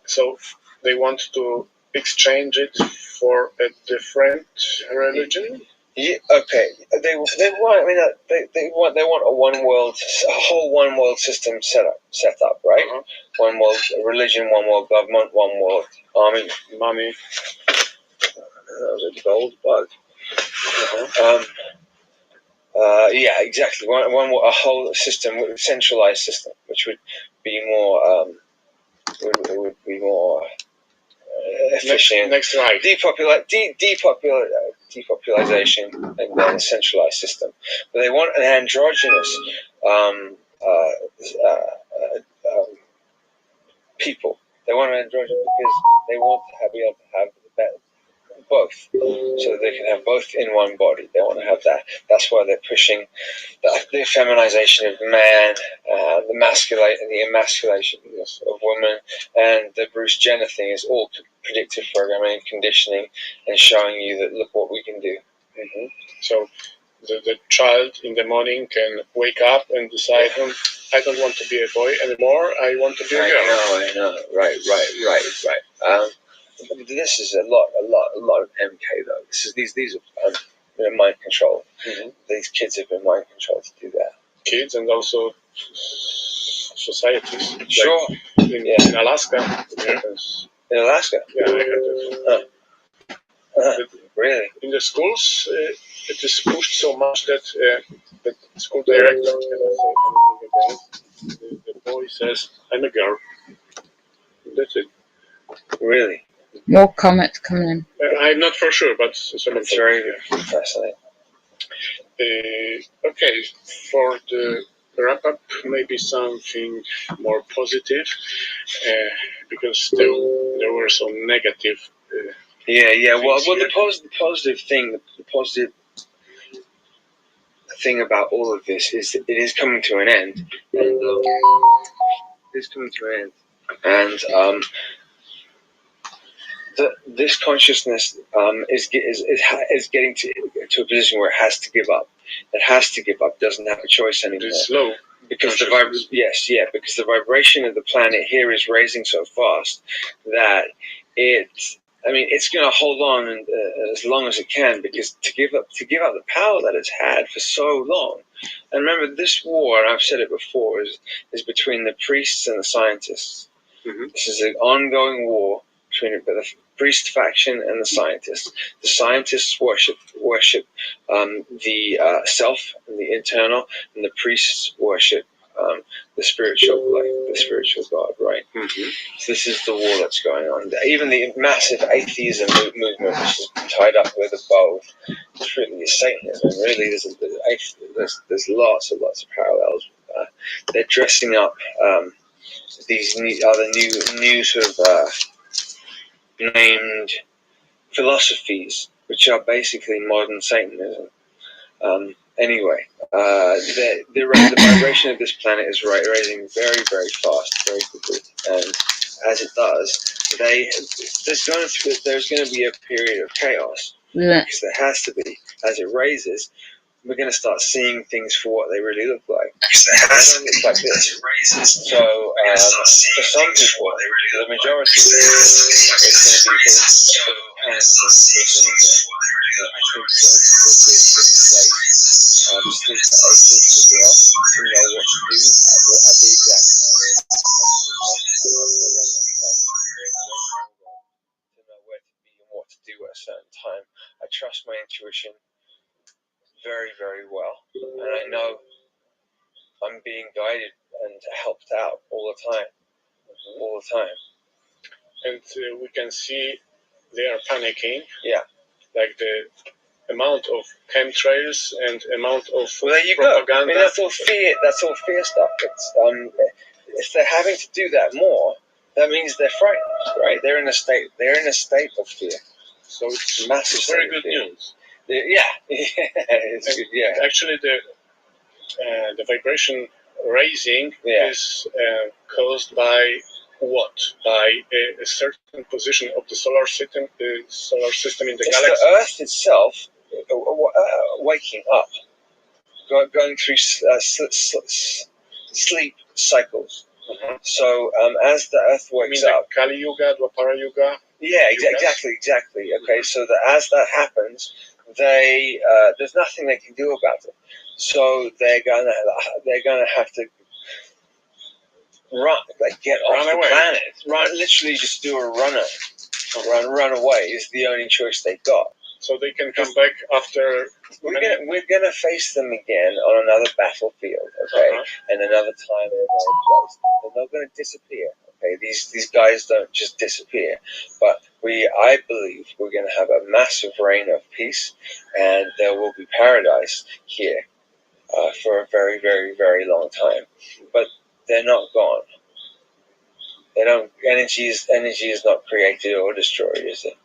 So they want to exchange it for a different religion. Yeah, okay. They want. I mean, they want a whole one world system set up, right? Uh-huh. One world religion, one world government, one world army, money. That was a gold bug. Uh-huh. Yeah, exactly. A whole system, centralized system, which would be more efficient. Next right. Depopulation, and then a centralized system. But they want an androgynous people. They want an androgynous because they want to be able to have both, so that they can have both in one body. They want to have that. That's why they're pushing the feminization of man, the emasculation of women, and the Bruce Jenner thing is all predictive programming and conditioning, and showing you that look what we can do. Mm-hmm. So the child in the morning can wake up and decide, I don't want to be a boy anymore. I want to be a girl. I know. Right. This is a lot of MK though. These are mind control. Mm-hmm. These kids have been mind controlled to do that. Kids and also societies. Sure. Like in Alaska. Yeah. In Alaska. Yeah, I heard it. Really? In the schools, it is pushed so much that the school director cannot say anything against. The boy says, "I'm a girl." That's it. Really? More comments coming in. I'm not for sure, but it's very fascinating. Okay, for the wrap up, maybe something more positive, because there were some negative. Well, the positive thing about all of this is that it is coming to an end, and this consciousness is getting to a position where it has to give up. It has to give up. Doesn't have a choice anymore. It's slow. Because because the vibration of the planet here is raising so fast that it's going to hold on as long as it can, because to give up the power that it's had for so long. And remember, this war, and I've said it before, is between the priests and the scientists. Mm-hmm. This is an ongoing war between the priest faction and the scientists. The scientists worship the self and the internal, and the priests worship the spiritual, like the spiritual God, right? Mm-hmm. So this is the war that's going on. Even the massive atheism movement, which is tied up with a bow, it's really Satanism. Really, there's lots and lots of parallels. They're dressing up these new sort of named philosophies, which are basically modern Satanism. Anyway, the vibration of this planet is rising very, very fast, very quickly, and as it does, there's going to be a period of chaos, because there has to be. As it raises, we're going to start seeing things for what they really look like. They don't look like this. So, for some people, the majority of people, it's going to be this. I think sleep agents as well, to know what to do at the exact time. To know where to be and what to do at a certain time. I trust my intuition very, very well, and I know I'm being guided and helped out all the time. And we can see they are panicking. Yeah. Like the amount of chemtrails and amount of there you propaganda. go. I mean, that's all fear. That's all fear stuff. It's if they're having to do that more, that means they're frightened, right? They're in a state of fear. So it's massive. It's very good news. Yeah, it's good. Yeah. Actually, the vibration raising is caused by what? By a certain position of the solar system in the galaxy. The Earth itself waking up, going through sleep cycles. So as the Earth wakes up, Kali Yuga, Dwapara Yuga. Yeah, exactly. Okay, so as that happens, there's nothing they can do about it. So they're gonna have to get off the planet. Literally, just do a run away is the only choice they've got. So they can come back after. We're gonna face them again on another battlefield, okay, and another time and another place. They're not gonna disappear. Okay, these guys don't just disappear, but I believe we're gonna have a massive reign of peace, and there will be paradise here for a very, very, very long time. But they're not gone. They don't. Energy is not created or destroyed, is it?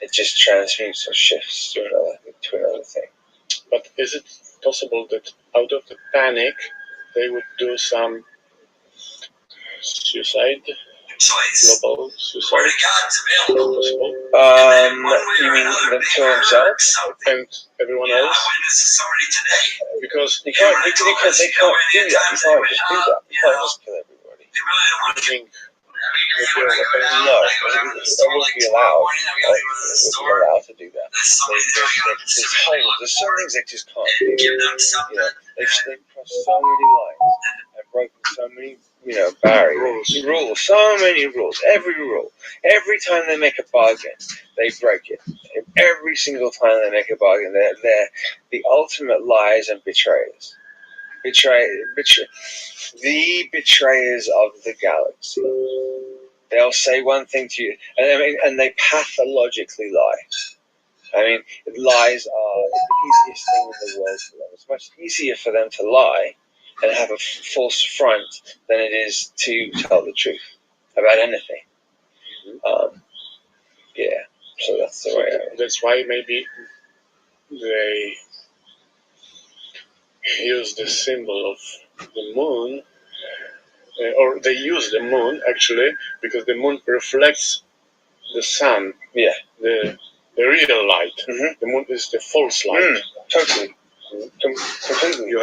It just transmutes or shifts to another thing. But is it possible that out of the panic they would do some suicide? Global suicide? Possible? You mean them to themselves and everyone else? Because they can't do that. You can't just do that. You can't just kill everybody. No, they won't be allowed. They won't be allowed to do that. There's some things they just can't do. They've crossed so many lines and broken so many, barriers. Rules. So many rules. Every rule. Every time they make a bargain, they break it. Every single time they make a bargain, they're the ultimate liars and betrayers. The betrayers of the galaxy. They'll say one thing to you, and they pathologically lie. I mean, lies are the easiest thing in the world for them. It's much easier for them to lie and have a false front than it is to tell the truth about anything. Yeah, so that's the way. That's why maybe they use the symbol of the moon, or they use the moon actually because the moon reflects the sun. Yeah, the real light. The moon is the false light. Totally. Completely.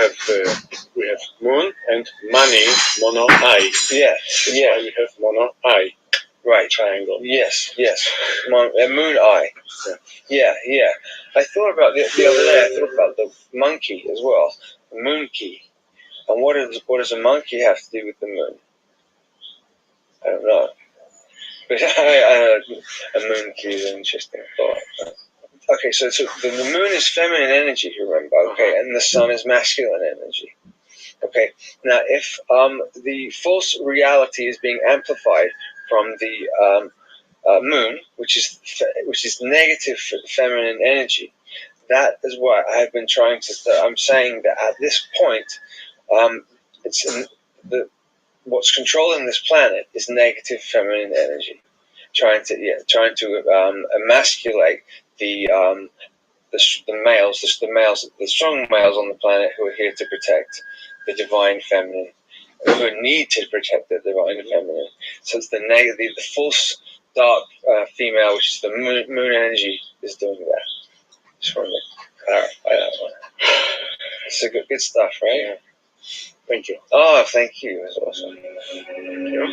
We have moon and money, mono eye. Yeah, Why we have mono eye. Right. Triangle. Yes. Moon eye. Yeah. I thought about the other day. I thought about the monkey as well, the moon key. And what does a monkey have to do with the moon? I don't know. But a moon key is an interesting thought. Okay, so the moon is feminine energy, you remember, okay, and the sun is masculine energy. Okay, now if the false reality is being amplified from the moon, which is negative feminine energy, that is what I've been trying to. I'm saying that at this point, it's what's controlling this planet is negative feminine energy, trying to emasculate the males, the strong males on the planet who are here to protect the divine feminine, who need to protect the divine feminine. So it's the false dark female, which is the moon energy, is doing that. Just wanted to clarify that one. It's a good stuff, right? Yeah. Thank you. Oh, thank you. It was awesome. Thank you.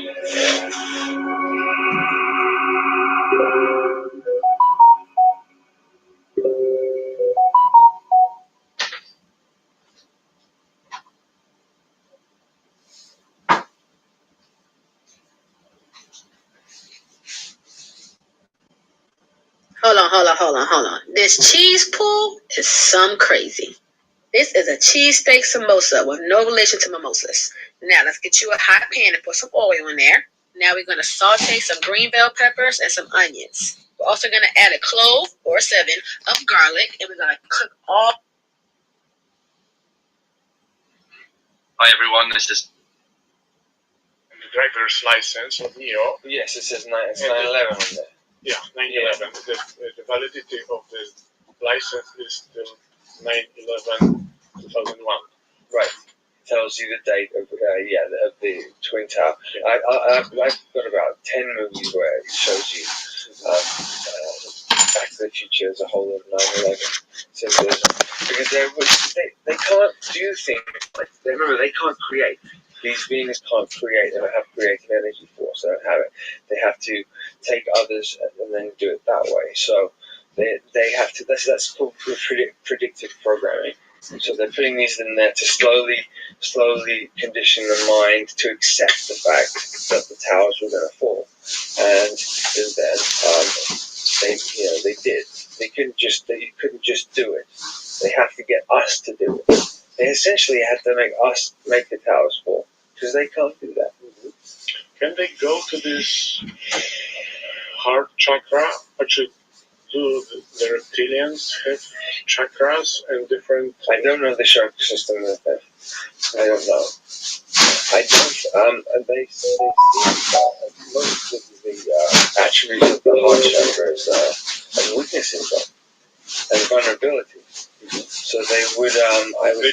Hold on. This cheese pool is some crazy. This is a cheesesteak samosa with no relation to mimosas. Now let's get you a hot pan and put some oil in there. Now we're going to saute some green bell peppers and some onions. We're also going to add a clove or 7 of garlic, and we're going to cook all. Hi everyone, this is The driver's license of NIO. Yes, it says 9/11 on there. Yeah, 9/11. The validity of the license is till 9/11/2001. Right. Tells you the date of the Twin Tower. Yeah. I've got about 10 movies where it shows you Back to the Future as a whole of 9/11 symbolism, because they can't do things like, remember, they can't create. These beings can't create. They don't have creative energy force. They don't have it. They have to take others and then do it that way. So they have to. That's called predictive programming. So they're putting these in there to slowly condition the mind to accept the fact that the towers were going to fall. And then they did. They couldn't just do it. They have to get us to do it. They essentially had to make us make the towers fall, because they can't do that. Can they go to this heart chakra? Actually, do the reptilians have chakras and different? I don't know the chakra system that they. I don't know. I don't. They most of the attributes of the heart chakra as weaknesses and vulnerabilities. So they would.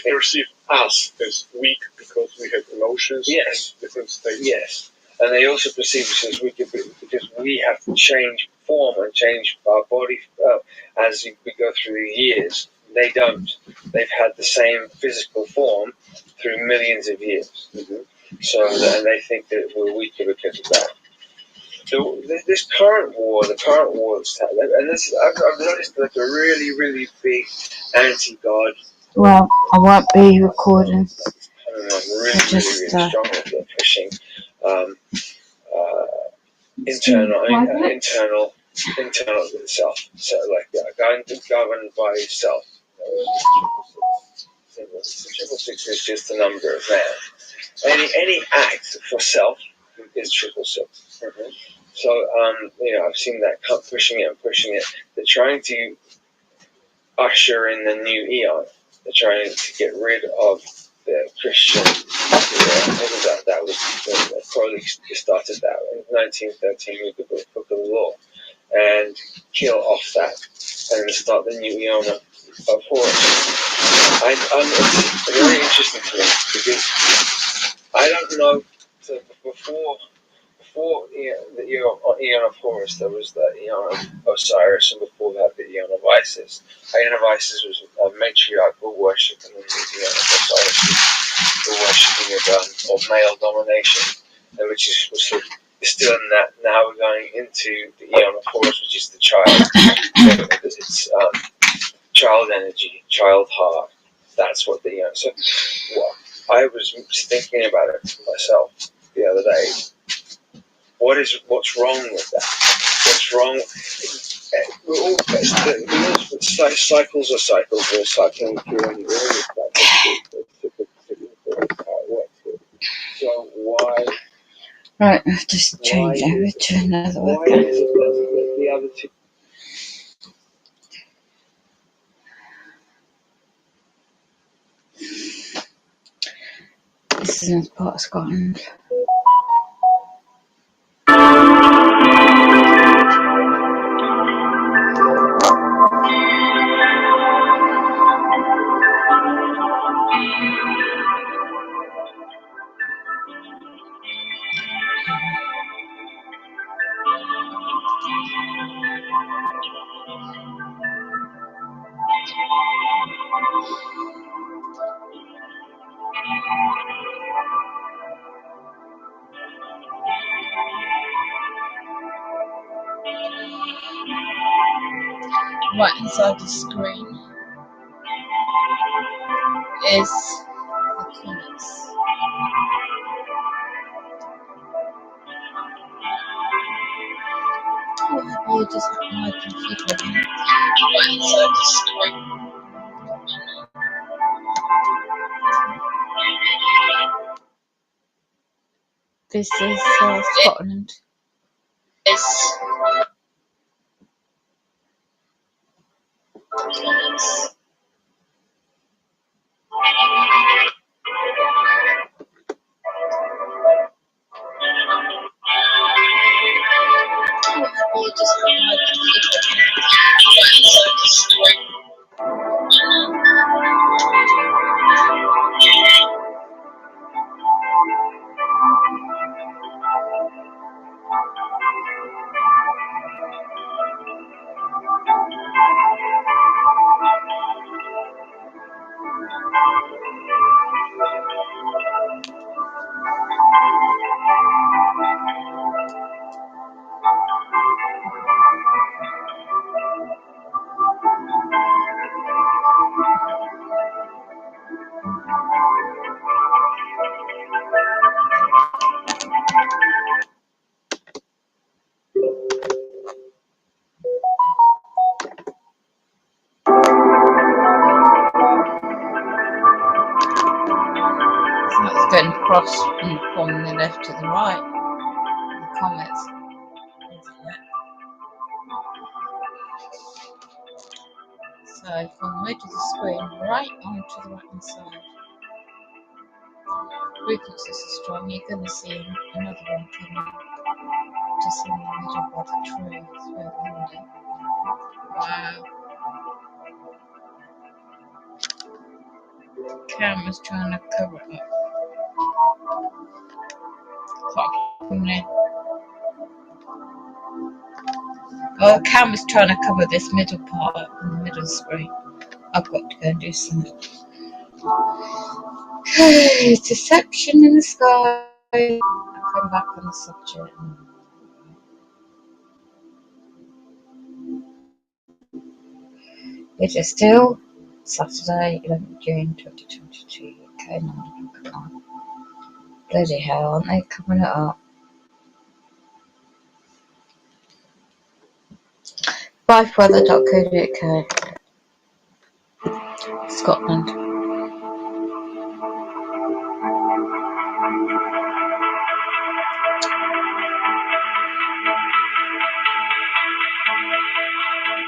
They perceive us as weak because we have emotions. Yes. And different states. Yes. And they also perceive us as weak because we have to change form and change our body as we go through the years. They don't. They've had the same physical form through millions of years. So and they think that we're weaker because of that. So this current war, and this I've noticed like a really, really big anti-God. Well, I won't be recording. Really strong with the pushing internal self. So like governed by self. Triple 6 is just a number of man. Any act for self is 666. So I've seen that pushing it. They're trying to usher in the new eon. They're trying to get rid of the Christian. That was Crowley started that in 1913 with the Book of the Law, and kill off that and start the new eon of Horus. It's very interesting to me because I don't know. So before the eon of Horus, there was the eon of Osiris, and before that, the eon of Isis. The eon of Isis was a matriarchal worship, and then the eon of Osiris was the worshipping of male domination, and which is still in that. Now we're going into the eon of Horus, which is the child. It's child energy, child heart. That's what the eon. So, I was thinking about it myself the other day. What's wrong with that? What's wrong? We're all cycles are cycles. We're cycling through, and we're always so why? Right, I've just changed over to another Why webcam. is it that the other two? This is another part of Scotland. Right inside the screen is the comments. Oh, you just have my computer again. Right inside the screen. This is Scotland. It's comments. You just have my computer again. Right inside the screen. So it's going across from the left to the right. The comments. So from the edge of the screen, right onto the right hand side. Frequencies are strong. You're going to see another one coming just in the middle of the tree. It's very windy. Wow. Camera's trying to cover it up. Oh, the camera's trying to cover this middle part in the middle of the screen. I've got to go and do something. Deception in the sky. I'll come back on the subject. It is still Saturday, 11th June 2022. Okay, 9 o'clock at night. Bloody hell, aren't they covering it up? Bifeweather.co.uk. Scotland.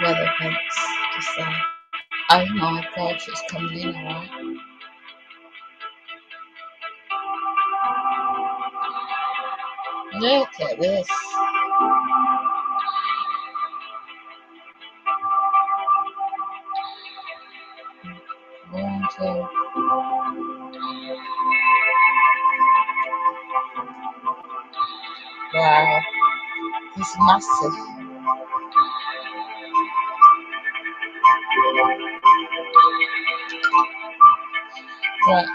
Weather events, just say. Oh my gosh, it's coming in alright. Look at this. One, two. Wow. It's massive. Right.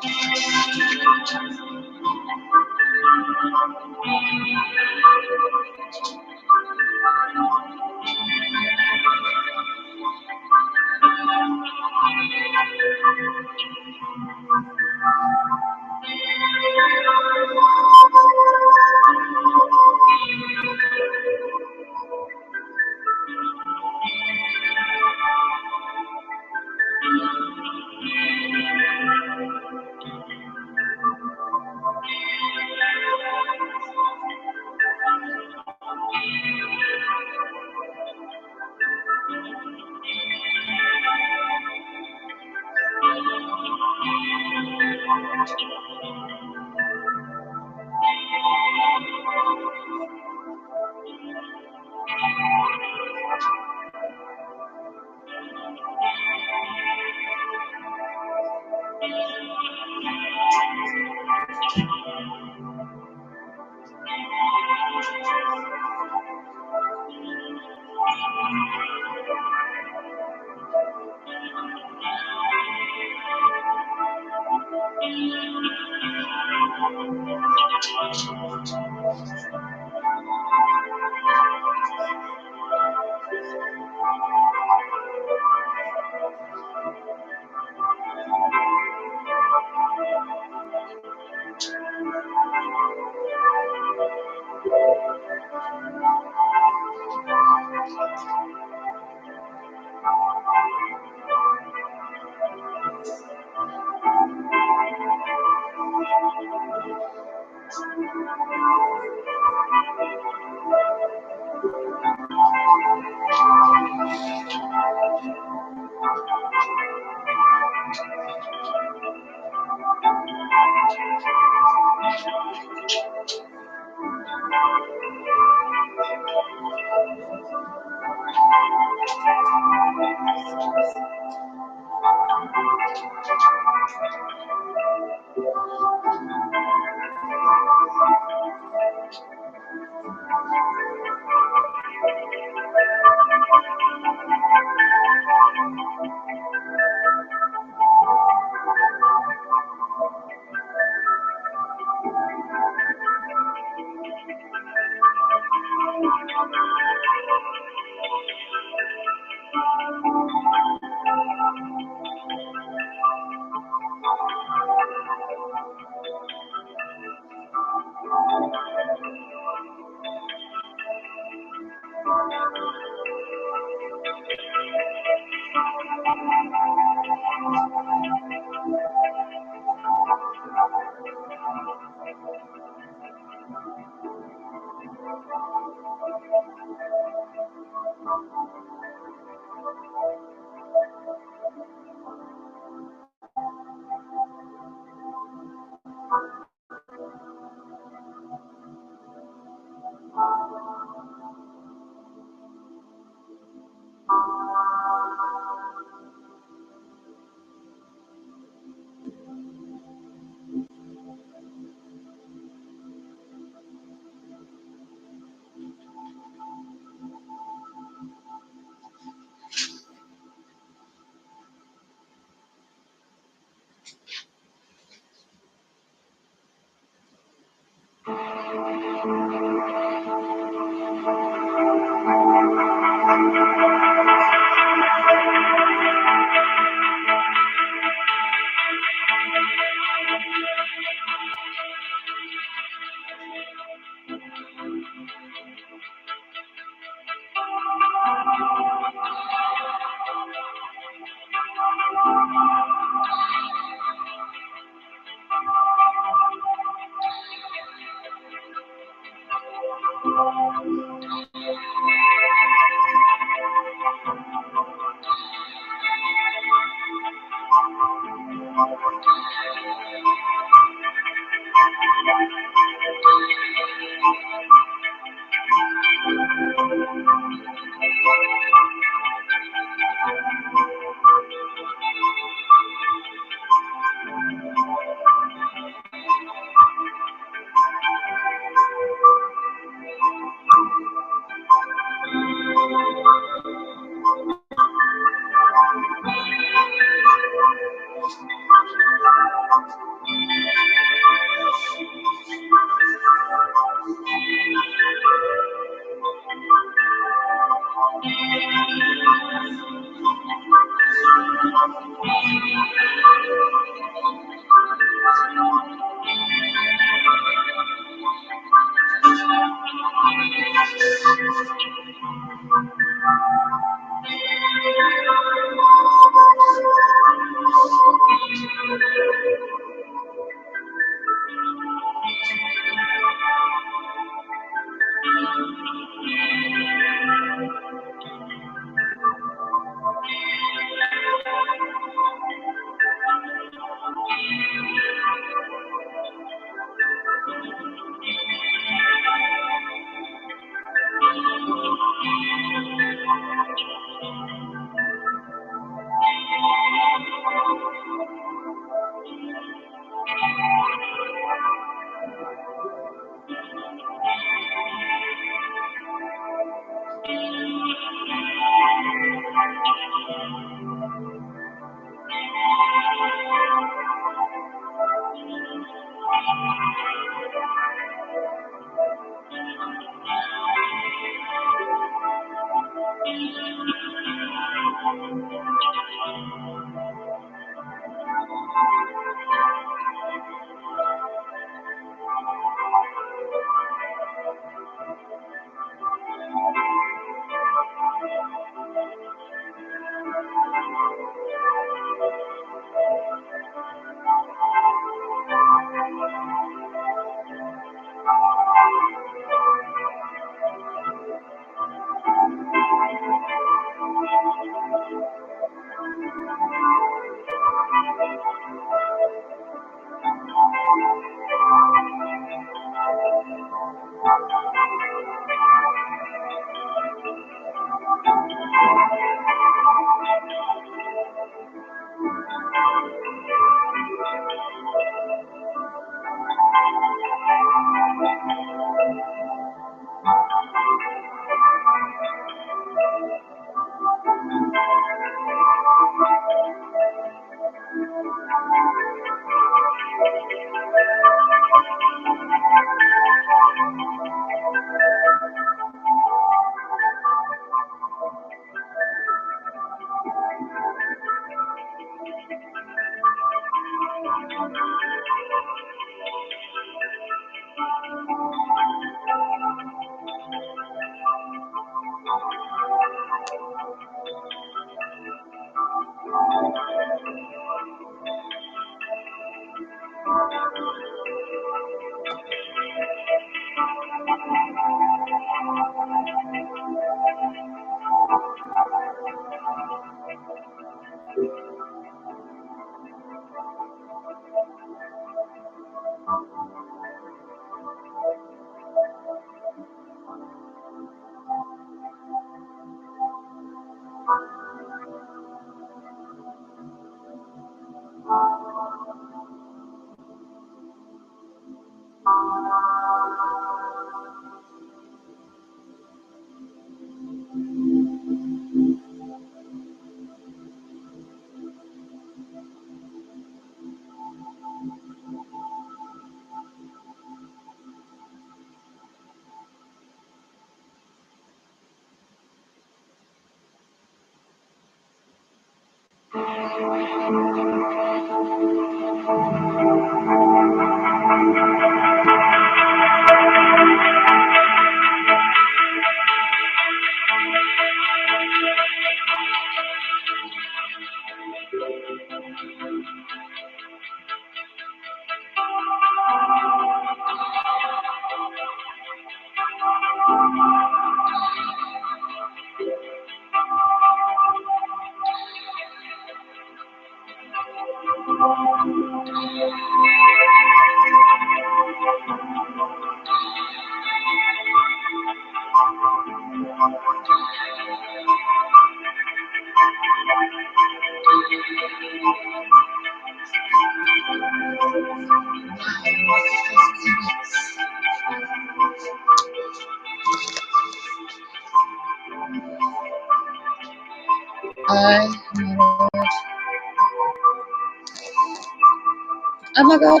Oh my god.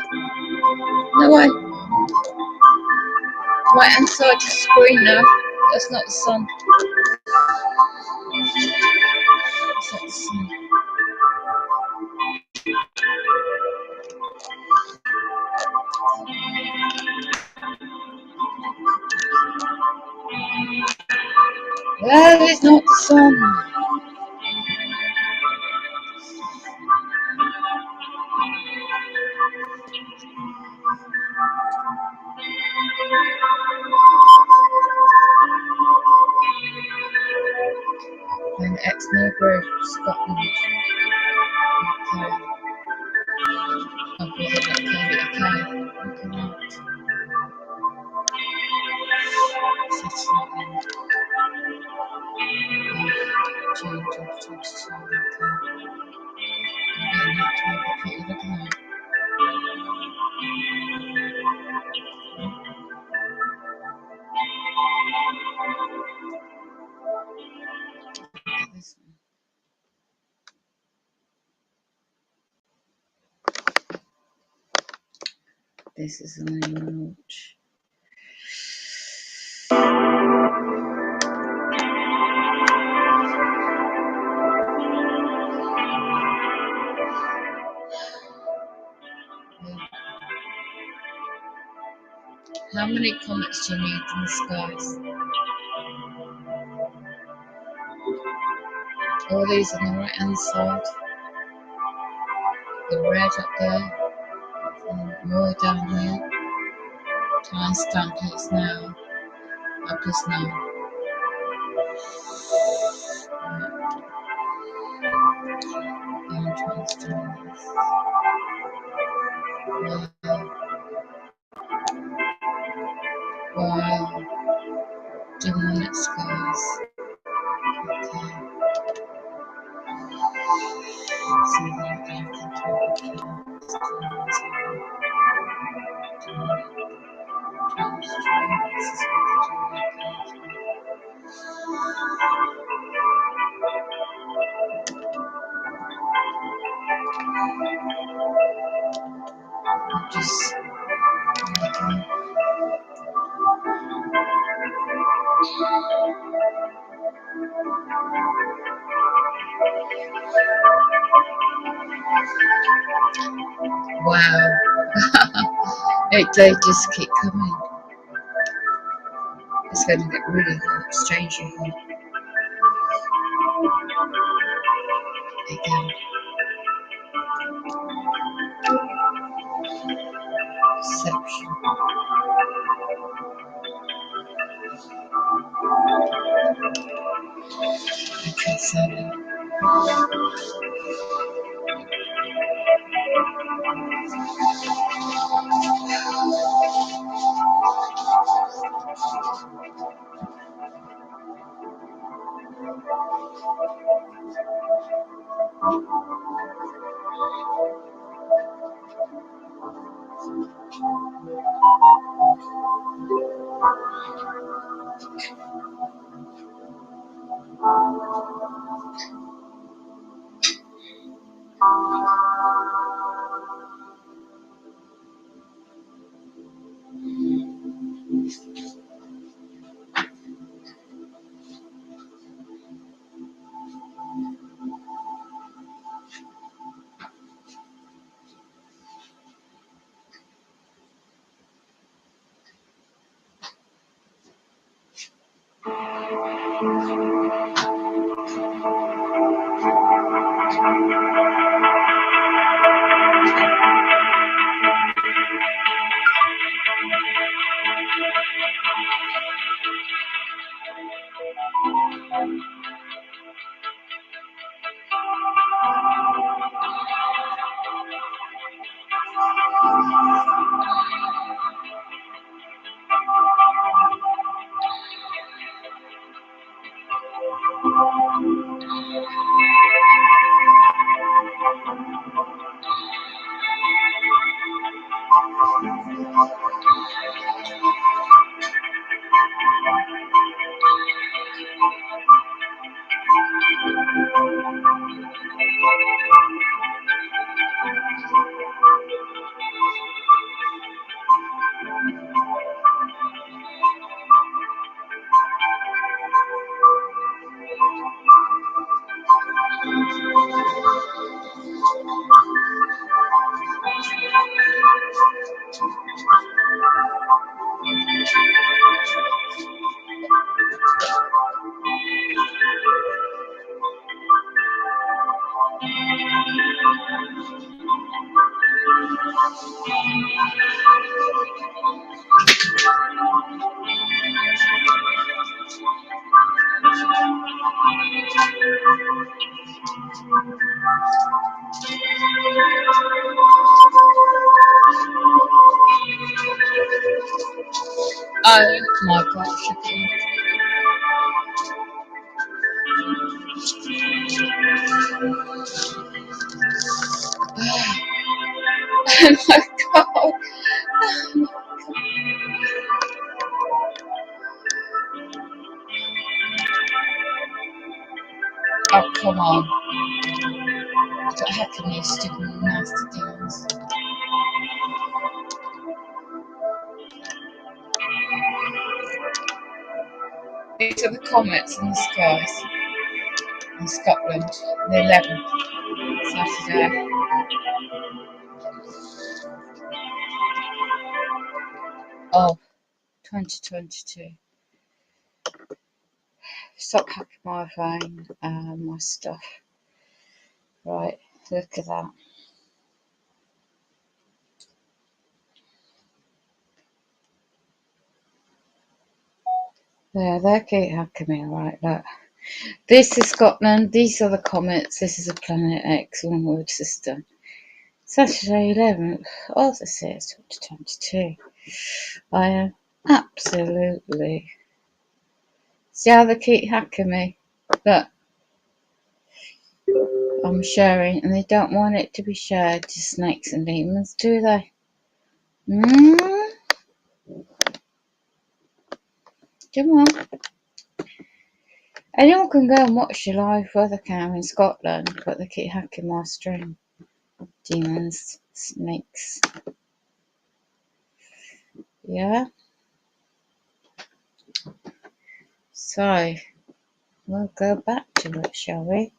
No way. Right inside the screen now. That's not the sun. That's not the sun. That is not the sun. And Exmouth Grove, Scotland. Okay. I'll visit that okay. Looking out. Settlement in June 2022. Okay. Again, that's why I put you looking out. Look at this one. This is an image. How many comets do you need in the skies? All these on the right hand side. The red up there. And more down here. Timestamp is now. Up is now. I'm trying to do this. Wow. Wow. Dim skies. Okay. See that back into the just wow. They just keep coming. It's going to get really hot, strangely hot. Again. Perception. I can say that. Oh my gosh, okay. Oh my god. Oh, come on. Stop hacking these stupid nasty things. These are the comets in the skies in Scotland, the 11th, Saturday. Of 2022. Stop hacking my phone and my stuff. Right, look at that. There, they keep hacking me. Right, look. This is Scotland, these are the comets, this is a Planet X onward system. Saturday 11th of the 6th, 2022. I am absolutely. See how they keep hacking me? Look. I'm sharing, and they don't want it to be shared to snakes and demons, do they? Come on. Anyone can go and watch your live weather cam in Scotland, but they keep hacking my stream. Demons, snakes. Yeah? So, we'll go back to it, shall we?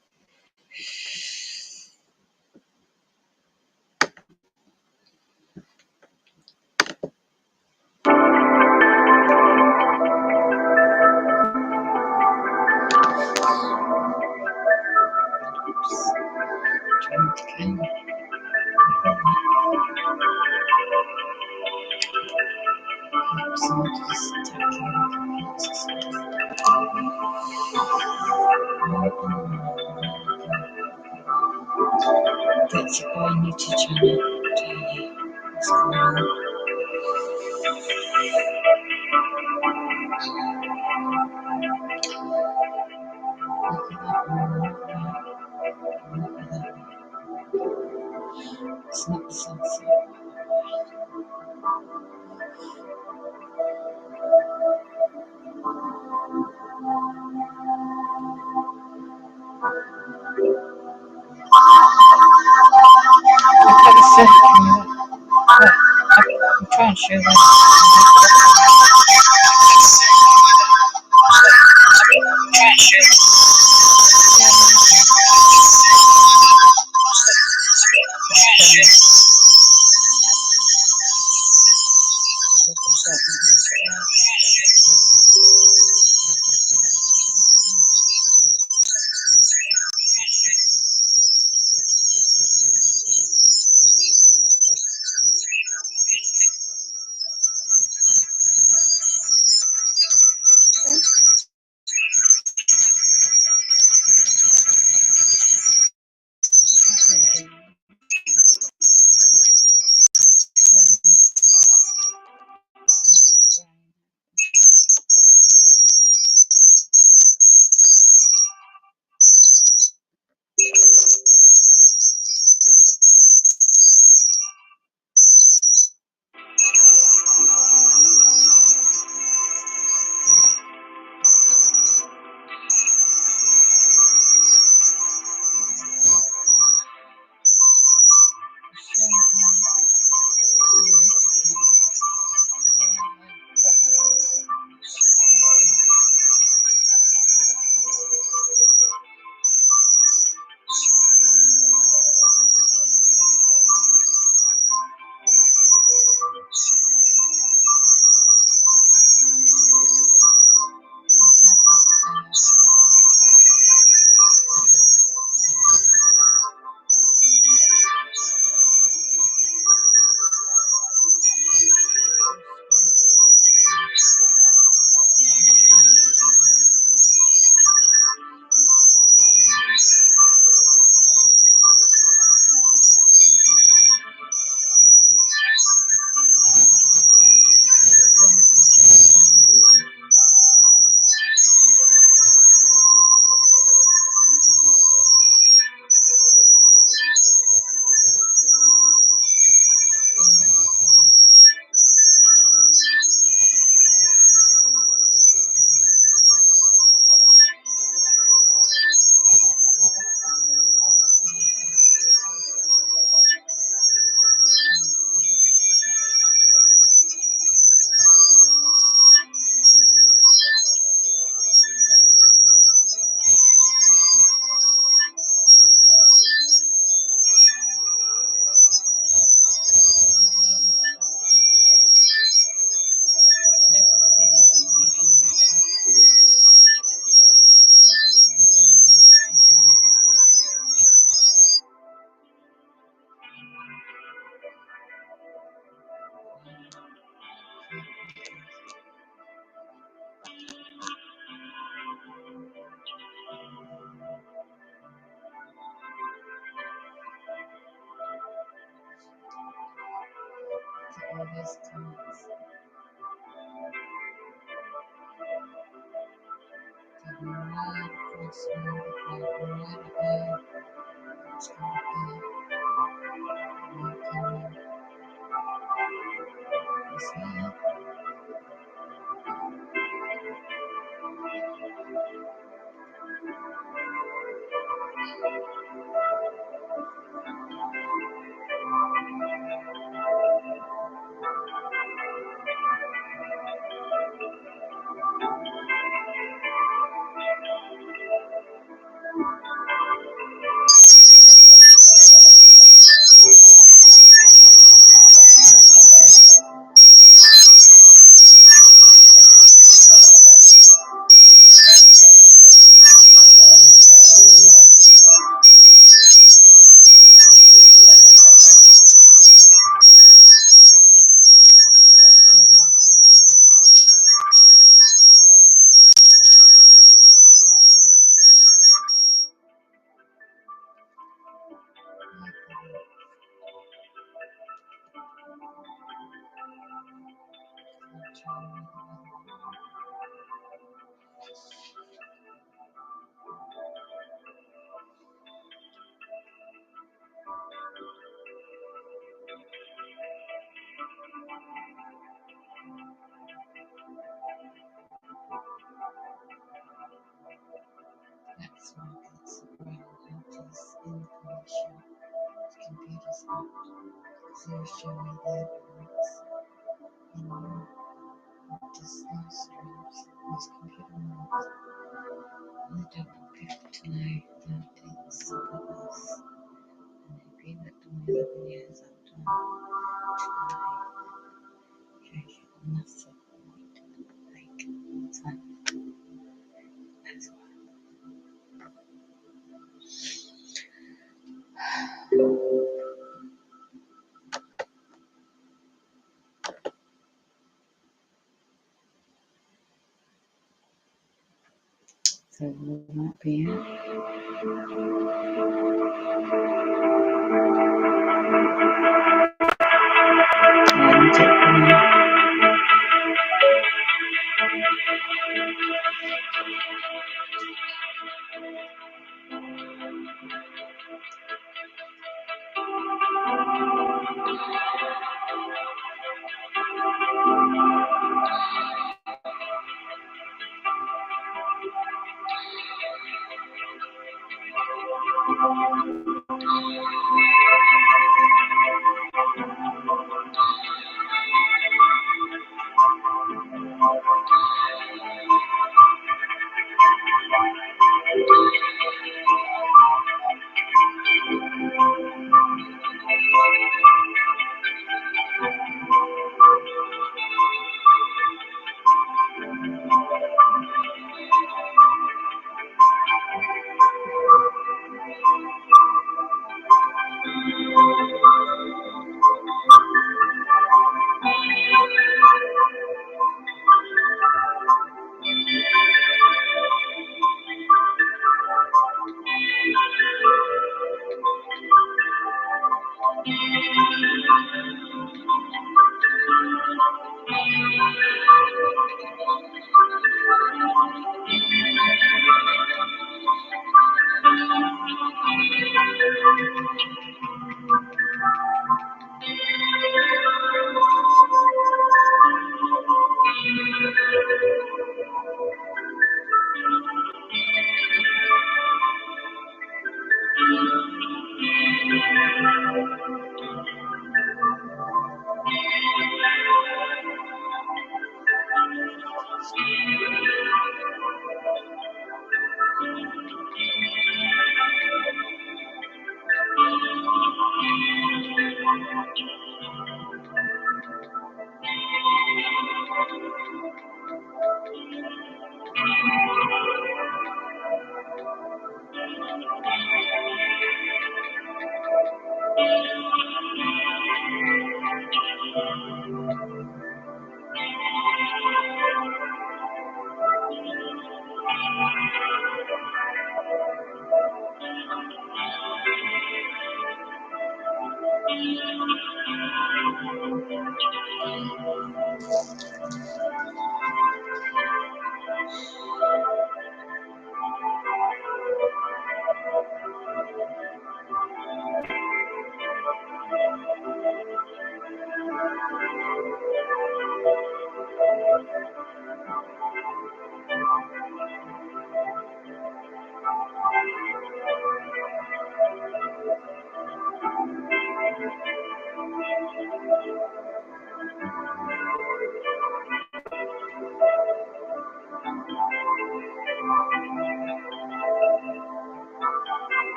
That's a guy new to channel. What's going on? It's not the sunset. Have a second. I'm trying to show them. All these comments. Right across the right there. It's going to be this here. That's why it's brain countries information. Computers not. So you show me the evidence in just no streams, most computer nodes. And they don't want people to know that it's goodness. And they've been at them 11 years after shows you the massive like time. That's why. So will that be it?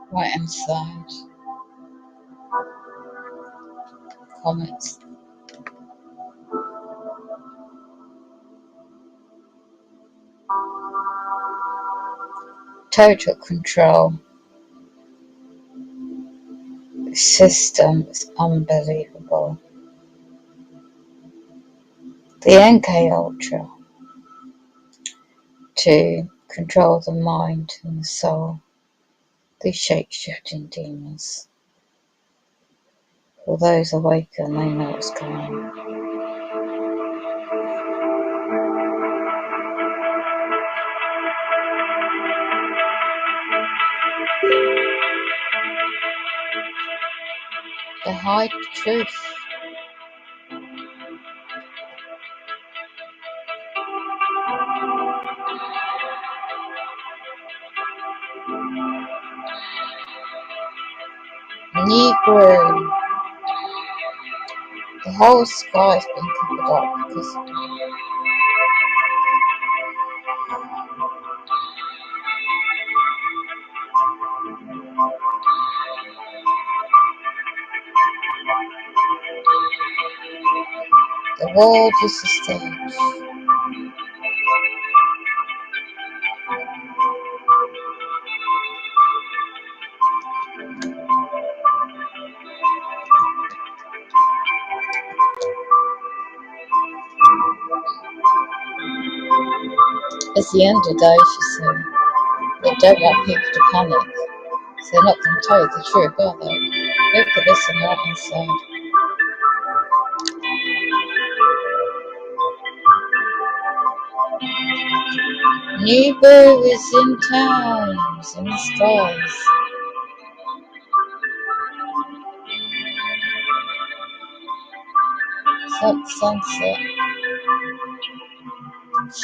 Right hand side. Comments. Total control. The system is unbelievable. The MK Ultra to control the mind and the soul. These shape-shifting demons. For those awakened, they know what's going on. They hide the truth. Negro. The whole sky's been covered up because the world is a stage. It's the underdose, you see. They don't want people to panic. So they're not going to tell you the truth, are they? Look at this on the right hand side. Nebo is in town, it's in the skies. It's like the sunset.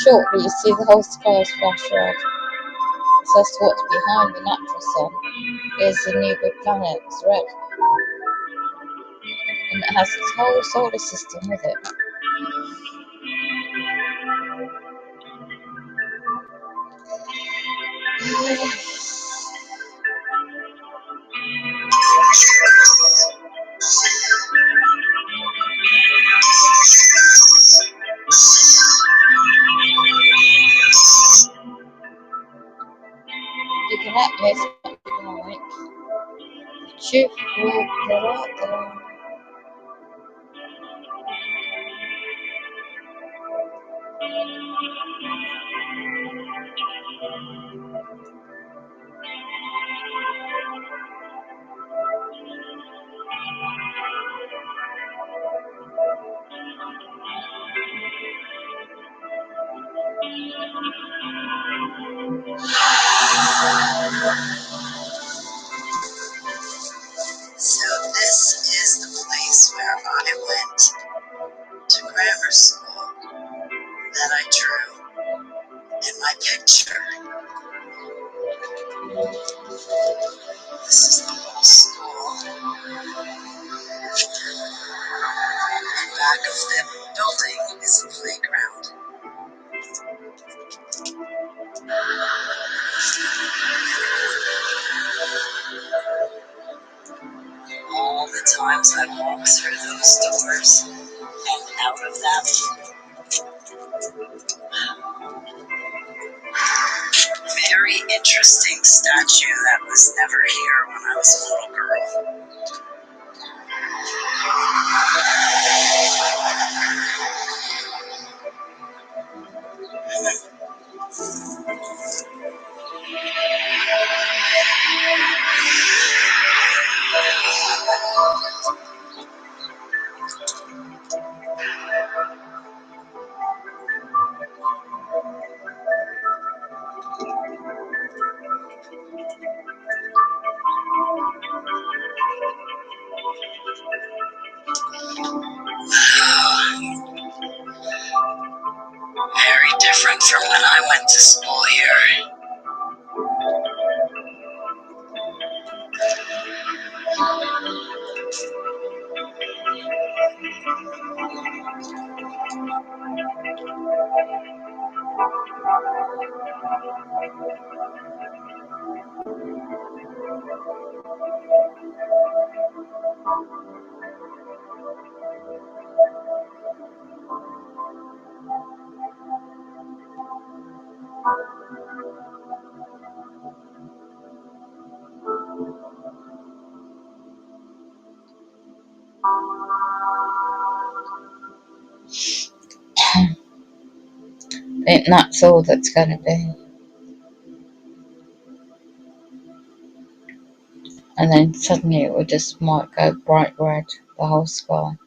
Shortly you see the whole sky flash red. So that's what's behind the natural sun. Is the Nebo planet, it's red. And it has its whole solar system with it. You can act as much as you like. The truth will get out there. So this is the place where I went to grammar school that I drew in my picture. This is the whole school. And back of the building is a playground. All the times I walked through those doors and out of them. Very interesting statue that was never here when I was a little girl. from when I went to school here. And that's all that's going to be. And then suddenly it will just might go bright red, the whole sky.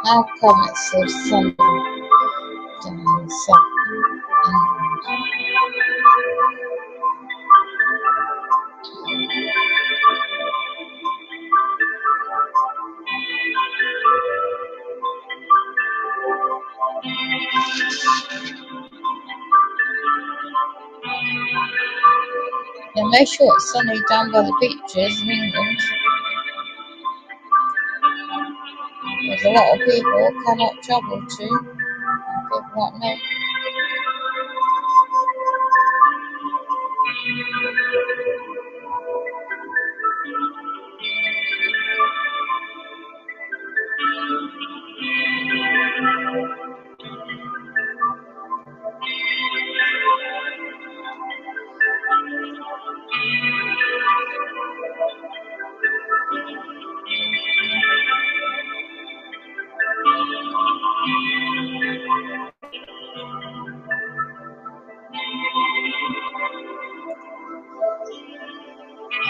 How come it's so sunny down south England? And make sure it's sunny down by the beaches in England. There's a lot of people who cannot travel to, people like me.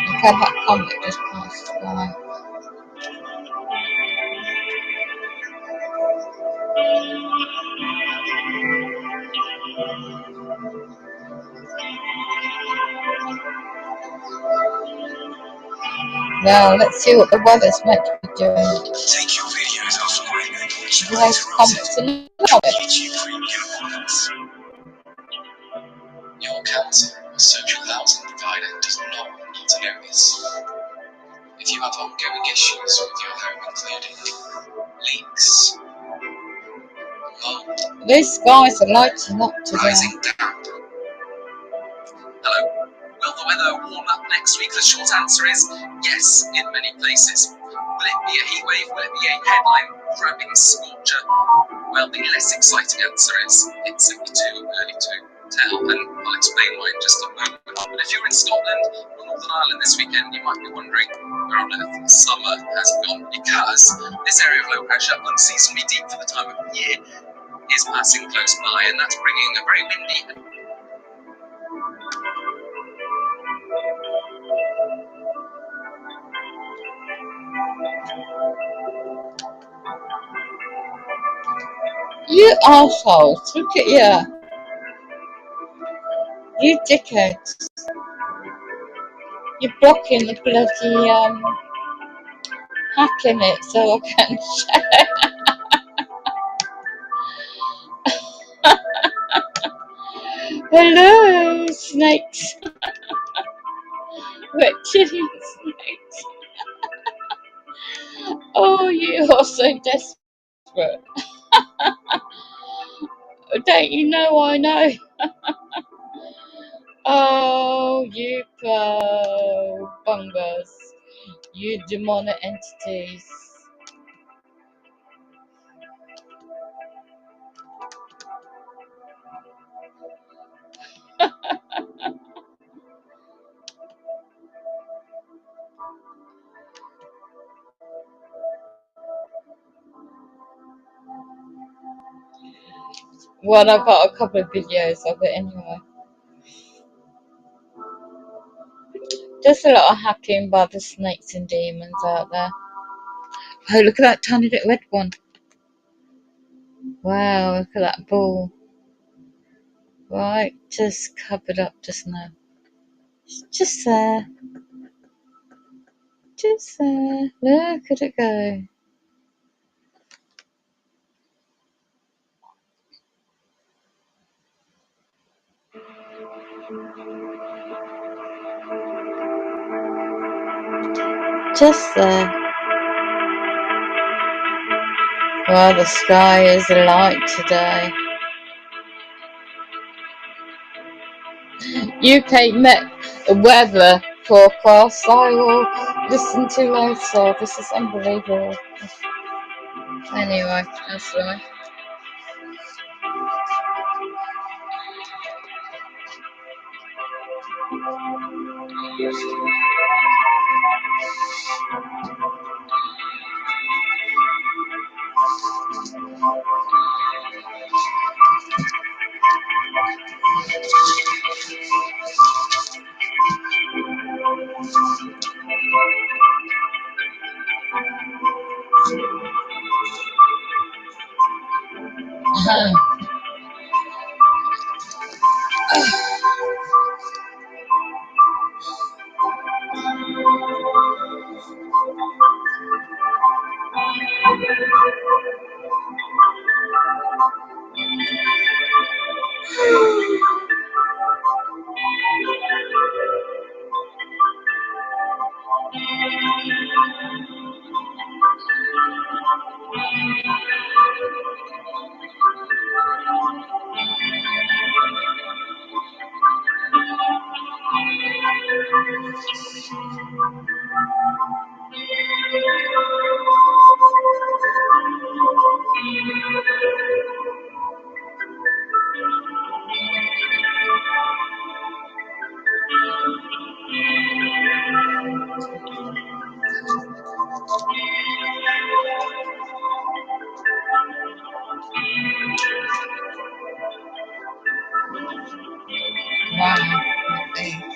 Look how that comet just passed by. Now let's see what the weather's meant to be doing. Take your videos offline and watch them Nice later comments on and love it. YouTube Premium Bonus. Your council or social housing provider does not need to know this. If you have ongoing issues with your home, including leaks, mold, These skies are lighting up today. rising damp. Hello. Will the weather warm up next week? The short answer is yes, in many places. Will it be a heat wave? Will it be a headline-grabbing scorcher? Well, the less exciting answer is it's simply too early to tell, and I'll explain why in just a moment. But if you're in Scotland or Northern Ireland this weekend, you might be wondering where on earth the summer has gone, because this area of low pressure, unseasonably deep for the time of year, is passing close by, and that's bringing a very windy. You assholes, look at you. You dickheads. You're blocking the bloody hacking it so I can share. Hello, snakes. Which killing snakes. Oh, you are so desperate. Don't you know I know? Oh, you bungas. You demonic entities. Well, I've got a couple of videos of it anyway. There's a lot of hacking by the snakes and demons out there. Oh, look at that tiny little red one. Wow, look at that ball. Right, just covered up just now. Just there. Just there. Look at it go. Just there. Well, the sky is light today. UK Met weather forecast I will listen to later. This is unbelievable. Anyway, that's right. Wow. Okay.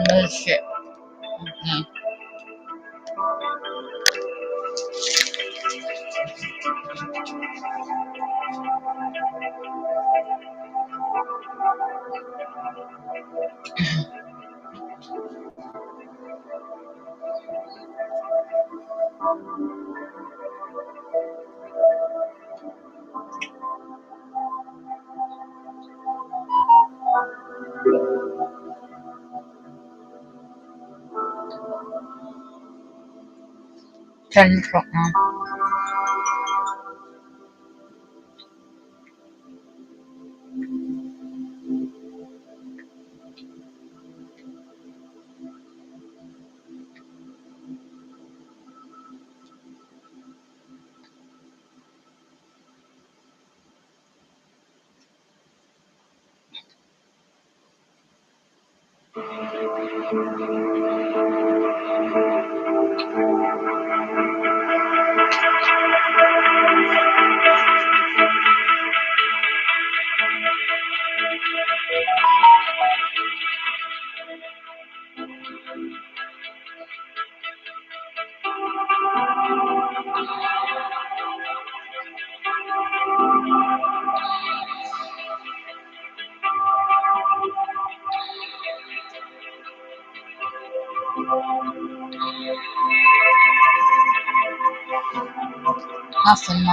No shit. Okay. Ten o'clock now. Nothing.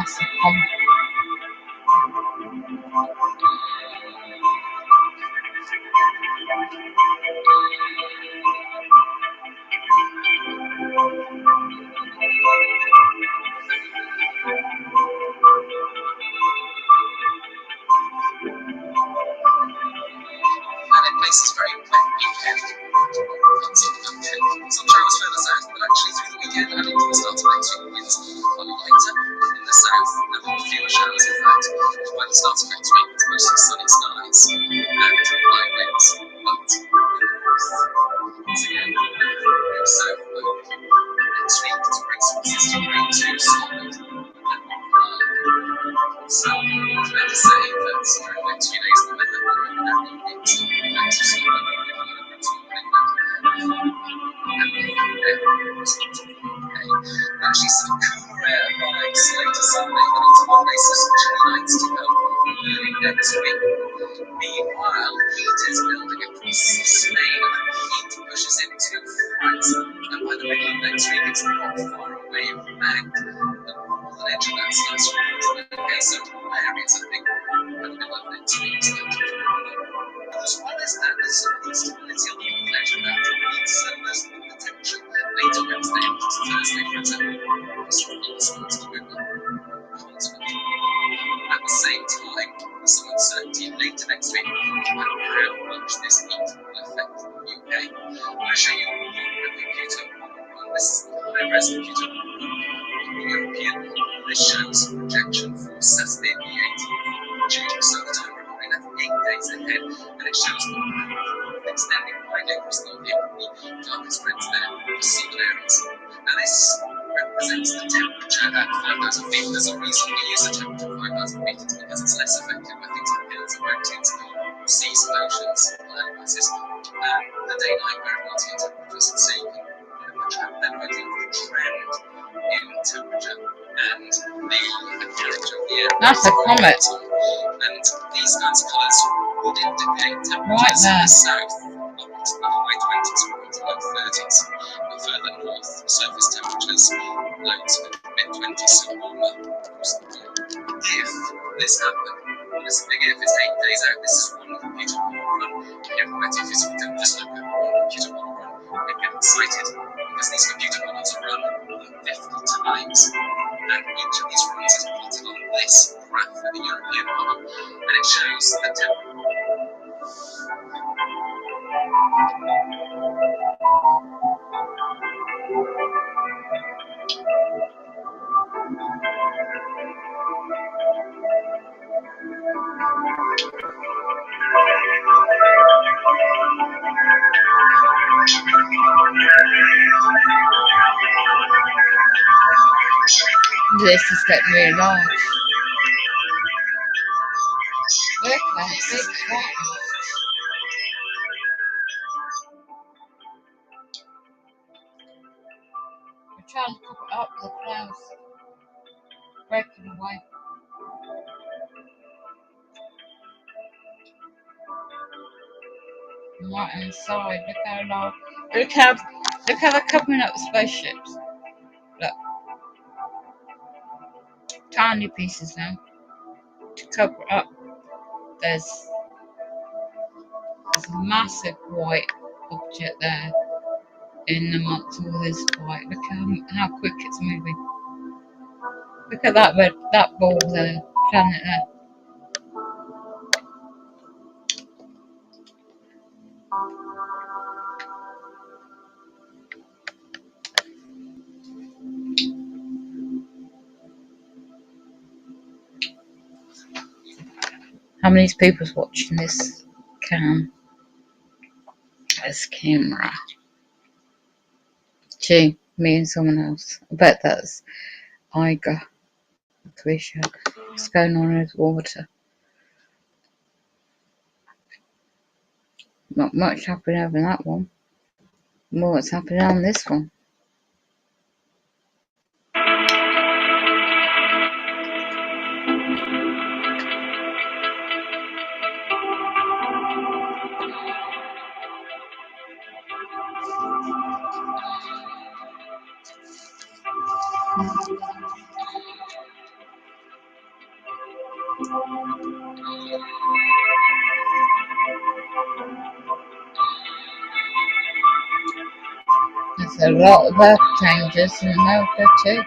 And in places very wet weekend, parts of the country. Some showers further south, but actually through the weekend and into the start of next week, winds falling lighter in the south and fewer showers in fact. By the start of next week, it's mostly sunny skies and light winds, but in the north, once again, move south though. Next week, it's brings consistent rain to Scotland and Northern Ireland. So, it's fair to say that during the next few days, the weather will be very neat. Back to Scotland, we'll be looking at actually some cooler air arrives later Sunday and into Monday, so some chilly nights to come early next week. Meanwhile, heat is building across Spain and the heat pushes into France, and by the middle of next week it's not far away. In fact, the northern edge of that starts to reach okay, so all areas I think by the middle of next week is going to be as well as that, there's some instability on the northern edge of that week, so there's the potential later Wednesday and Thursday for example, for some thunderstorms to move up the continent. At the same time, there's some uncertainty later next week about how much this heat will affect the UK. I'm going to show you a computer model. This is the high-res computer model of the European. This shows projection for Saturday the 18th of June, so the time we're recording that's 8 days ahead, and it shows the extending widely across the Europe, the darkest reds there for southern areas. Now this represents the temperature at 5,000 feet. There's a reason we use the temperature at 5,000 feet. It's because it's less affected by things like hills and mountains, seas and oceans, land masses, and the day-night variability in temperatures. So you can have a better idea of the trend in temperature and the character of the area. That's a comet. And these kinds of colours would indicate temperatures in the south up to the high 20s or to low 30s, but further north, surface temperatures low to mid 20s, so warmer across the world. If this happened, well, this big if is 8 days out, this is one computer model run. If you just look at one computer model run, you get excited because these computer models are run 50 times, and each of these runs is plotted on this graph for the European model, and it shows the temperature. This is getting really large. Look at that big one. trying to cover up the clouds breaking away. Right inside, look how low. Look how they're covering up spaceships. Look, tiny pieces now to cover up. There's a massive white object there in amongst all this white. Look how quick it's moving. Look at that ball there, planet there. How many people's watching this camera? Gee, me and someone else. I bet that's Iger. Krisha. What's going on with water? Not much happening over that one. More what's happening on this one. There's a lot of earth changes in America too.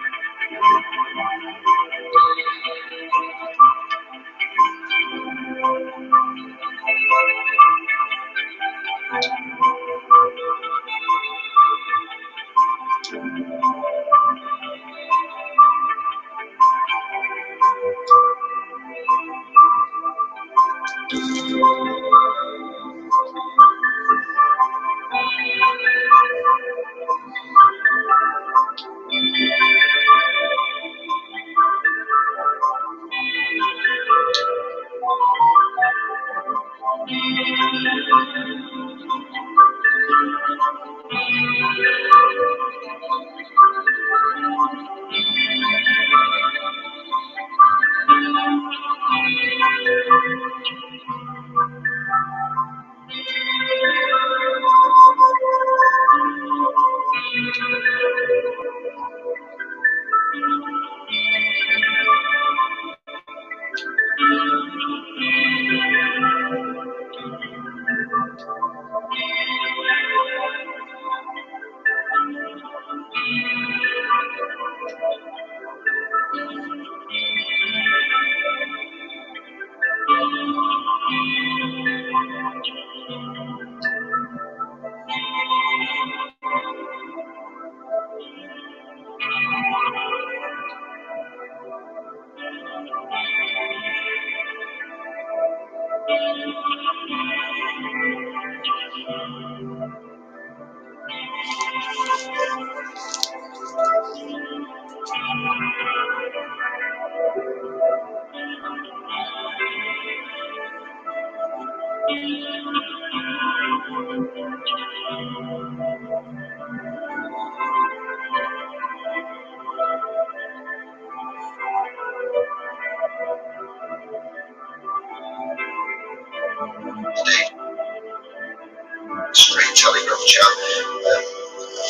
Straight Telegram chat.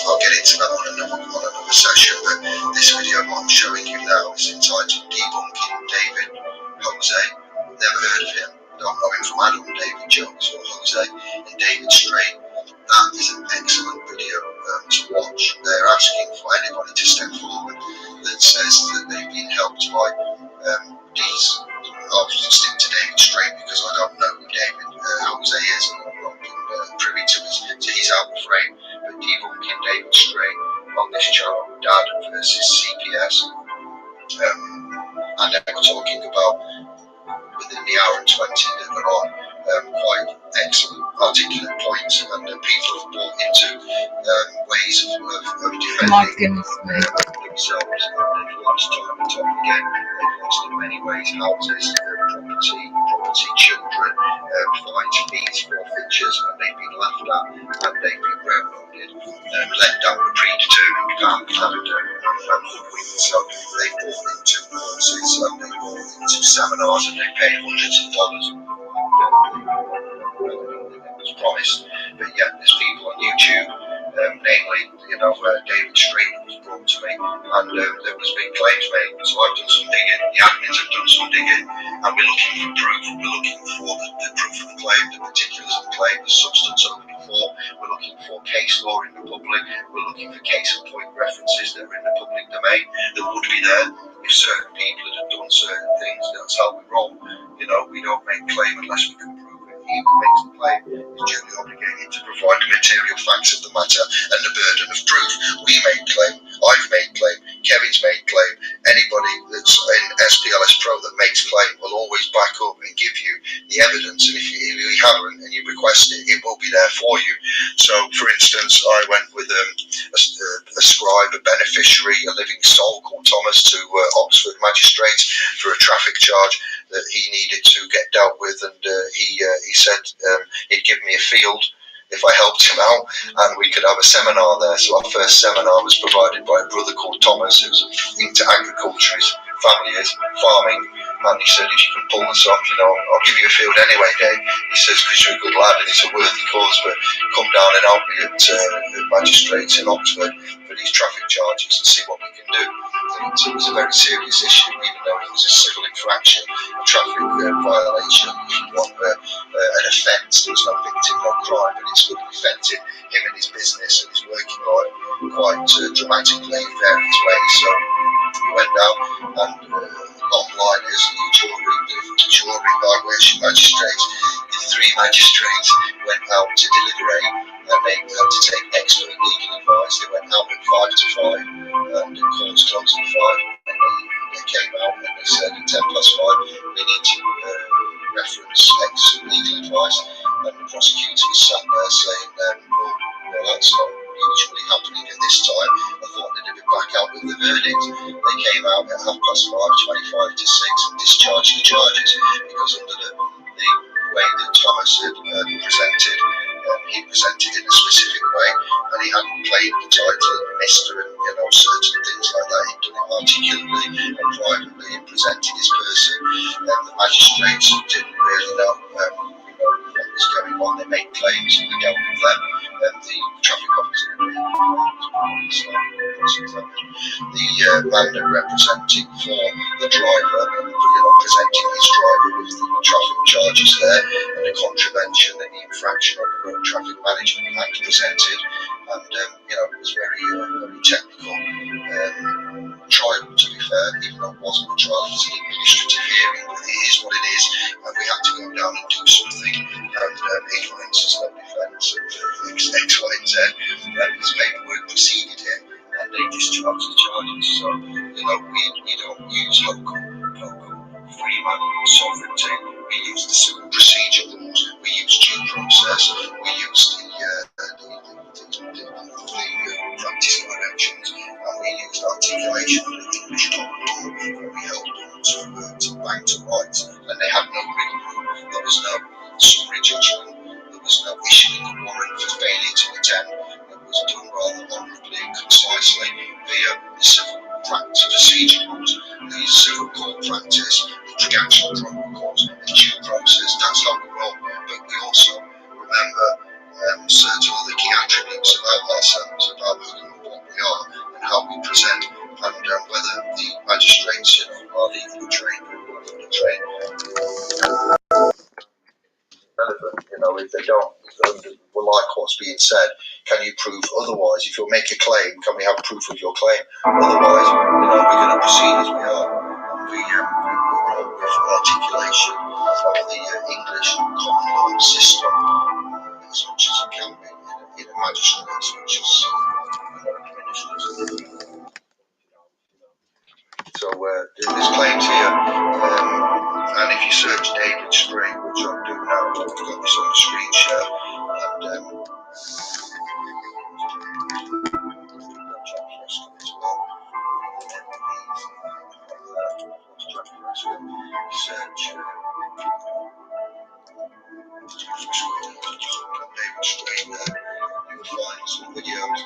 I'll get into that on another session, but this video what I'm showing you now is entitled Debunking David Jose. Never heard of him. Don't know him from Adam, David Jones or Jose and David Strait. That is an excellent video to watch. They're asking for anybody to step forward that says that they've been helped by these. I'll stick to David Strait because I don't know who David Jose is. I'm not privy to he's out the frame. But Debunking David Strait on this channel, Dad versus CPS. And they were talking about within the hour and 20 that were on quite excellent articulate points, and people have bought into ways of defending themselves, and they've lost time and time again. They've lost in many ways houses, property see children find fees, forfeitures, and they've been laughed at and they've been railroaded, led down a predetermined path and hoodwinked. So they bought into courses and they bought into seminars and they paid hundreds of dollars. It was promised, but yet there's people on YouTube, namely, David Street was brought to me, and there was big claims made. So I've done some digging. The admins have done some digging, and we're looking for proof. We're looking for the proof of the claim, the particulars of the claim, the substance of it before. We're looking for case law in the public. We're looking for case and point references that are in the public domain that would be there if certain people had done certain things. That's how we roll. We don't make claim unless we can prove it. He who makes the claim is duly obligated to provide the material facts of the matter and the burden of proof. We made claim, I've made claim, Kevin's made claim. Anybody that's in SPLS Pro that makes claim will always back up and give you the evidence, and if you haven't and you request it, it will be there for you. So, for instance, I went with a scribe, a beneficiary, a living soul called Thomas to Oxford Magistrates for a traffic charge that he needed to get dealt with, and he said he'd give me a field if I helped him out, and we could have a seminar there. So our first seminar was provided by a brother called Thomas, who's into agriculture, his family is farming, and he said, if you can pull this off, I'll give you a field anyway, Dave. He says, because you're a good lad and it's a worthy cause, but come down and help me at Magistrates in Oxford for these traffic charges and see what we can do. It was a very serious issue, even though it was a civil infraction, a traffic violation, if you want an offence. There was no victim, no crime, but it's would have affected him and his business and his working life quite dramatically in various ways. So we went down and long-liners, the jury evaluation magistrates, the 3 magistrates went out to deliberate, and they had to take expert legal advice. They went out at 5 to 5, and the courts closed at 5, and they came out and they said at 10 plus 5 we need to reference expert legal advice, and the prosecutor was sat there saying, well, that's not usually happening at this time. I thought they'd be back out with the verdict. They came out at 5:30, 25 to 6, and discharged the charges because under the way that Thomas had presented, he presented in a specific way, and he hadn't played the title Mr. and certain things like that. He'd done it articulately and privately and presented his person. The magistrates didn't really know what was going on. They made claims and we dealt with them. The traffic officer the man representing for the driver, presenting his driver with the traffic charges there and the contravention and the infraction of the Road Traffic Management Act presented, and it was very technical trial, to be fair, even though it wasn't a trial, it was an administrative hearing, but it is what it is, and we had to go down and do something, and ignorance is no defence, and X, Y, and Z, and his paperwork preceded him, and they discharged the charges. So, we don't use local freeman sovereignty, we use the civil procedure laws, we use due process, we use the practice directions, and we used articulation of the English common law, and we held them to bank to rights, and they had no written rule. There was no summary judgment, there was no issuing a warrant for failure to attend. It was done rather honourably and concisely via the civil practice procedure rules, the civil court practice, the actual protocols, and due process. That's how we roll. But we also remember certain other key attributes about ourselves, about who and what we are, and how we present, and whether the magistrates are legally trained or not trained. Relevant, if they don't like what's being said, can you prove otherwise? If you'll make a claim, can we have proof of your claim? Otherwise, we're going to proceed as we are. We roll with articulation of the English common law system as much as it can be in a magistrate, as much as So there's claims here, and if you search David Street, which I'll do now, I've got this on the screen share, and search videos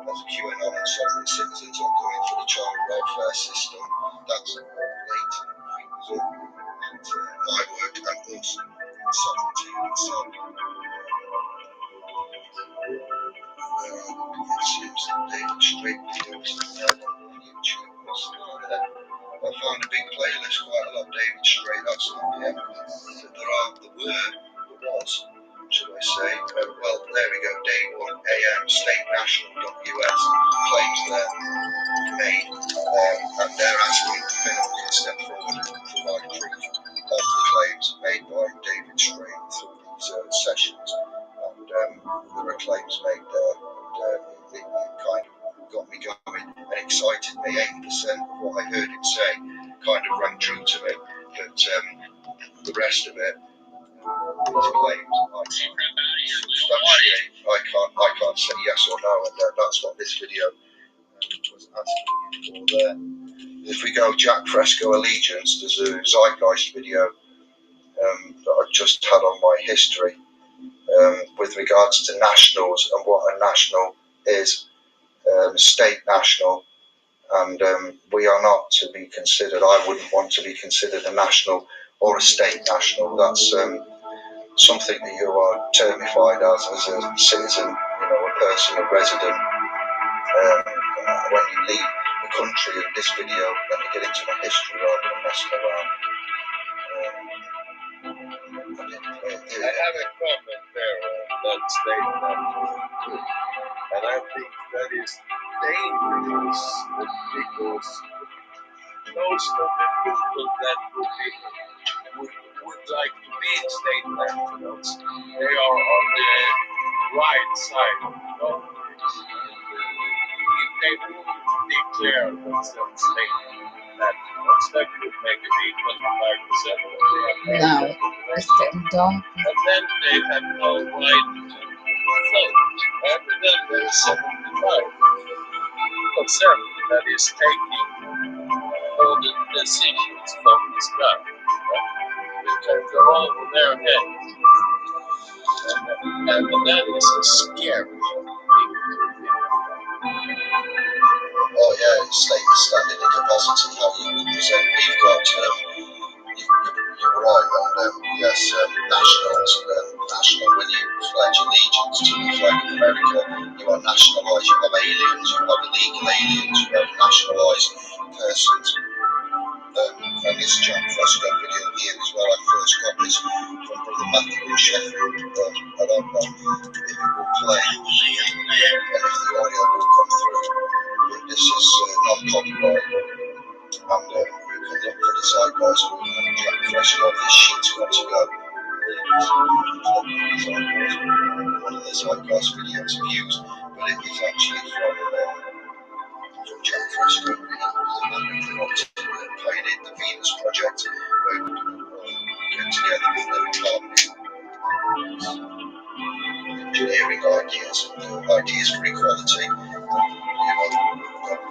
of QAnon and sovereign citizens are going for the child welfare system. That's blatant things up and my work and us sovereignty itself. It's David Strait videos on YouTube. I found a big playlist, quite a lot of David Strait. That's not the evidence. There was, should I say. Well, there we go, day 1 AM, statenational.us, claims they're made, and they're asking if anyone can step forward and provide proof of the claims made by David Strait through these sessions. And there are claims made there, and it kind of got me going and excited me. 80% of what I heard him say kind of rang true to me, but the rest of it, his claims, I can't substantiate. I can't say yes or no, and that's what this video was asking you for there. If we go Jack Fresco Allegiance, there's a Zeitgeist video that I just had on my history with regards to nationals and what a national is, state national, and we are not to be considered, I wouldn't want to be considered a national or a state national. That's something that you are termified as a citizen, a person, a resident. When you leave the country, in this video, let me get into my history rather than messing around. I have a comment there on that statement, and I think that is dangerous because most of the people that would like to be state nationals, they are on the right side of the boundaries. If they would declare themselves state nationals, that would make it be 25% of the No, don't. and then they have no right to vote. And then there is 75% that is taking all the decisions from this guy. It can go over their heads. And that is a scary thing. Oh yeah, state standard and capacity, how you represent. We've got, you're right, and yes, nationals, national, when you pledge allegiance to the flag of America, you are nationalised, you have aliens, you have illegal aliens, you have nationalised persons. And this Jack Fresco video here is where I first got this from Brother Matthew in Sheffield. I don't know if it will play and if the audio will come through, but this is non-copyright, and you can look for the Zeitgeist movement, Jack Fresco, this shit's got to go. One of the Zeitgeist videos views, but it is actually from Jack Fresco, the man who played it, the Venus Project, where we get together with the department, engineering ideas and ideas for equality.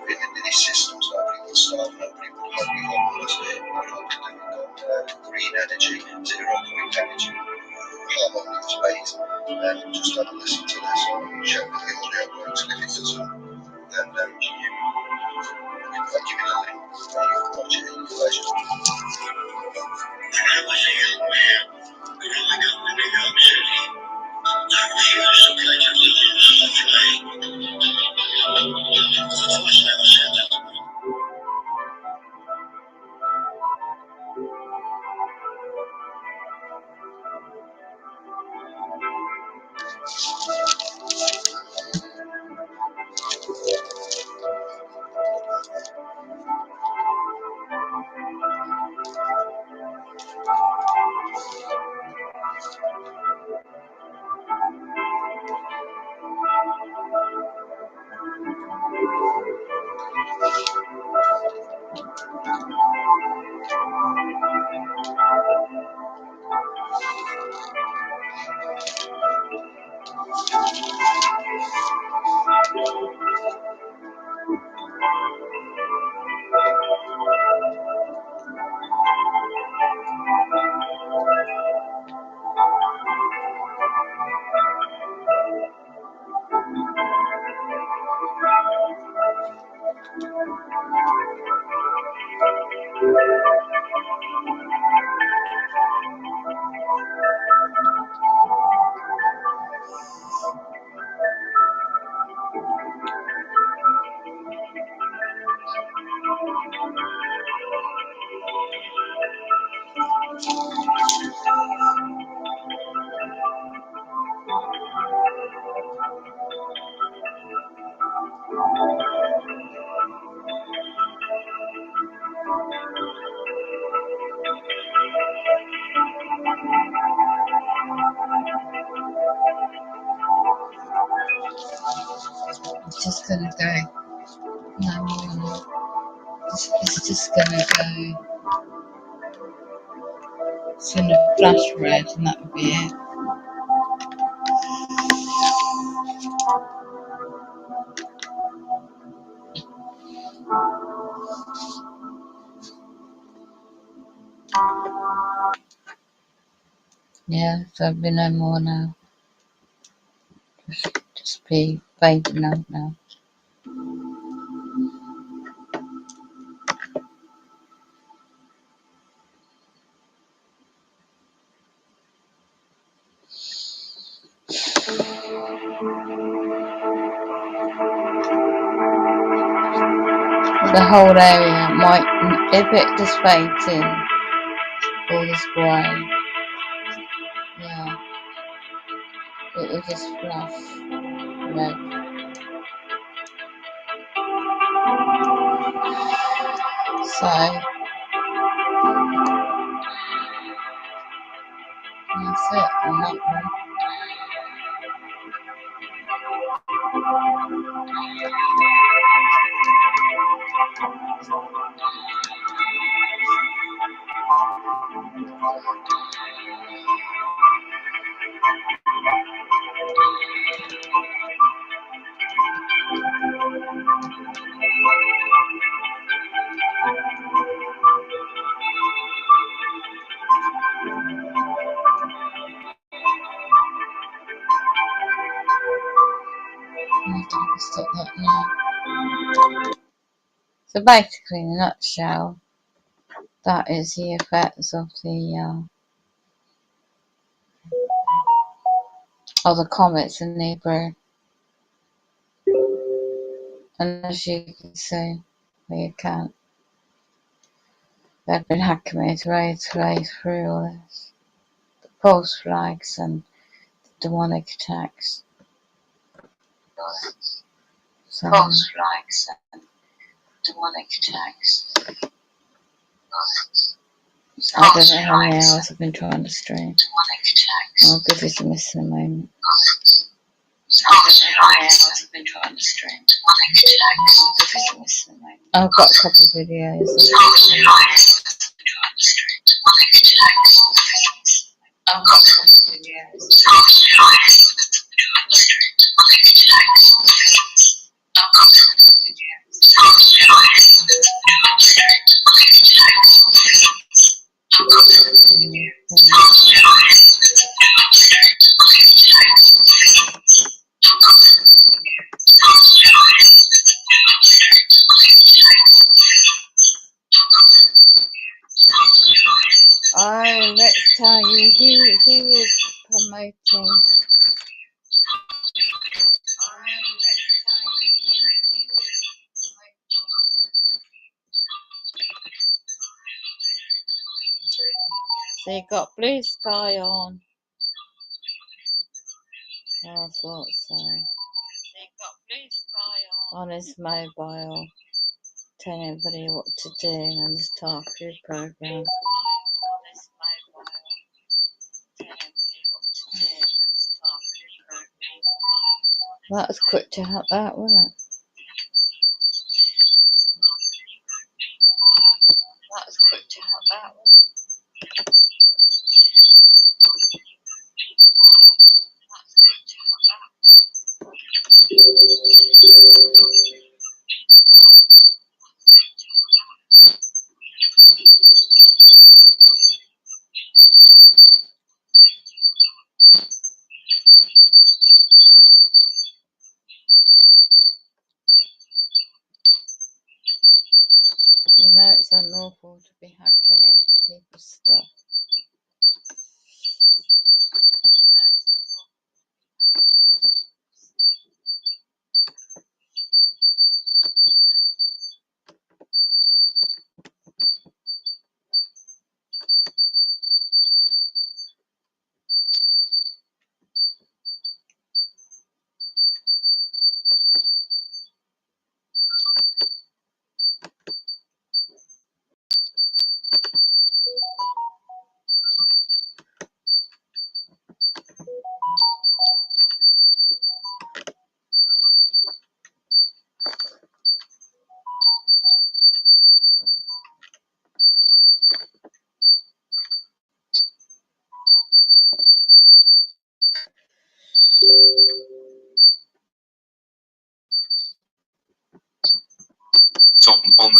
Within these systems, nobody will starve, nobody will be homeless, we're all living on green energy, 0-point energy, harmonious ways. Just have a listen to this and check that the audio works, and if it doesn't, then I'll give you the link and you can watch it at your pleasure. When I was a young man, growing up in New York City, I refused to pledge allegiance to the flag. The force never said that to me. It's just gonna go. No. It's just gonna go. It's gonna flash red and that'll be it. Yeah, so there'll be no more now. Just be fading out now. The whole area might, if it just fades in, all this grey, yeah, it will just flash red. So, that's it on that one. Stop that now. So basically, in a nutshell, that is the effects of the comets in Hebrew. And as you can see, well, you can't. They've been hacking me to raise through all this. The false flags and the demonic attacks. So, false flags and demonic attacks. So I don't know how many hours I've been trying to stream. I'll give you some listen in a moment. I've got a couple of videos. Oh, let's tell you who is promoting. So you got Blue Sky on. I thought so. On his mobile, telling everybody what to do on this talk through program. That was quick to help that, wasn't it?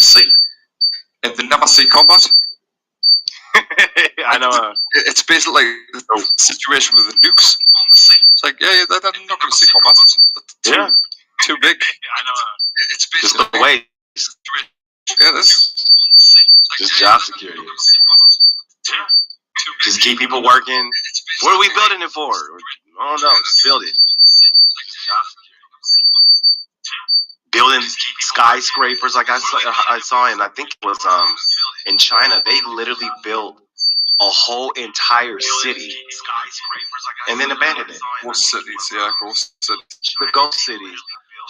sea. And they never see combat. I know. It's basically the situation with the nukes on the sea. It's like, yeah, they're not going to see combat. Yeah. Too big. I know. It's Just basically the way. Yeah, this. Just job security. Just keep people working. What are we building it for? I don't know. Just build it. Building skyscrapers like I saw in, I think it was in China. They literally built a whole entire city and then abandoned it. Ghost cities, yeah, ghost cities. The ghost cities.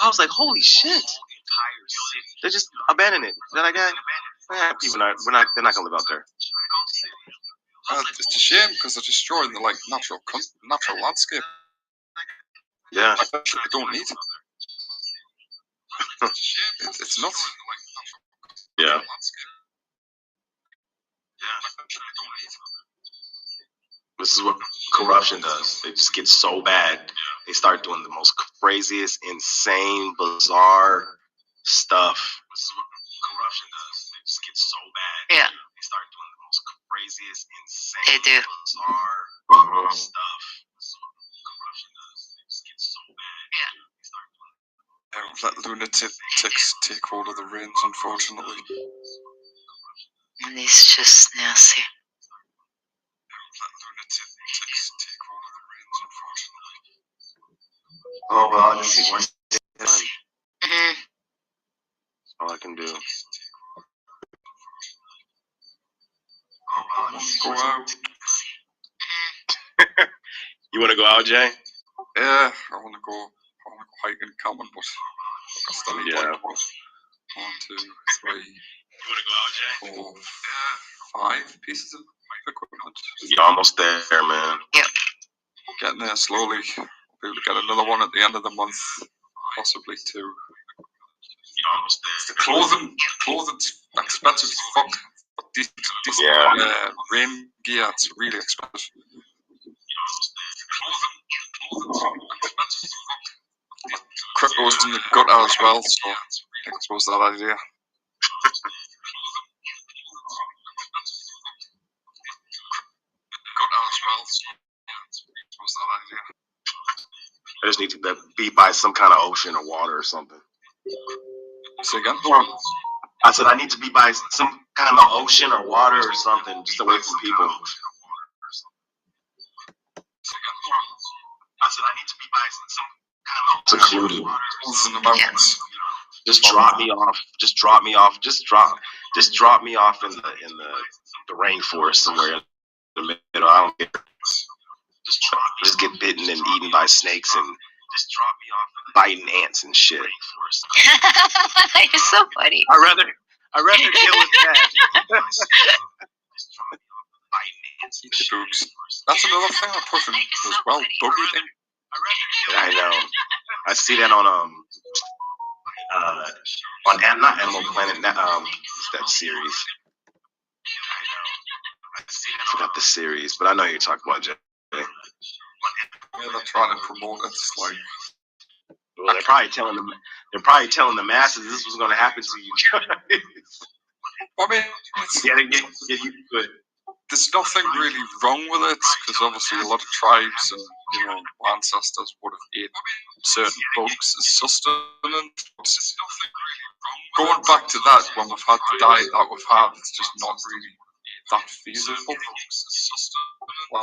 I was like, holy shit! They just abandoned it. They're like, people they're not gonna live out there. It's a shame because they're destroying the natural landscape. Yeah. They don't need it. It's not. Yeah. This is what corruption does. It just gets so bad. They start doing the most craziest, insane, bizarre stuff. This is what corruption does. It just gets so bad. Yeah. They start doing the most craziest, insane, They do. bizarre stuff. This is what corruption does. It just gets so bad. Yeah. Let lunatics take hold of the reins, unfortunately. And it's just nasty. Oh well, I just see one day at a time. Mm-hmm. That's all I can do. Go out. You want to go out, Jay? Yeah, I want to go hiking, camping, but I still need 1, 2, 3, 4, 5 pieces of equipment. You're almost there, man. Yep. Getting there slowly. I'll be able to get another one at the end of the month, possibly 2. You're almost there. Clothing's expensive as fuck. Decent rain gear, it's really expensive. Crypto's in the gutter as well, so I suppose that idea. I just need to be by some kind of ocean or water or something. Say again? I said I need to be by some kind of ocean or water or something, just away from people. I said I need to be by some kind of secluded. In the mountains. Just drop me off. Just drop me off. Just drop me off in the rainforest somewhere in the middle. I don't care. Just get bitten and eaten by snakes and just drop me off biting ants and shit. You're so funny. I'd rather deal with that. Eat the bugs. That's another thing I put in as well. Bug eating. I know. I see that on not Animal Planet. It's that series. I forgot the series, but I know you're talking about, Jay. Yeah, they're trying to promote it. It's like, well, they're probably telling the masses this was going to happen to you. I mean, get used to it. There's nothing really wrong with it because obviously a lot of tribes and ancestors would have ate certain bugs as sustenance. Going back to that, when we've had the diet that we've had, it's just not really that feasible.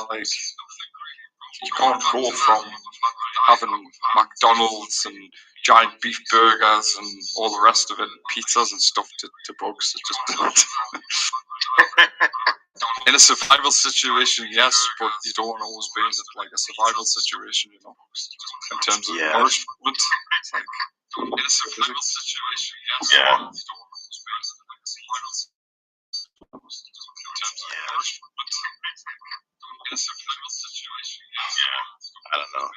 Like, you can't go from having McDonald's and giant beef burgers and all the rest of it, pizzas and stuff to bugs. It just doesn't. In a survival situation, yes, but you don't want to always be in a survival situation, in terms of nourishment. It's like, in a survival situation, yes, but you don't want to always be in a survival situation. I don't know.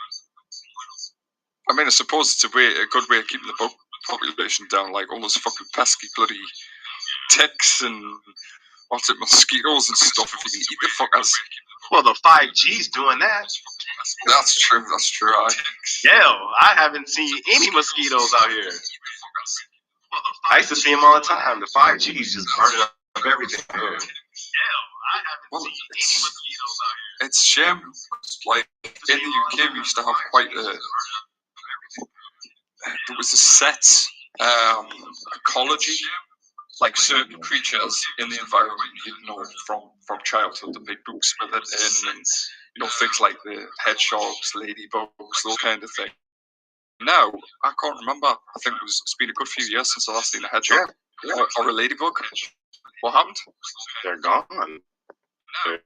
I mean, I suppose it's a good way of keeping the bug population down, like all those fucking pesky bloody ticks and mosquitoes and stuff. If you can eat the fuckers. Well, the 5G's doing that. That's true. Yeah, I haven't seen any mosquitoes out here. I used to see them all the time. The 5G's just burning up everything. Well, it's a shame. Like in the UK, we used to have quite a. There was a set ecology, like certain creatures in the environment you'd know from childhood. There'd be books with it in, and things like the hedgehogs, ladybugs, those kind of things. Now I can't remember. I think it's been a good few years since I last seen a hedgehog or a ladybug. What happened? They're gone. They're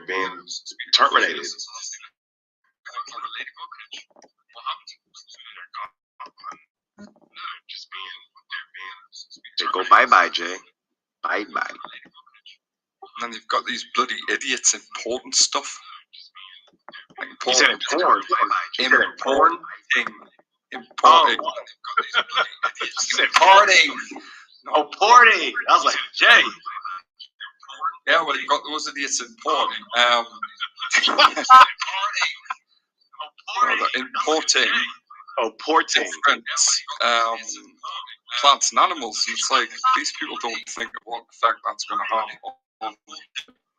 being terminated. They go bye-bye, Jay. Bye-bye. And then you've got these bloody idiots importing stuff. Like You said importing. Importing. You said porting. No, porting. I was like, Jay. Yeah, well, you've got those idiots importing. Importing. Oh, porting. Different plants and animals. And it's like, these people don't think of what effect that's going to have on the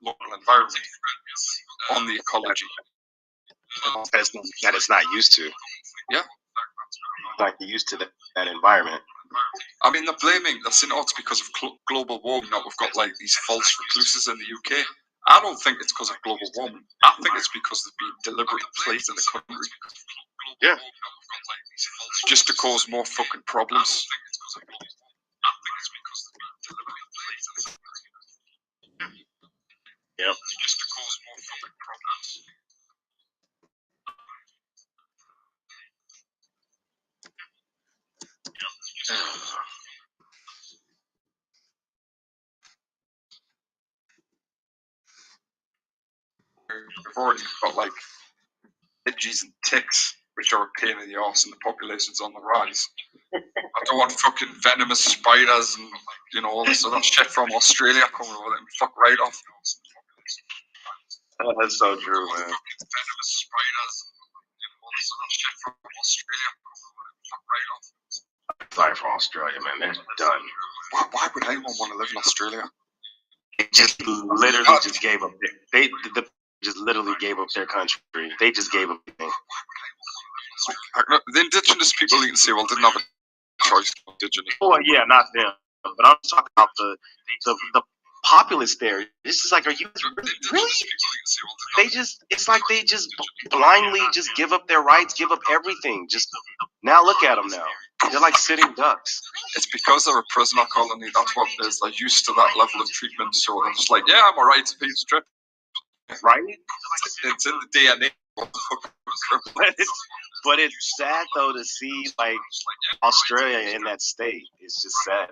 local environment, on the ecology. That it's not used to. Yeah. Like used to that environment. I mean, they're saying, it's because of global warming that we've got like these false recluses in the UK. I don't think it's because of global warming. I think it's because they've been deliberately placed in the country. Yeah. Just to cause more fucking problems. Yep. Just to cause more fucking problems. We've already got like midges and ticks, which are a pain in the arse, and the population's on the rise. I don't want fucking venomous spiders and all this other shit from Australia coming over there and fuck right off. Oh, that's so true, man. Venomous spiders and all this other shit from Australia coming over there and fuck right off. Sorry for Australia, man. They're done. Why would anyone want to live in Australia? They just literally just gave up. They just literally gave up their country. They just gave up. The indigenous people, you can say, didn't have a choice. Indigenous. Oh yeah, not them. But I'm talking about the populace there. This is like, are you really? It's like they just blindly just give up their rights, give up everything. Just now look at them now. They're like sitting ducks. It's because they're a prisoner colony. That's what it is. They're used to that level of treatment. So they're just like, yeah, I'm alright to be stripped. Right? It's in the DNA. But it's sad though to see like Australia in that state. It's just sad.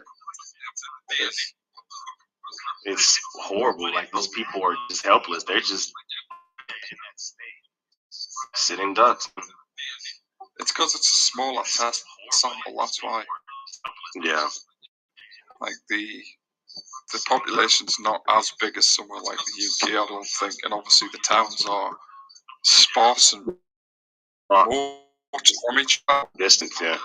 It's horrible. Like those people are just helpless. They're just sitting ducks. It's because it's a smaller test sample. That's why. Yeah. Like the population's not as big as somewhere like the UK, I don't think, and obviously the towns are sparse and remote from each other. Distance, yeah.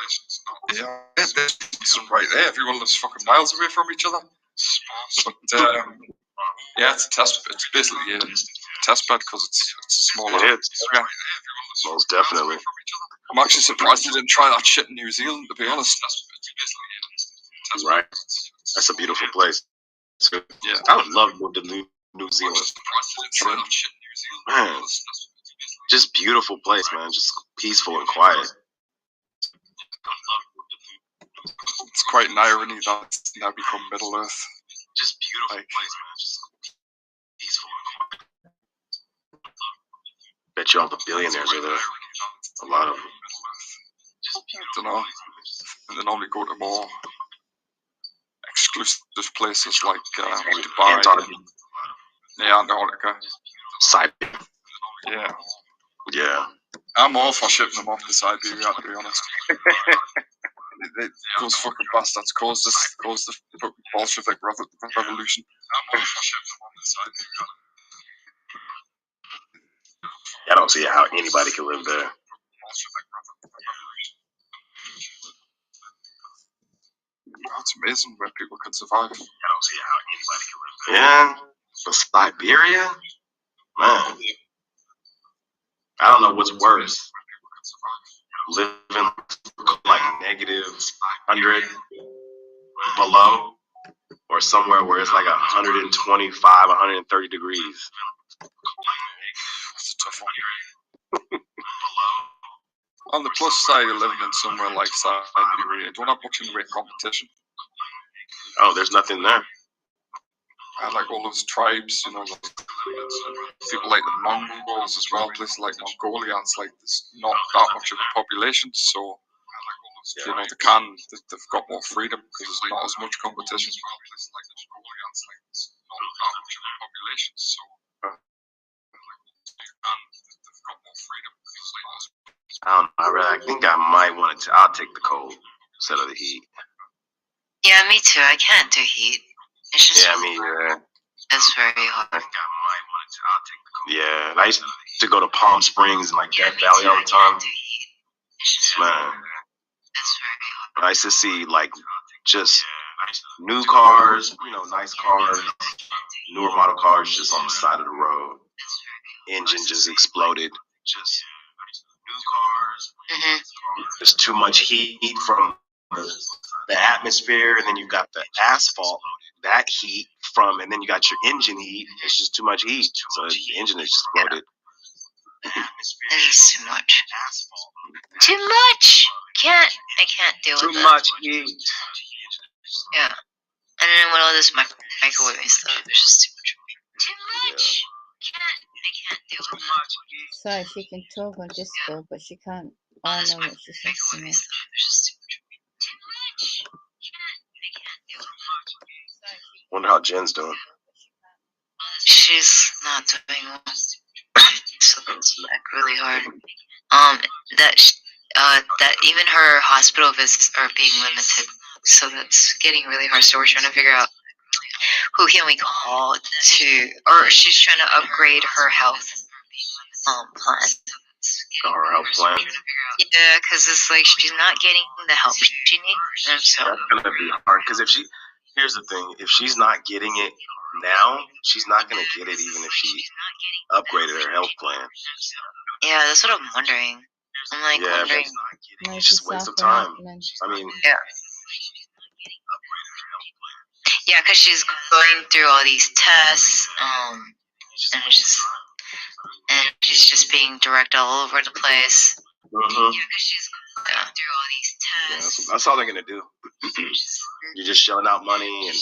Yeah, distance right there. Everyone lives fucking miles away from each other. But yeah, it's a test. It's basically a test bed because it's smaller. It is. Yeah. Most definitely. I'm actually surprised they didn't try that shit in New Zealand, to be honest. Right. That's a beautiful place. Yeah. I would love to move to New Zealand. Man, just beautiful place, man. Just peaceful and quiet. It's quite an irony that it's now become Middle Earth. Just beautiful place, man. Just peaceful and quiet. Bet you all the billionaires are there. A lot of them. I don't know. And they normally go to more exclusive places like Dubai. Antarctica. Yeah, Antarctica. Siberia. Yeah. Yeah. I'm all for shipping them off to Siberia, to be honest. Those fucking bastards caused the Bolshevik revolution. I'm all for shipping them off to Siberia. I don't see how anybody can live there. it's amazing where people can survive. I don't see how anybody can live there. Yeah, but Siberia, man, I don't know what's worse. Living like negative 100 below, or somewhere where it's like 125, 130 degrees. It's a tough one. On the plus side of living in somewhere like Siberia, you don't have much in the way of competition. Oh, there's nothing there. Like all those tribes, you know, people like the Mongols as well, places like Mongolia, it's like there's not that much of a population, so you know they've got more freedom because there's not as much competition. I think I might want to. I'll take the cold instead of the heat. Yeah, me too. I can't do heat. It's just it's very hard. I think I might want to. I'll take the cold. Yeah, and I used to go to Palm Springs and like Death Valley all the time. Man, I used to see like just new cars, you know, nice cars, newer model cars just on the side of the road. Engine just exploded. Just new cars. There's too much heat from the atmosphere, and then you've got the asphalt, that heat from, and then you got your engine heat. It's just too much heat, so the engine is just exploded. It's just too much. Too much. I can't deal with that. Too much heat. Yeah. And then with all this microwave stuff, it's just too much. Too much. I can't deal with that. So she can talk on Discord, but she can't. I know what she says to me. Wonder how Jen's doing. She's not doing well. So it's like really hard. That even her hospital visits are being limited, so that's getting really hard. So we're trying to figure out who can we call to, or she's trying to upgrade her health plan. Her health plan. Yeah, because it's like she's not getting the help she needs. And so that's gonna be hard. Because here's the thing: if she's not getting it now, she's not gonna get it even if she upgraded her health plan. Yeah, that's what I'm wondering. I'm like wondering. It's just a waste of time. I mean, yeah. Yeah, because she's going through all these tests, and she's just being directed all over the place. Mm-hmm. Yeah, because she's going through all these tests. Yeah, that's all they're gonna do. You're just shelling out money, and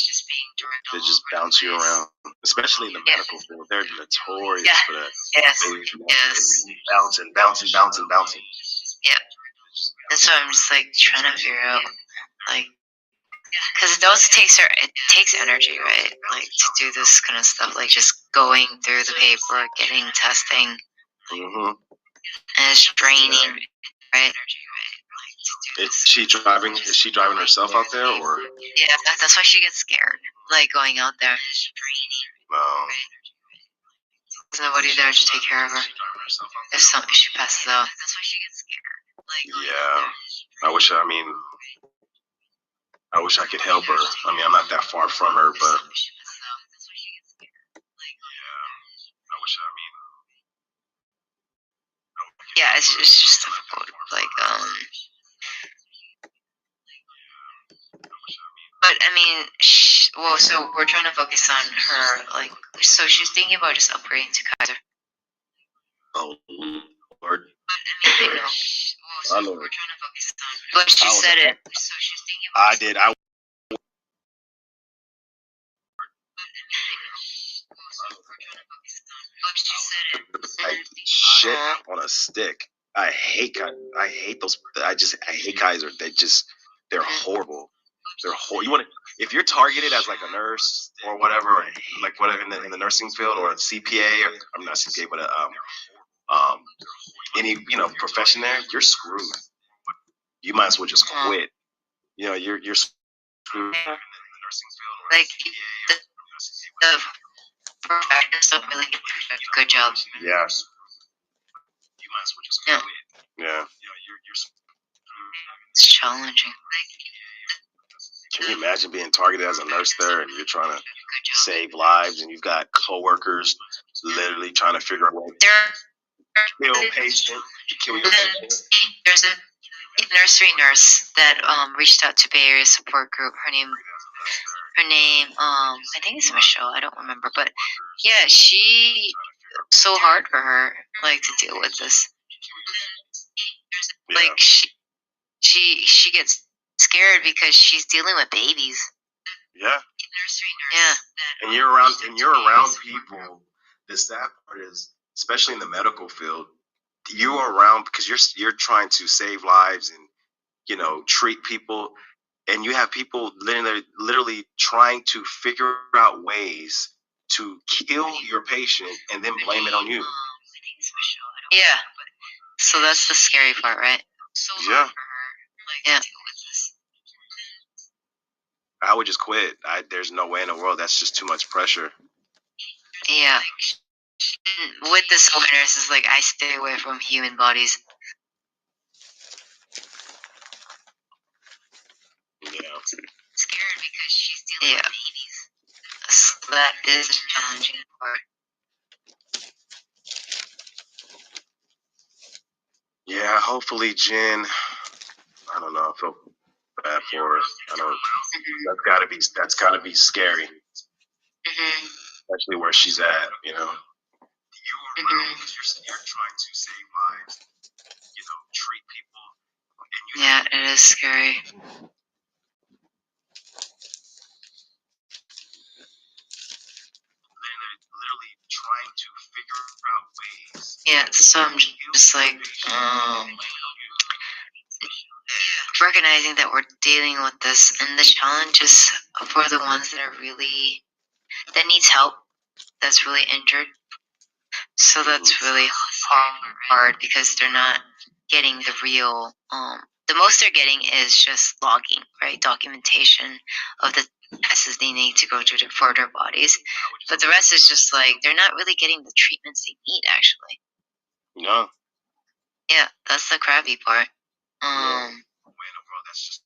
they just bounce you around. Especially in the medical field, they're notorious for that. Yes. Bouncing. Yeah. That's why I'm just like trying to figure out, like, because it takes energy, right? Like to do this kind of stuff, like just going through the paperwork, getting testing. Mm-hmm. And it's draining, right? Is she driving herself out there, or? Yeah, that's why she gets scared, like going out there. No. There's nobody there to take care of her if she passes out. That's why she gets scared. Yeah, I wish I could help her. I mean, I'm not that far from her, but yeah, it's just difficult. Like, but I mean, so we're trying to focus on her. Like, so she's thinking about just upgrading to Kaiser. Oh Lord. I know. But she said it. So she's thinking about. I did. Like shit on a stick. I hate those. I hate Kaiser. They're horrible. They're horrible. You want to, if you're targeted as like a nurse or whatever, like whatever in the nursing field or a CPA, or I'm not CPA, but any profession there, you're screwed. You might as well just quit. You're screwed. Like the professions don't really do a good job. Yeah. You might as well just quit. Yeah. It's challenging. Can you imagine being targeted as a nurse there, and you're trying to save lives, and you've got coworkers literally trying to figure out ways to kill patient, to kill your patient? There's a nursery nurse that reached out to Bay Area support group. Her name I think it's Michelle. I don't remember, but yeah, she so hard for her like to deal with this. Yeah. Like she gets scared because she's dealing with babies. Yeah. Yeah. And you're around people. The sad part is, especially in the medical field, you're around because you're trying to save lives and, you know, treat people, and you have people literally trying to figure out ways to kill your patient and then blame it on you. Yeah. So that's the scary part, right? Yeah. Yeah. I would just quit. There's no way in the world. That's just too much pressure. Yeah. With the solar nurses, like I stay away from human bodies. Yeah. Scared because she's dealing with babies. So that is a challenging part. Yeah, hopefully Jen, I don't know, I feel bad for her. That's gotta be scary. Especially where she's at, you know. You're trying to save lives, you know, treat people, and yeah, it is scary. Literally trying to figure out ways. Yeah, so I'm just like, recognizing that we're dealing with this, and the challenge is for the ones that are really, that needs help, that's really injured. So that's really hard because they're not getting the real, the most they're getting is just logging, right? Documentation of the tests they need to go for their bodies. But the rest is just like, they're not really getting the treatments they need, actually. No. Yeah, that's the crappy part. That's just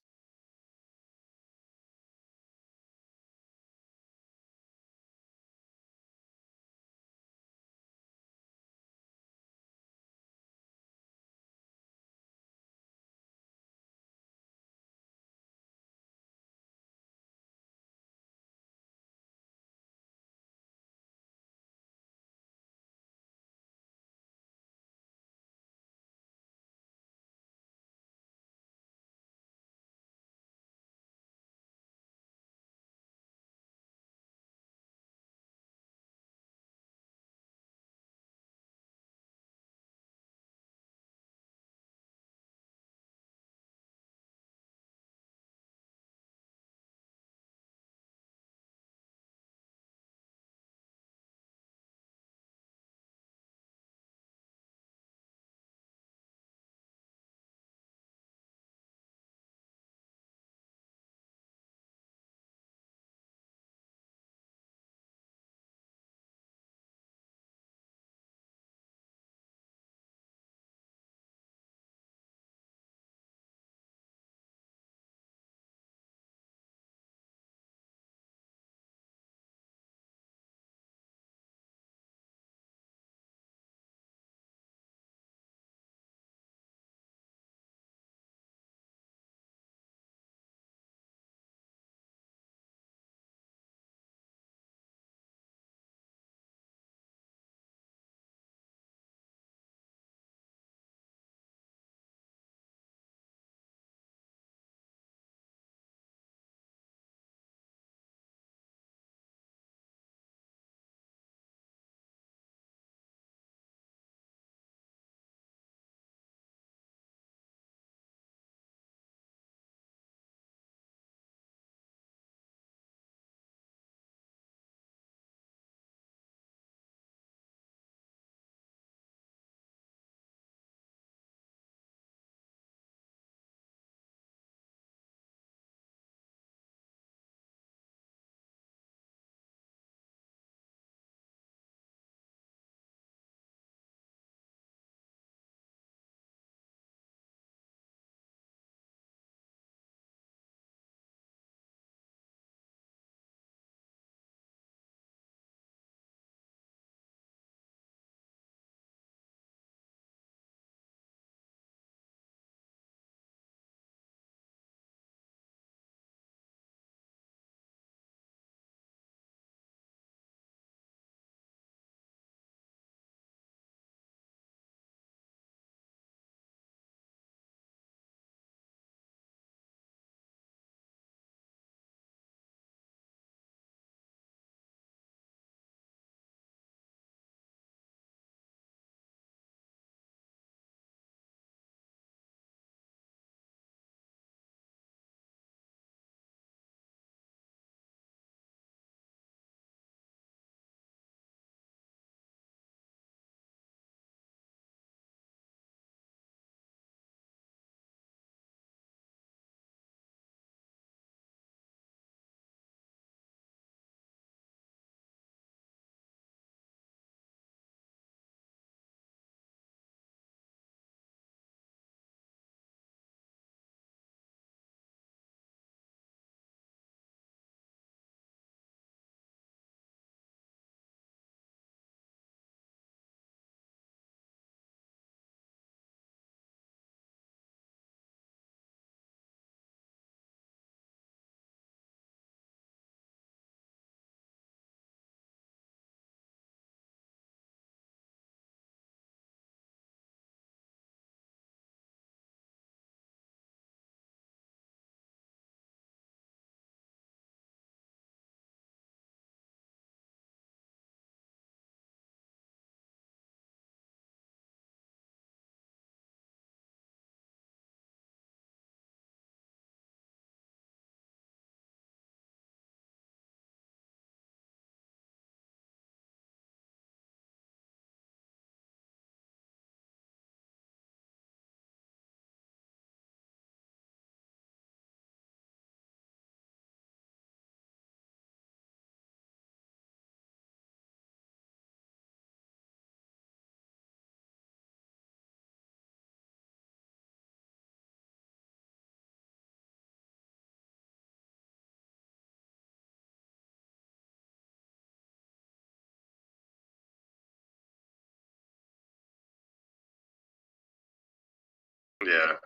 Yeah.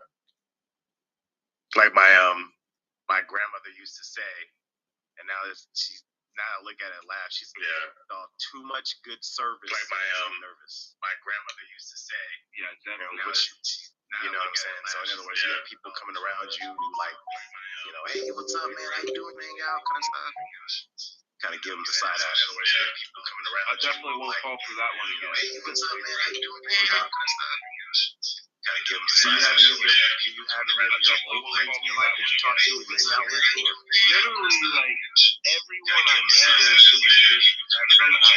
Like my grandmother used to say, and now I look at it and laugh. She's too much good service. Like nervous. My grandmother used to say, definitely. You know what I'm saying? So in other words, you have people coming around you like, hey, what's up, man? How you doing? Hang out, kind of stuff. Kind of give them the side eye. In other words, you have people coming around. I definitely won't fall for that one again. Hey, what's up, man? How you doing? Hang out, kind of stuff. Kind of give them the side eye. Do you have any of your old friends in your life that you talk to and hang out with? Literally, like everyone I know is either somehow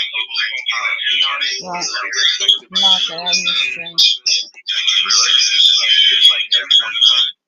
in on it or like respected. Not that I'm just It's like everyone's friends.